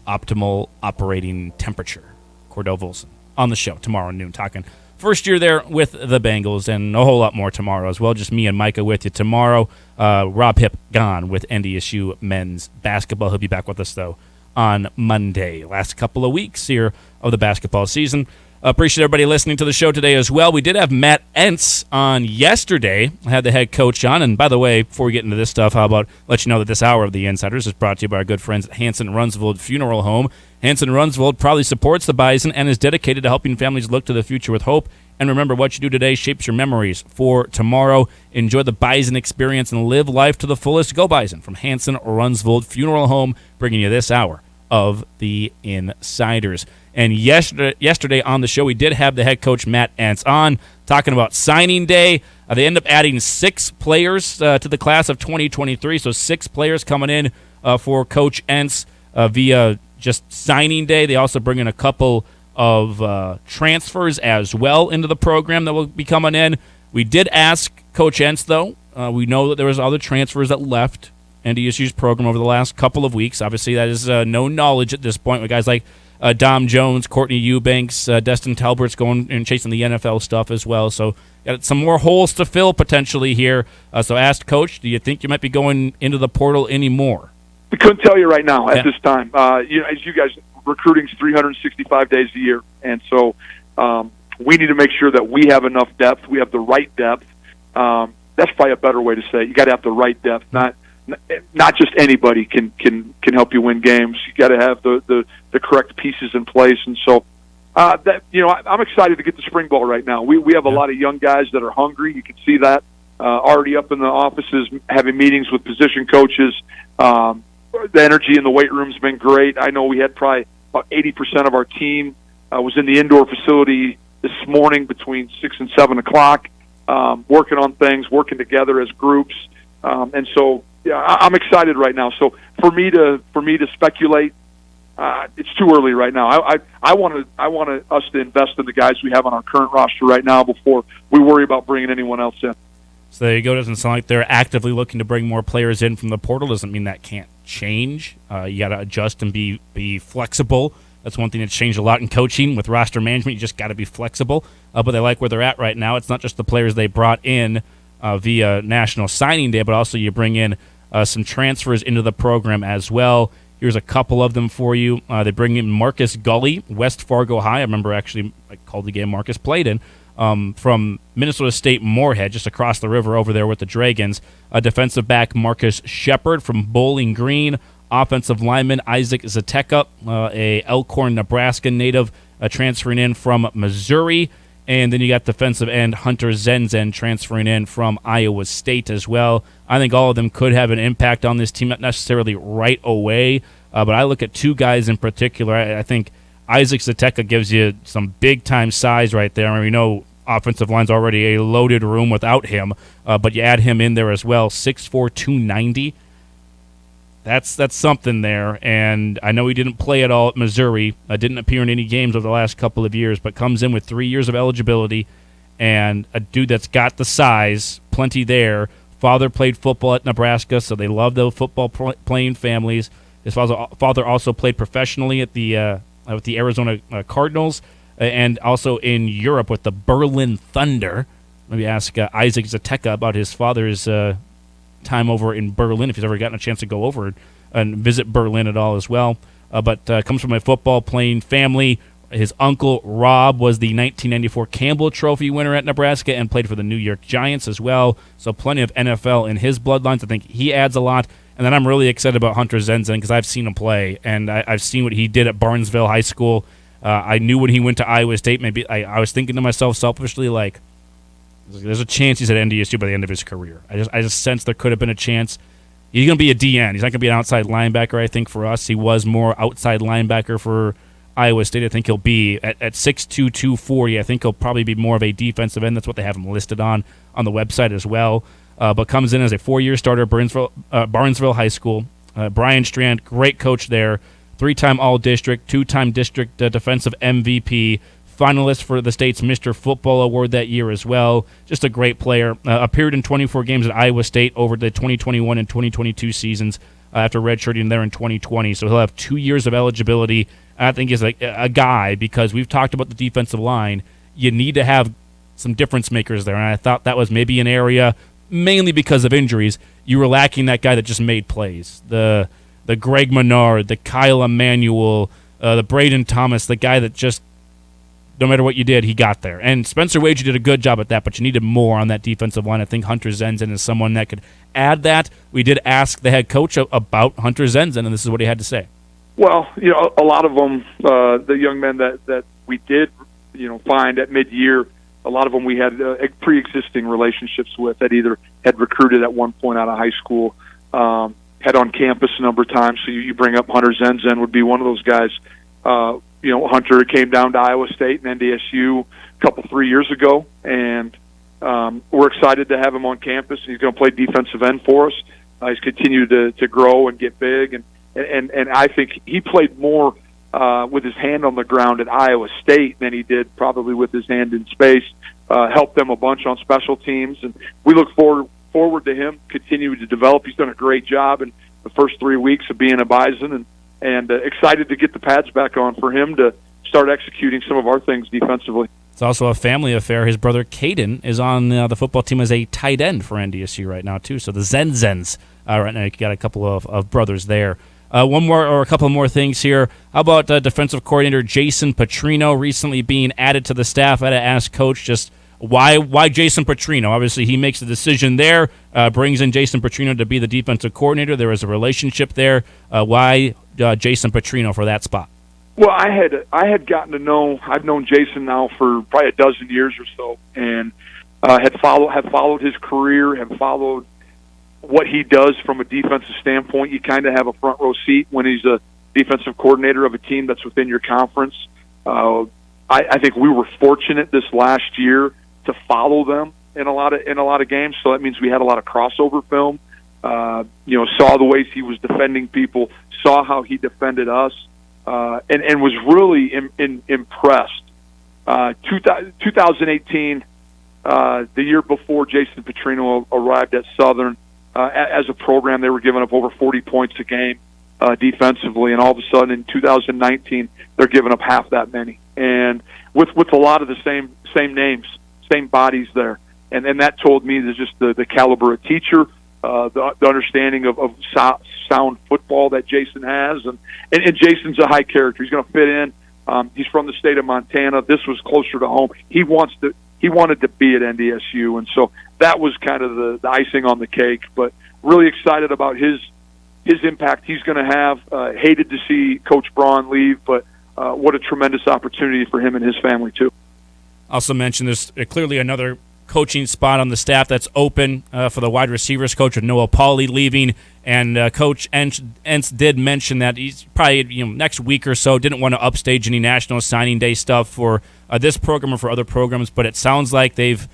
Optimal operating temperature. Cordell Volson on the show tomorrow noon, talking first year there with the Bengals, and a whole lot more tomorrow as well. Just me and Micah with you tomorrow. Rob Hipp gone with NDSU men's basketball. He'll be back with us, though, on Monday. Last couple of weeks here of the basketball season. Appreciate everybody listening to the show today as well. We did have Matt Entz on yesterday. I had the head coach on. And by the way, before we get into this stuff, how about let you know that this hour of the Insiders is brought to you by our good friends at Hanson Runsvold Funeral Home. Hanson Runsvold proudly supports the Bison and is dedicated to helping families look to the future with hope. And remember, what you do today shapes your memories for tomorrow. Enjoy the Bison experience and live life to the fullest. Go Bison from Hanson Runsvold Funeral Home, bringing you this hour of the Insiders. And yesterday on the show, we did have the head coach, Matt Entz, on, talking about signing day. They end up adding 6 players to the class of 2023, so 6 players coming in for Coach Entz via just signing day. They also bring in a couple of transfers as well into the program that will be coming in. We did ask Coach Entz, though. We know that there was other transfers that left NDSU's program over the last couple of weeks. Obviously, that is no knowledge at this point with guys like Dom Jones, Courtney Eubanks, Destin Talbert's going and chasing the NFL stuff as well. So got some more holes to fill potentially here. So I asked Coach, do you think you might be going into the portal anymore? I couldn't tell you right now at this time. As you guys, recruiting's 365 days a year. And so we need to make sure that we have enough depth. We have the right depth. That's probably a better way to say it. You got to have the right depth, not just anybody can help you win games. You got to have the correct pieces in place, and so I'm excited to get the spring ball right now. We have a lot of young guys that are hungry. You can see that already up in the offices, having meetings with position coaches. The energy in the weight room's been great. I know we had probably about 80% of our team was in the indoor facility this morning between 6 and 7 o'clock, working on things, working together as groups, and so. Yeah, I'm excited right now. So for me to speculate, it's too early right now. I want us to invest in the guys we have on our current roster right now before we worry about bringing anyone else in. So there you go. Doesn't sound like they're actively looking to bring more players in from the portal. Doesn't mean that can't change. You got to adjust and be flexible. That's one thing that's changed a lot in coaching with roster management. You just got to be flexible. But they like where they're at right now. It's not just the players they brought in via National Signing Day, but also you bring in some transfers into the program as well. Here's a couple of them for you. They bring in Marcus Gully, West Fargo High. I remember actually I called the game Marcus played in. From Minnesota State Moorhead, just across the river over there with the Dragons. Defensive back Marcus Shepard from Bowling Green. Offensive lineman Isaac Zateka, a Elkhorn, Nebraska native, transferring in from Missouri. And then you got defensive end Hunter Zenzen transferring in from Iowa State as well. I think all of them could have an impact on this team, not necessarily right away, but I look at 2 guys in particular. I think Isaac Zateka gives you some big-time size right there. I mean, we know offensive line's already a loaded room without him, but you add him in there as well, 6'4", 290. That's something there. And I know he didn't play at all at Missouri. Didn't appear in any games over the last couple of years, but comes in with 3 years of eligibility. And a dude that's got the size, plenty there. Father played football at Nebraska, so they love those football playing families. His father also played professionally at with the Arizona Cardinals and also in Europe with the Berlin Thunder. Maybe ask Isaac Zateka about his father's time over in Berlin, if he's ever gotten a chance to go over and visit Berlin at all as well. But comes from a football-playing family. His uncle, Rob, was the 1994 Campbell Trophy winner at Nebraska and played for the New York Giants as well. So plenty of NFL in his bloodlines. I think he adds a lot. And then I'm really excited about Hunter Zenzen because I've seen him play, and I've seen what he did at Barnesville High School. I knew when he went to Iowa State, maybe I was thinking to myself selfishly, like, there's a chance he's at NDSU by the end of his career. I just sensed there could have been a chance. He's going to be a DN. He's not going to be an outside linebacker, I think, for us. He was more outside linebacker for Iowa State. I think he'll be at 6'2", 240. I think he'll probably be more of a defensive end. That's what they have him listed on the website as well. But comes in as a 4-year starter at Barnesville High School. Brian Strand, great coach there. 3-time All-District, 2-time District Defensive MVP, finalist for the state's Mr. Football Award that year as well. Just a great player. Appeared in 24 games at Iowa State over the 2021 and 2022 seasons after redshirting there in 2020. So he'll have 2 years of eligibility. I think he's a guy, because we've talked about the defensive line. You need to have some difference makers there, and I thought that was maybe an area, mainly because of injuries, you were lacking that guy that just made plays. The Greg Menard, the Kyle Emanuel, the Braden Thomas, the guy that just, no matter what you did, he got there. And Spencer Wade, you did a good job at that, but you needed more on that defensive line. I think Hunter Zenzen is someone that could add that. We did ask the head coach about Hunter Zenzen, and this is what he had to say. Well, a lot of them, the young men that we did, find at mid-year, a lot of them we had pre-existing relationships with that either had recruited at one point out of high school, had on campus a number of times. So you bring up Hunter Zenzen would be one of those guys. Hunter came down to Iowa State and NDSU a 3 years ago, and we're excited to have him on campus. He's going to play defensive end for us. He's continued to grow and get big, and I think he played more with his hand on the ground at Iowa State than he did probably with his hand in space. Helped them a bunch on special teams, and we look forward to him continuing to develop. He's done a great job in the first 3 weeks of being a Bison, and excited to get the pads back on for him to start executing some of our things defensively. It's also a family affair. His brother Caden is on the football team as a tight end for NDSU right now too. So the Zenzens right now, you got a couple of brothers there. One more or a couple more things here. How about defensive coordinator Jason Petrino recently being added to the staff? I had to ask Coach just why Jason Petrino. Obviously, he makes the decision there, brings in Jason Petrino to be the defensive coordinator. There is a relationship there. Why Jason Petrino for that spot? Well, I had gotten to know. I've known Jason now for probably a dozen years or so, and have followed his career, have followed what he does from a defensive standpoint. You kind of have a front row seat when he's a defensive coordinator of a team that's within your conference. I think we were fortunate this last year to follow them in a lot of games. So that means we had a lot of crossover film. Saw the ways he was defending people, saw how he defended us, and was really impressed. 2018, the year before Jason Petrino arrived at Southern, as a program, they were giving up over 40 points a game defensively, and all of a sudden in 2019, they're giving up half that many, and with a lot of the same names, same bodies there, and that told me that just the caliber of teacher, the understanding of sound football that Jason has, and Jason's a high character. He's going to fit in. He's from the state of Montana. This was closer to home. He wanted to be at NDSU, and so that was kind of the icing on the cake. But really excited about his impact he's going to have. Hated to see Coach Braun leave, but what a tremendous opportunity for him and his family too. Also mentioned there's clearly another coaching spot on the staff that's open for the wide receivers coach with Noah Pauley leaving, and Coach Entz did mention that he's probably next week or so didn't want to upstage any National Signing Day stuff for this program or for other programs, but it sounds like they've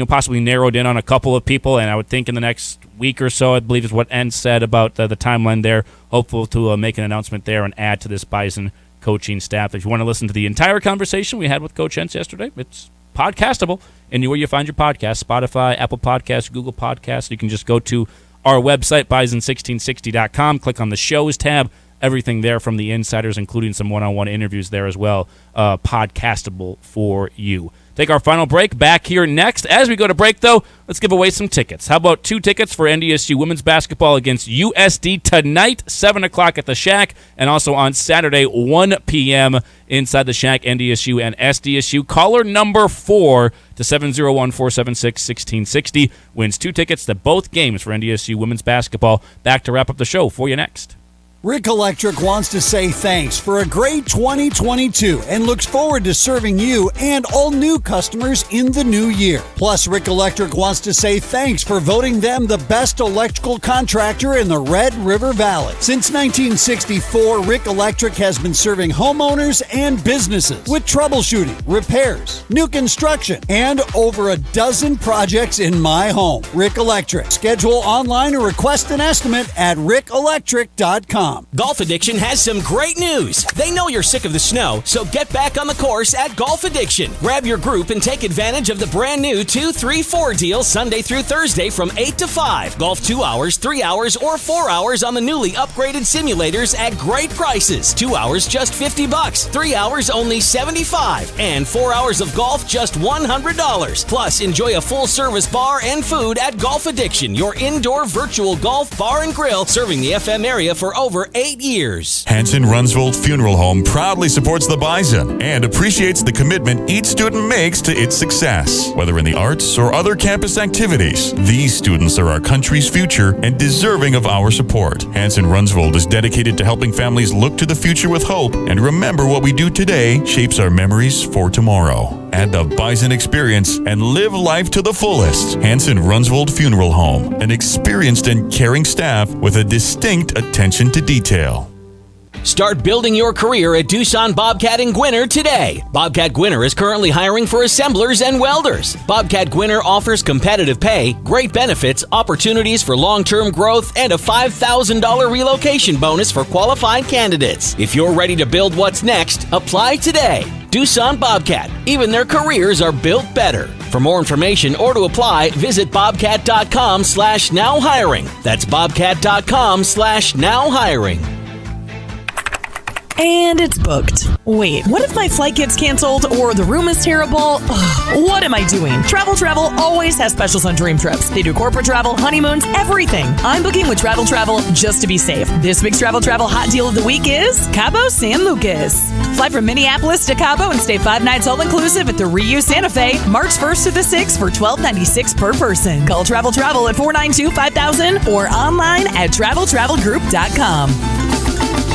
possibly narrowed in on a couple of people, and I would think in the next week or so, I believe is what N said about the timeline there. Hopeful to make an announcement there and add to this Bison coaching staff. If you want to listen to the entire conversation we had with Coach Entz yesterday, it's podcastable anywhere you find your podcast, Spotify, Apple Podcasts, Google Podcasts. You can just go to our website, bison1660.com, click on the shows tab. Everything there from the insiders, including some one-on-one interviews there as well, podcastable for you. Take our final break. Back here next. As we go to break, though, let's give away some tickets. How about 2 tickets for NDSU women's basketball against USD tonight, 7 o'clock at the Shack, and also on Saturday, 1 p.m. inside the Shack, NDSU and SDSU. Caller number 4 to 701-476-1660 wins 2 tickets to both games for NDSU women's basketball. Back to wrap up the show for you next. Rick Electric wants to say thanks for a great 2022 and looks forward to serving you and all new customers in the new year. Plus, Rick Electric wants to say thanks for voting them the best electrical contractor in the Red River Valley. Since 1964, Rick Electric has been serving homeowners and businesses with troubleshooting, repairs, new construction, and over a dozen projects in my home. Rick Electric. Schedule online or request an estimate at rickelectric.com. Golf Addiction has some great news. They know you're sick of the snow, so get back on the course at Golf Addiction. Grab your group and take advantage of the brand new 2, 3, 4 deal Sunday through Thursday from 8 to 5. Golf 2 hours, 3 hours, or 4 hours on the newly upgraded simulators at great prices. 2 hours just $50, 3 hours only $75, and 4 hours of golf just $100. Plus, enjoy a full-service bar and food at Golf Addiction, your indoor virtual golf bar and grill serving the FM area for over 8 years. Hanson Runsvold Funeral Home proudly supports the Bison and appreciates the commitment each student makes to its success. Whether in the arts or other campus activities, these students are our country's future and deserving of our support. Hanson Runsvold is dedicated to helping families look to the future with hope and remember what we do today shapes our memories for tomorrow. Add the Bison experience and live life to the fullest. Hanson Runsvold Funeral Home, an experienced and caring staff with a distinct attention to detail. Start building your career at Doosan Bobcat in Gwinner today. Bobcat Gwinner is currently hiring for assemblers and welders. Bobcat Gwinner offers competitive pay, great benefits, opportunities for long-term growth, and a $5,000 relocation bonus for qualified candidates. If you're ready to build what's next, apply today. Doosan Bobcat. Even their careers are built better. For more information or to apply, visit bobcat.com/nowhiring. That's bobcat.com/nowhiring. And it's booked. Wait, what if my flight gets canceled or the room is terrible? Ugh, what am I doing? Travel always has specials on dream trips. They do corporate travel, honeymoons, everything. I'm booking with Travel just to be safe. This week's Travel hot deal of the week is Cabo San Lucas. Fly from Minneapolis to Cabo and stay 5 nights all inclusive at the Reuse Santa Fe, March 1st to the 6th for $12.96 per person. Call Travel at 492-5000 or online at travelgroup.com.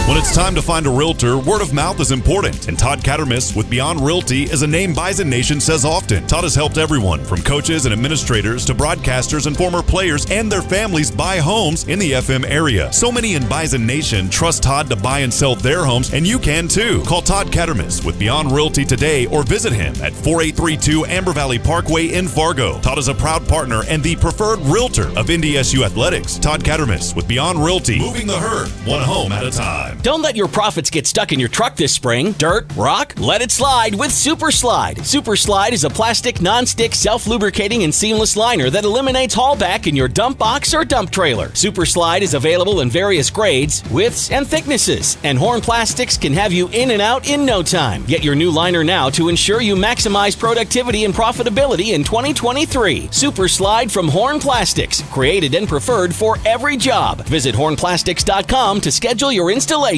When it's time to find a realtor, word of mouth is important. And Todd Cattermas with Beyond Realty is a name Bison Nation says often. Todd has helped everyone from coaches and administrators to broadcasters and former players and their families buy homes in the FM area. So many in Bison Nation trust Todd to buy and sell their homes, and you can too. Call Todd Cattermas with Beyond Realty today or visit him at 4832 Amber Valley Parkway in Fargo. Todd is a proud partner and the preferred realtor of NDSU Athletics. Todd Cattermas with Beyond Realty. Moving the herd, one home at a time. Don't let your profits get stuck in your truck this spring. Dirt, rock, let it slide with Super Slide. Super Slide is a plastic, non-stick, self-lubricating, and seamless liner that eliminates haulback in your dump box or dump trailer. Super Slide is available in various grades, widths, and thicknesses, and Horn Plastics can have you in and out in no time. Get your new liner now to ensure you maximize productivity and profitability in 2023. Super Slide from Horn Plastics, created and preferred for every job. Visit hornplastics.com to schedule your installation.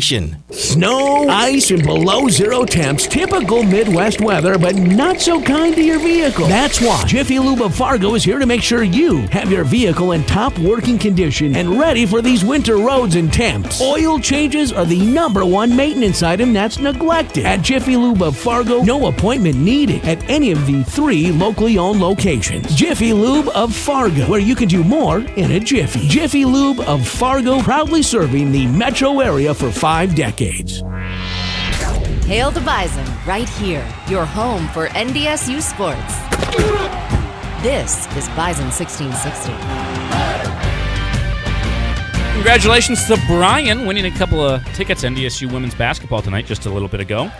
Snow, ice, and below zero temps. Typical Midwest weather, but not so kind to your vehicle. That's why Jiffy Lube of Fargo is here to make sure you have your vehicle in top working condition and ready for these winter roads and temps. Oil changes are the #1 maintenance item that's neglected. At Jiffy Lube of Fargo, no appointment needed at any of the 3 locally owned locations. Jiffy Lube of Fargo, where you can do more in a jiffy. Jiffy Lube of Fargo, proudly serving the metro area for 5 decades. Hail the Bison, right here, your home for NDSU sports. This is Bison 1660. Congratulations to Brian winning a couple of tickets to NDSU women's basketball tonight just a little bit ago.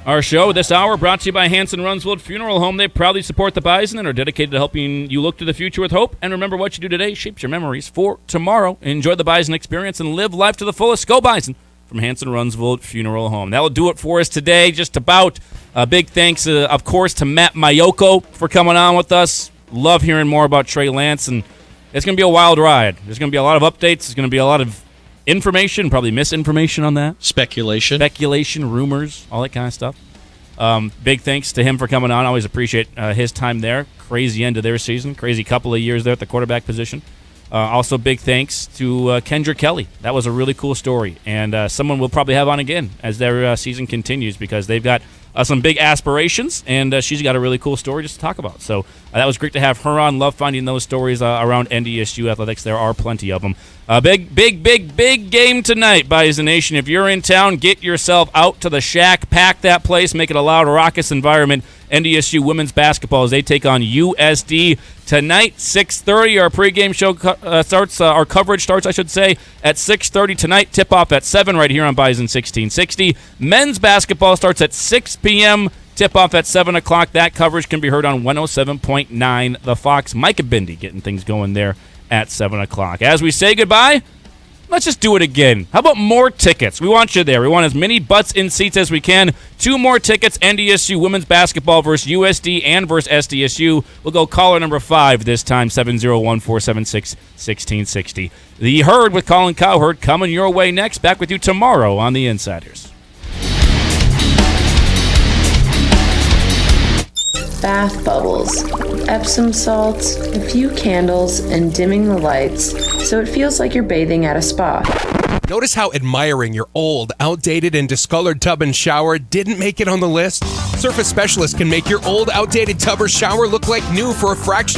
Our show this hour brought to you by Hanson Runsvold Funeral Home. They proudly support the Bison and are dedicated to helping you look to the future with hope. And remember, what you do today shapes your memories for tomorrow. Enjoy the Bison experience and live life to the fullest. Go Bison from Hanson Runsvold Funeral Home. That will do it for us today. Just about a big thanks, of course, to Matt Maiocco for coming on with us. Love hearing more about Trey Lance, and it's going to be a wild ride. There's going to be a lot of updates. There's going to be a lot of information, probably misinformation on that. Speculation, rumors, all that kind of stuff. Big thanks to him for coming on. Always appreciate his time there. Crazy end of their season. Crazy couple of years there at the quarterback position. Also, big thanks to Kendra Kelley. That was a really cool story, and someone we'll probably have on again as their season continues because they've got some big aspirations, and she's got a really cool story just to talk about. So that was great to have her on. Love finding those stories around NDSU athletics. There are plenty of them. Big game tonight, Bison Nation. If you're in town, get yourself out to the Shack. Pack that place. Make it a loud, raucous environment. NDSU women's basketball as they take on USD tonight, 6:30. Our pregame show starts. Our coverage starts, I should say, at 6:30 tonight. Tip-off at 7 right here on Bison 1660. Men's basketball starts at 6 p.m. Tip-off at 7 o'clock. That coverage can be heard on 107.9 The Fox. Micah Bindi getting things going there at 7 o'clock. As we say goodbye, let's just do it again. How about more tickets? We want you there. We want as many butts in seats as we can. 2 more tickets, NDSU women's basketball versus USD and versus SDSU. We'll go caller number 5 this time, 701-476-1660. The Herd with Colin Cowherd coming your way next. Back with you tomorrow on The Insiders. Bath bubbles, Epsom salts, a few candles, and dimming the lights so it feels like you're bathing at a spa. Notice how admiring your old, outdated, and discolored tub and shower didn't make it on the list? Surface Specialist can make your old, outdated tub or shower look like new for a fraction